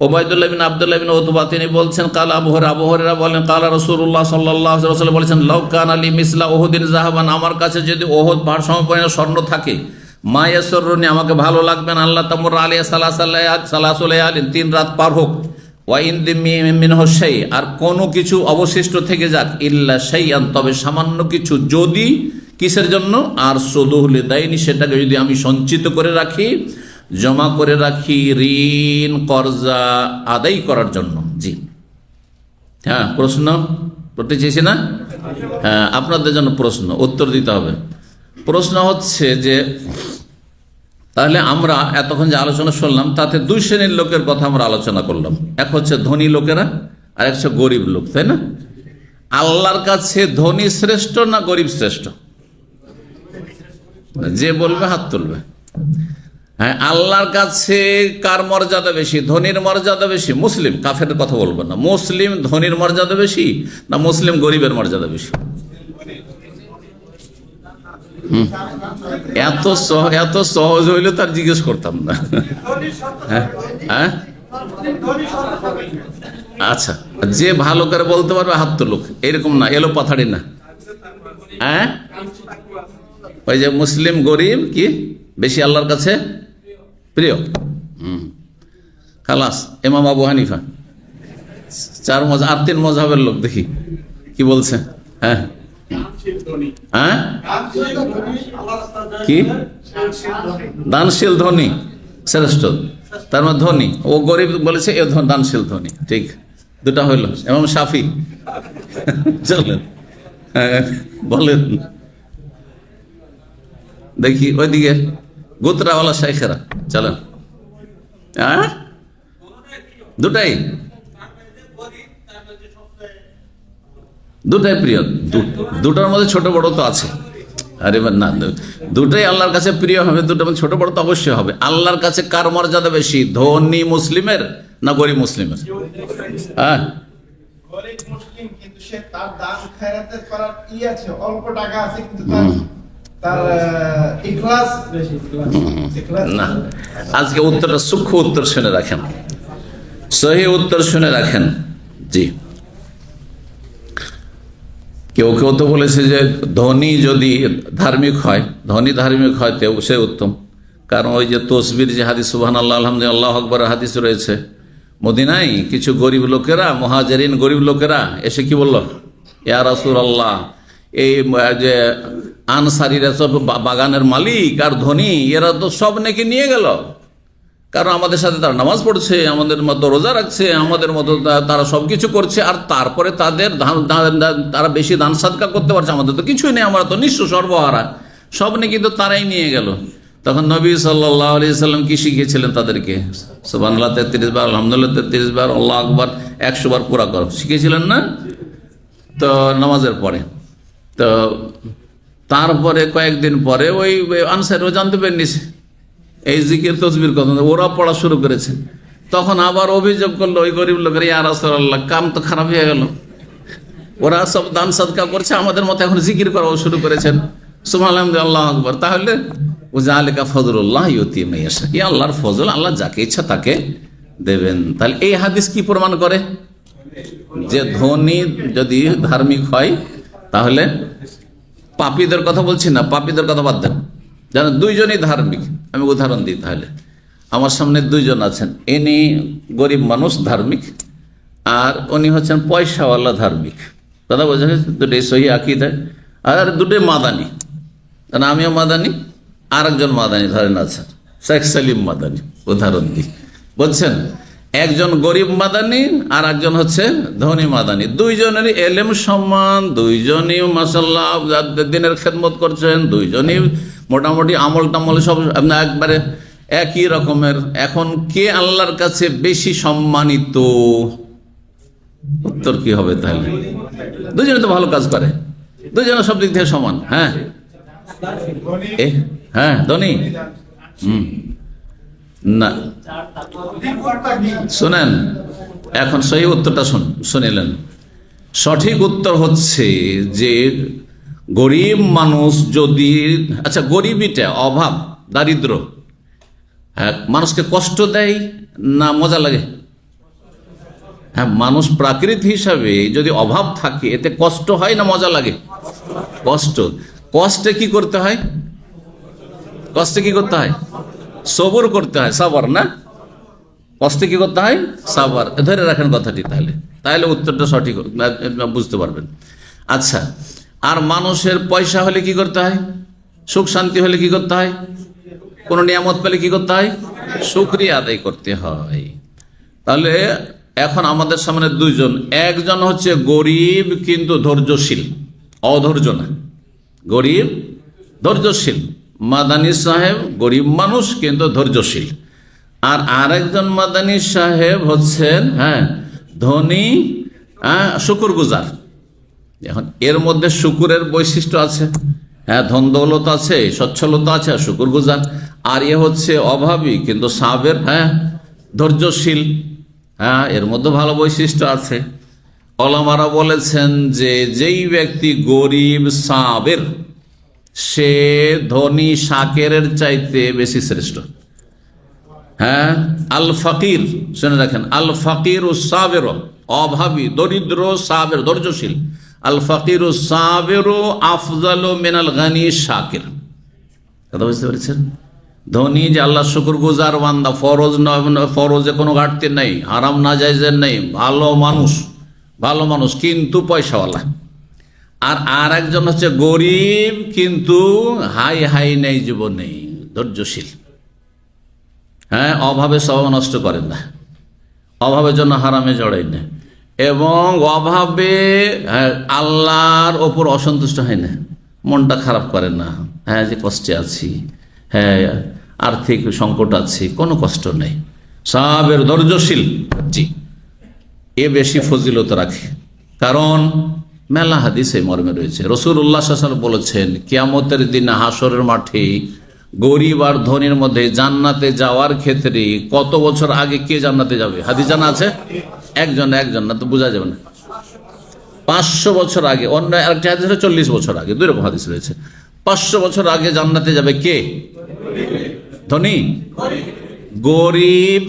ওবায়দুল্লাহ বিন আব্দুল্লাহ বিন উতবা তিনি বলছেন, কালা আবু হুরায়রা বলেন, কালা রাসূলুল্লাহ সাল্লাল্লাহু আলাইহি ওয়াসাল্লাম বলেছেন, লাউ কানা লি মিসলা উহুদিন যাহাবান, আমার কাছে যদি উহুদ পাহাড় সমপরিমাণ স্বর্ণ থাকে, মা ইয়াসরুনি, আমাকে ভালো লাগবে না, আল্লাহ তামুর আলাইহি সালাসু লায়ালিন, 3 রাত পার হোক, ওয়া ইনদি মিনহু শাই, আর কোনো কিছু অবশিষ্ট থেকে যাক, ইল্লা শাইআন, তবে সামান্য কিছু, যদি কিসের জন্য, আর সুদুল দাইনি, সেটাকে যদি আমি সঞ্চিত করে রাখি, জমা করে রাখি, ঋণ কর্জা আদায় করার জন্য। জি হ্যাঁ, প্রশ্ন করতে চেয়েছি না? হ্যাঁ, আপনাদের জন্য প্রশ্ন, উত্তর দিতে হবে। প্রশ্ন হচ্ছে যে তাহলে আমরা এতক্ষণ যে আলোচনা শুনলাম তাতে 2 শ্রেণীর লোকের কথা আমরা আলোচনা করলাম। এক হচ্ছে ধনী লোকেরা, আর এক হচ্ছে গরিব লোক, তাই না? আল্লাহর কাছে ধনী শ্রেষ্ঠ না গরিব শ্রেষ্ঠ? যে বলবে হাত তুলবে। হ্যাঁ, আল্লাহর কাছে কার মর্যাদা বেশি? ধনীর মর্যাদা বেশি? মুসলিম, কাফের কথা বলবো না, মুসলিম ধনীর মর্যাদা বেশি না মুসলিম গরিবের মর্যাদা বেশি? এত সহজ হইলে তার জিজ্ঞেস করতাম না। হ্যাঁ আচ্ছা, যে ভালো করে বলতে পারবে হাত তুলুক, এরকম না, এলো পাথাড়ি না। হ্যাঁ, ওই যে মুসলিম গরিব কি বেশি আল্লাহর কাছে প্রিয়? খালাস, ইমাম আবু হানিফা 4 মযহাব, আর 3 মযহাবের লোক দেখি কি বলছে। হ্যাঁ হ্যাঁ, কি দানশীল ধনী শ্রেষ্ঠ, তার মানে ধনী, ও গরিব বলেছে এ দানশীল ধনী, ঠিক, 2টা হইল। ইমাম শাফি চলেন, বলেন দেখি ওইদিকে গোত্রাওয়ালা শাইখেরা, চলেন। হ্যাঁ, 2টাই প্রিয়, 2টার মধ্যে ছোট বড় তো আছে। আরে না, 2টাই আল্লাহর কাছে প্রিয় হবে, 2টার মধ্যে ছোট বড় তো অবশ্যই হবে। আল্লাহর কাছে কার মর্যাদা বেশি, ধনী মুসলিমের না গরিব মুসলিমের? হ্যাঁ, গরিব মুসলিম কিন্তু সে তার দান খায়রাতের করার আছে, অল্প টাকা আছে, কিন্তু তার ইখলাস বেশি। না, আজকে উত্তরটা সূক্ষ্ম উত্তর শুনে রাখেন, সহি উত্তর শুনে রাখেন। জি, কেউ তো বলেছে যে ধনী যদি ধার্মিক হয়, সে উত্তম, কারণ ওই যে তসবির যে হাদিস, সুবহানাল্লাহ আলহামদুলিল্লাহ আল্লাহু আকবার হাদিস রয়েছে, মদিনায় কিছু গরিব লোকেরা, মুহাজিরিন গরিব লোকেরা এসে কি বলল, ইয়া রাসূলুল্লাহ, এই যে আনসারীরা সব বাগানের মালিক আর ধনী, এরা তো সব নাকি নিয়ে গেল, কারণ আমাদের সাথে তারা নামাজ পড়ছে, আমাদের মতো রোজা রাখছে, আমাদের মতো তারা সবকিছু করছে, আর তারপরে তারা বেশি দান সাদকা করতে পারছে, আমাদের তো কিছুই নেই, আমরা তো নিঃস্ব সর্বহারা, সব নাকি তো তারাই নিয়ে গেল। তখন নবী সাল্লাল্লাহু আলাইহি সাল্লাম কি শিখিয়েছিলেন তাদেরকে? সুবহানাল্লাহ 33 বার, আলহামদুলিল্লাহ 33 বার, আল্লাহু আকবার 100 বার পুরা করো, শিখিয়েছিলেন না? তো নামাজের পরে তো তারপরে কয়েকদিন পরে ওই আনসারও জানতে পেরেনি এই জিকির তসবির কথা, ওরা পড়া শুরু করেছে। তখন আবার অভিযোগ করলো ওই গরিব লোকের, ইয়া রাসূলুল্লাহ, কাম তো খারাপ হয়ে গেল, ওরা সব দান সাদকা করছে, আমাদের মতো এখন জিকির করা শুরু করেছেন। সুবহানাল্লাহ, আল্লাহু আকবার। তাহলে ওয়াজালিকা ফজলুল্লাহ ইউতি মান ইয়াশা, এই আল্লাহর ফজল, আল্লাহ যাকে ইচ্ছা তাকে দেবেন। তাহলে এই হাদিস কি প্রমাণ করে? যে ধনী যদি ধার্মিক হয়, তাহলে পাপীদের কথা বলছি না, পাপীদের কথা বাদ দেন, যেন দুইজনই ধার্মিক। আমি উদাহরণ দিই, তাহলে আমার সামনে দুইজন আছেন, ইনি গরিব মানুষ ধার্মিক, আর উনি হচ্ছেন পয়সাওয়ালা ধার্মিক। কথা বোঝা গেছে? দুটোই সহি আকীদা, আর দুটোই মাদানি। কারণ আমিও মাদানি, আর একজন মাদানি ধরেন আছেন, শেখ সালিম মাদানি, উদাহরণ দিই, বলছেন একজন গরিব মাদানি আর একজন হচ্ছে ধনী মাদানি, দুইজনেরই এলেম সমান, দুইজনই মাশাআল্লাহ দিনের খেদমত করছেন, দুইজনই মোটামুটি আমল টামল সব একবারে একই রকমের। এখন কে আল্লাহর কাছে বেশি সম্মানিত? উত্তর কি হবে তাহলে? দুজনে তো ভালো কাজ করে, দুজনে সব দিক থেকে সমান। হ্যাঁ হ্যাঁ, ধনী। না, শোনেন, এখন সহি উত্তরটা শুনিলেন। সঠিক উত্তর হচ্ছে যে গরিব মানুষ যদি, আচ্ছা গরিবিটা, অভাব, দারিদ্র, হ্যাঁ, মানুষকে কষ্ট দেয় না মজা লাগে? হ্যাঁ, মানুষ প্রাকৃতিক হিসাবে যদি অভাব থাকে, এতে কষ্ট হয় না মজা লাগে? কষ্ট। কষ্টে কি করতে হয়? কষ্টে কি করতে হয়? সবর করতে হয়, সাবর না? কষ্টে কি করতে হয়? সাবর। ধরে রাখেন কথাটি, তাহলে উত্তরটা সঠিক বুঝতে পারবেন। আচ্ছা, আর মানুষের পয়সা হলে কি করতে হয়? সুখ শান্তি হলে কি করতে হয়? কোন নিয়ামত পেলে কি করতে হয়? শুকরিয়া আদায় করতে হয়। তাহলে এখন আমাদের সামনে দুইজন, একজন হচ্ছে গরিব কিন্তু ধৈর্যশীল, অধৈর্য না, গরিব ধৈর্যশীল। মাদানী সাহেব গরিব মানুষ কিন্তু ধৈর্যশীল। আর আরেকজন মাদানী সাহেব হচ্ছেন ধনী, শুকরগুজার। এখন এর মধ্যে শুকুরের বৈশিষ্ট্য আছে, ধন দৌলত আছে, সচ্ছলতা আছে, শুকরগুজার। আর এ হচ্ছে অভাবী কিন্তু সাবের, ধৈর্যশীল। এর মধ্যে ভালো বৈশিষ্ট্য আছে। ওলামারা বলেছেন যে যেই ব্যক্তি গরিব সাবের, সে ধনী শাকেরের চাইতে বেশি শ্রেষ্ঠ। আল ফকির, শুনে রাখেন, আল ফকির ও সাবের, অভাবী দরিদ্র সাবের ধৈর্যশীল, আল ফকির ও সাবের আফজাল মিনাল গানি শাকির। কথা বুঝতে পেরেছেন? ধনী যে আল্লাহ শুকরগুজার বান্দা, ফরজে কোনো ঘাটতি নেই, হারাম না জায়েজের নেই, ভালো মানুষ কিন্তু পয়সাওয়ালা। আর একজন হচ্ছে গরিব কিন্তু হাই নেই, জীবন নেই, ধৈর্যশীল। অভাবে স্বভাব নষ্ট করেন না, অভাবের জন্য হারামে জড়াই না, এবং অভাবে আল্লাহর ওপর অসন্তুষ্ট হয় না, মনটা খারাপ করে না। যে কষ্টে আছি, আর্থিক সংকট আছে, কোনো কষ্ট নেই, সাবের ধৈর্যশীল। জি, এ বেশি ফজিলত রাখে। কারণ মেলা হাদিস এই মর্মে রয়েছে। রাসূলুল্লাহ সাল্লাল্লাহু আলাইহি ওয়াসাল্লাম বলেছেন, কিয়ামতের দিন হাসরের মাঠে গরিব আর ধনীর মধ্যে জান্নাতে যাওয়ার ক্ষেত্রে কত বছর আগে কে জান্নাতে যাবে? হাদিস জানা আছে? একজন না তো বোঝা যাবে না। 500 বছর আগে, অন্য আরেকটা হাদিস 40 বছর আগে, দুই রকম হাদিস রয়েছে। 500 বছর আগে জান্নাতে যাবে কে? ধনী, গরিব,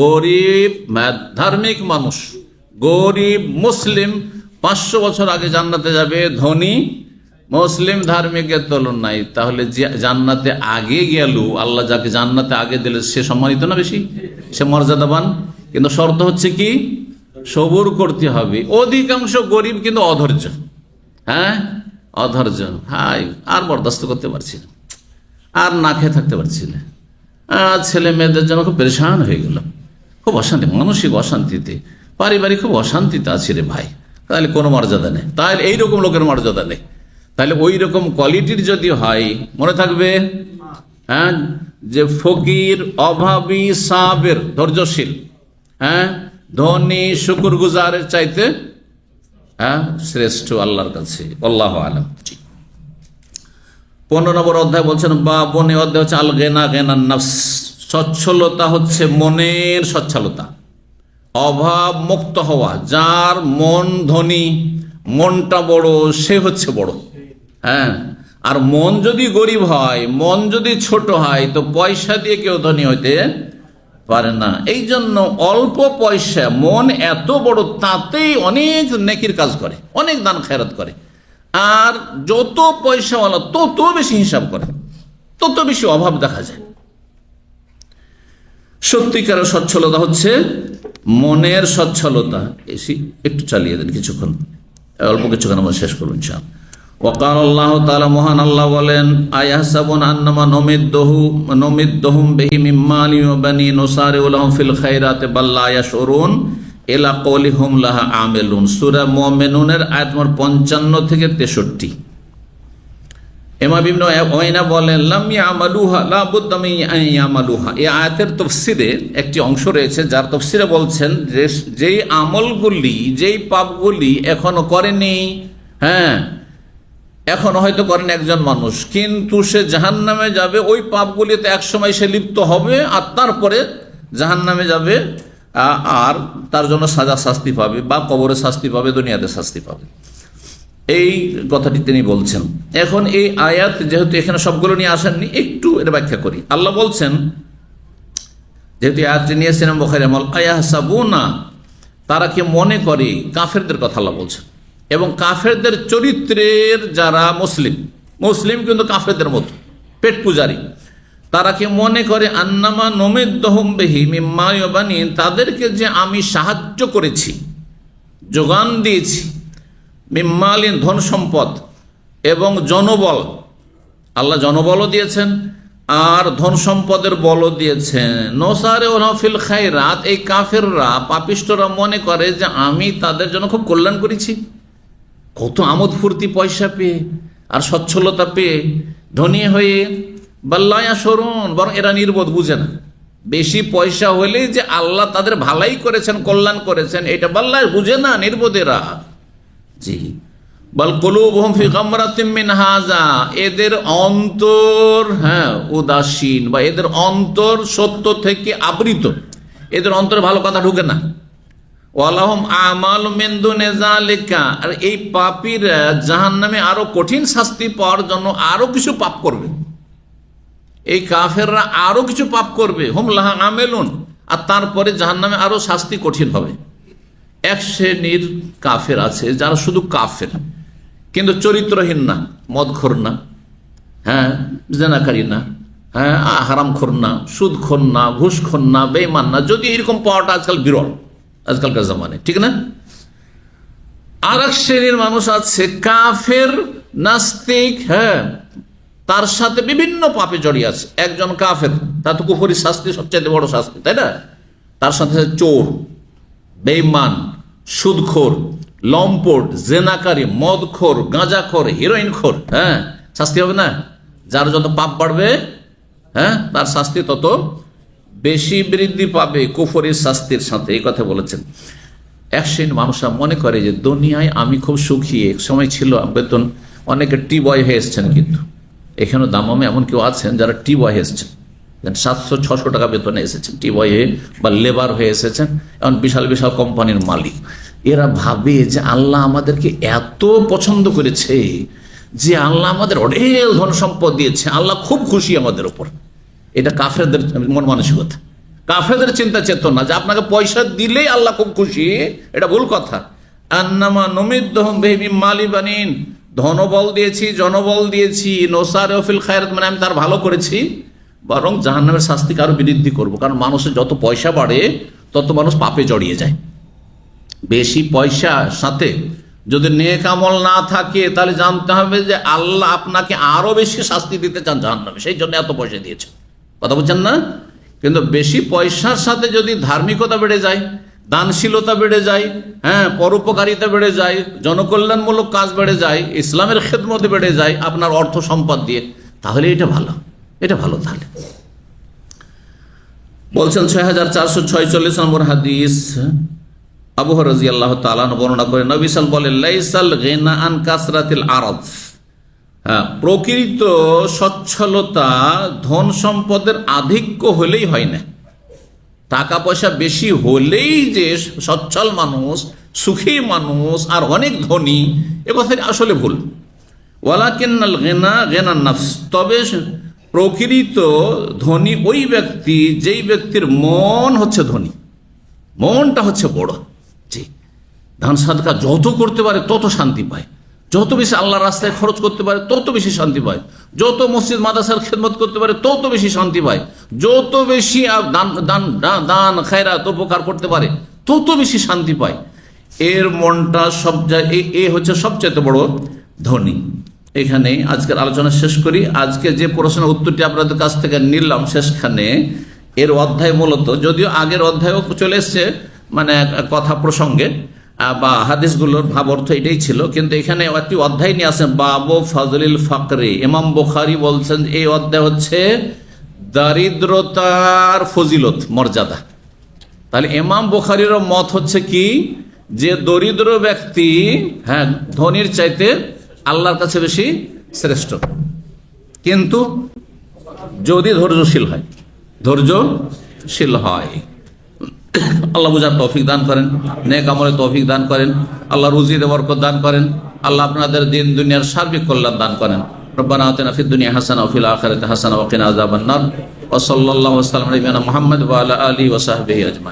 গরিব ধার্মিক মানুষ, গরিব মুসলিম 500 বছর আগে জান্নাতে যাবে, ধনী মুসলিম ধার্মিকের তুলনায়। তাহলে জান্নাতে আগে গেল, আল্লাহ যাকে জান্নাতে আগে দিলে সে সম্মানিত না বেশি, সে মর্যাদাবান। কিন্তু শর্ত হচ্ছে কি? সবুর করতে হবে। অধিকাংশ গরিব কিন্তু অধৈর্য, অধৈর্য, হাই আর বরদাস্ত করতে পারছি না, আর না খেয়ে থাকতে পারছি না, ছেলে মেয়েদের জন্য খুব পরেশান হয়ে গেলাম, খুব অশান্তি, মানসিক অশান্তিতে, পারিবারিক খুব অশান্তিতে আছি রে ভাই। তাহলে কোনো মর্যাদা নেই, তাহলে এইরকম লোকের মর্যাদা নেই। তাহলে ওই রকম কোয়ালিটির যদি হয়, মনে থাকবে হ্যাঁ, যে ফকির, অভাবী, সাবের, ধৈর্যশীল, হ্যাঁ, ধনী, শুকরগুজারের চাইতে হ্যাঁ শ্রেষ্ঠ আল্লাহর কাছে। আল্লাহু আলাম। 15 নম্বর অধ্যায় বলছেন, বা বনে অধ্যায় হচ্ছে আল গেনা গেনান নফস, সচ্ছলতা হচ্ছে মনের সচ্ছলতা, অভাব মুক্ত হওয়া। যার মন ধনী, মনটা বড়, সে হচ্ছে বড়। হ্যাঁ, আর মন যদি গরিব হয়, মন যদি ছোট হয়, তো পয়সা দিয়ে কেউ ধনী হইতে পারে না। এই জন্য অল্প পয়সা, মন এত বড়, তাতেই অনেক নেকির কাজ করে, অনেক দান খেরাত করে। আর যত পয়সাওয়ালা তত বেশি হিসাব করে, তত বেশি অভাব দেখা যায়। সত্যিকারের সচ্ছলতা হচ্ছে মনের সচ্ছলতা। একটু চালিয়ে দেন কিছুক্ষণ, অল্প কিছুক্ষণ আমরা শেষ করবো ইনশাআল্লাহ। ওয়াকাল আল্লাহ তাআলা, মহান আল্লাহ বলেন, আয়াহসাবুন আন্নামা নুমিদ্দুহুম বিহি মিন মালি ওয়া বানিন নুসারিউ লাহুম ফিল খায়রাতি বাল লা ইয়াশউরুন ইলা কওলিহুম লাহা আমিলুন। সূরা মুমিনুনের আয়াত নম্বর 55 থেকে 63। ইমাম ইবনে উয়াইনা বলেন, লাম ইয়ামালুহা লা বুদ্দা মিন ইয়ামালুহা। এই আয়াতের তাফসীরে একটি অংশ রয়েছে, যার তাফসীরে বলছেন যে যেই আমলগুলি, যেই পাপগুলি এখনো করেনি, হ্যাঁ এখন হয়তো করেন একজন মানুষ, কিন্তু সে জাহান্নামে যাবে, ওই পাপগুলিতে একসময় সে লিপ্ত হবে, আর তারপরে জাহান্নামে যাবে, আর তার জন্য সাজা শাস্তি পাবে, বা কবরে শাস্তি পাবে, দুনিয়াতে শাস্তি পাবে। এই কথাটি তিনি বলছেন। এখন এই আয়াত যেহেতু এখানে সবগুলো নিয়ে আসেননি, একটু এর ব্যাখ্যা করি। আল্লাহ বলছেন, যেহেতু আয়াতটি নিয়েছেন বুখারী, আয়াহসাবুনা, তারা কি মনে করে, কাফেরদের কথা আল্লাহ বলছেন, এবং কাফেরদের চরিত্রের যারা মুসলিম কিন্তু কাফেরদের মতো পেট পূজারী, তারা কি মনে করে, আন্নামা নুমিদ্দুহুম বিহি মিন মালি ওয়া বানিন, তাদেরকে যে আমি সাহায্য করেছি, যোগান দিয়েছি, মিন মালিন, ধন সম্পদ এবং জনবল, আল্লাহ জনবলও দিয়েছেন আর ধন সম্পদের বলও দিয়েছেন, নুসারিউ লাহুম ফিল খায়রাত, এই কাফেররা, পাপিষ্ঠরা মনে করে যে আমি তাদের জন্য খুব কল্যাণ করেছি। কত আমোদ ফুর্তি পয়সা পেয়ে আর সচ্ছলতা পেয়ে, ধনী হয়ে, বাল্লায়া সরুন, বরং এরা নির্বোধ, বুঝে না। বেশি পয়সা হলেই যে আল্লাহ তাদের ভালাই করেছেন, কল্যাণ করেছেন, এটা বাল্লায় বুঝে না, নির্বোধেরা। জি, বাল কুলুবুহুম ফি গামরাতিম মিন হাযা, এদের অন্তর উদাসীন, বা এদের অন্তর সত্য থেকে আবৃত, এদের অন্তরে ভালো কথা ঢুকে না। ওয়ালাহুম আমালু মিন দুনি যালিকা, আর এই পাপীরা জাহান্নামে আরো কঠিন শাস্তি পাওয়ার জন্য আরো কিছু পাপ করবে। এই কাফেররা আরো কিছু পাপ করবে, হুম লাহা আমিলুন, আর তারপরে জাহান্নামে আরো শাস্তি কঠিন হবে। এক শ্রেণীর কাফের আছে যারা শুধু কাফের, কিন্তু চরিত্রহীন না, মদখোর না, জিনাকারী না, হারামখোর না, সুদখোর না, ঘুষখোর না, বেঈমান না। যদি এরকম পাওয়াটা আজকাল বিরল, আজকালকার জামানে, ঠিক না? আর এক শ্রেণীর মানুষ আছে কাফের, নাস্তিক, তার সাথে বিভিন্ন পাপে জড়িয়ে আছে। একজন কাফের, তার তো কুফরি শাস্তি সবচেয়ে বড় শাস্তি, তাই না? তার সাথে চোর, বেঈমান, সুদখোর, লম্পট, জেনাকারী, মদখোর, গাঁজাখোর, হিরোইনখোর, শাস্তি হবে না? যার যত পাপ বাড়বে, তার শাস্তি তত বেশি বৃদ্ধি পাবে কুফরির শাস্তির সাথে। এই কথা বলেছেন। এক শ্রেণীর মানুষরা মনে করে যে দুনিয়ায় আমি খুব সুখী। এক সময় ছিল বেতন, অনেকে টি বয় হয়ে এসছেন, কিন্তু এখানে দামামে এমন কেউ আছেন যারা টি বয় এসছেন, 700-600 টাকা বেতনে এসেছেন, টি বয় হয়ে বা লেবার হয়ে এসেছেন, এমন বিশাল বিশাল কোম্পানির মালিক। এরা ভাবে যে আল্লাহ আমাদেরকে এত পছন্দ করেছে, যে আল্লাহ আমাদের অঢেল ধন সম্পদ দিয়েছে, আল্লাহ খুব খুশি আমাদের উপর। এটা কাফেরদের মন মানসিকতা, কাফেরদের চিন্তা চেতনা, যে আপনাকে পয়সা দিলেই আল্লাহ খুব খুশি। এটা ভুল কথা। আন্নামা নুমিদ্দুহুম বিহি মিন মালি বানিন, ধনবল দিয়েছি, জনবল দিয়েছি, নুসারিউ ফিল খায়রাত, মানে আমি তার ভালো করেছি, বরং জাহান্নামের শাস্তিকে আরো বৃদ্ধি করব। কারণ মানুষের যত পয়সা বাড়ে তত মানুষ পাপে জড়িয়ে যায়। বেশি পয়সার সাথে যদি নেক আমল না থাকে তাহলে জানতে হবে যে আল্লাহ আপনাকে আরো বেশি শাস্তি দিতে চান জাহান্নামে, সেই জন্য এত পয়সা দিয়েছে। কথা বলছেন না? কিন্তু বেশি পয়সার সাথে যদি ধার্মিকতা বেড়ে যায়, দানশীলতা বেড়ে যায়, হ্যাঁ, পরোপকারিতা বেড়ে যায়, জনকল্যাণমূলক কাজ বেড়ে যায়, ইসলামের খেদমতে বেড়ে যায় আপনার অর্থ সম্পদ দিয়ে, তাহলে এটা ভালো, এটা ভালো। তাহলে বলছেন 6446 নম্বর হাদিস, আবু হুরায়রা রাদিয়াল্লাহু তাআলা বর্ণনা করে নবী সাল্লাল্লাহু আলাইহি ওয়াসাল্লাম বলেন, লাইসাল গিনা আন কাসরাতিল আরদ, হ্যাঁ, প্রকৃত সচ্ছলতা ধন সম্পদের আধিক্য হলেই হয় না। টাকা পয়সা বেশি হলেই যে সচ্ছল মানুষ, সুখী মানুষ আর অনেক ধনী, এ কথাটি আসলে ভুল। ওয়ালাকিন্নাল গিনা গিনান নাফস, তবে প্রকৃত ধনী ওই ব্যক্তি যেই ব্যক্তির মন হচ্ছে ধনী, মনটা হচ্ছে বড়। জি, দান সাদকা যত করতে পারে তত শান্তি পায়, যত বেশি আল্লাহর রাস্তায় খরচ করতে পারে তত বেশি শান্তি পায়, যত মসজিদ মাদ্রাসার খেদমত করতে পারে তত বেশি শান্তি পায়, যত বেশি দান খায়রাত উপকার করতে পারে তত বেশি শান্তি পায়। এর মনটা সব এ হচ্ছে সবচেয়ে বড় ধনী। এখানে আজকের আলোচনা শেষ করি। আজকে যে প্রশ্নের উত্তরটি আপনাদের কাছ থেকে নিলাম শেষখানে, এর অধ্যায় মূলত, যদিও আগের অধ্যায়ও চলে এসছে মানে কথা প্রসঙ্গে বা হাদিসগুলোর ভাব অর্থ এটাই ছিল, কিন্তু এখানে একটি অধ্যায় নিয়ে আসেন, বাবু ফাজলিল ফাকরে। ইমাম বুখারী বলছেন এই অধ্যায় হচ্ছে দারিদ্রতার ফজিলত, মর্যাদা। তাহলে ইমাম বুখারীর মত হচ্ছে কি, যে দরিদ্র ব্যক্তি, হ্যাঁ, ধনীর চাইতে আল্লাহর কাছে বেশি শ্রেষ্ঠ, কিন্তু যদি ধৈর্যশীল হয়, ধৈর্যশীল হয়। আল্লাহ বুঝার তৌফিক দান করেন, নেক আমলে তৌফিক দান করেন, আল্লাহ রুজিতে বরকত দান করেন, আল্লাহ আপনাদের দিন দুনিয়ার সার্বিক কল্যাণ দান করেন। রব্বানা আতিনা ফিদ দুনিয়া হাসানা ওয়া ফিল আখিরাতি হাসানা ওয়া কিনা আযাবান নার। ওয়া সাল্লাল্লাহু ওয়া সাল্লাম আলা নবিয়িনা মুহাম্মদ ওয়া আলা আলিহি ওয়া সাহবিহি আজমাইন।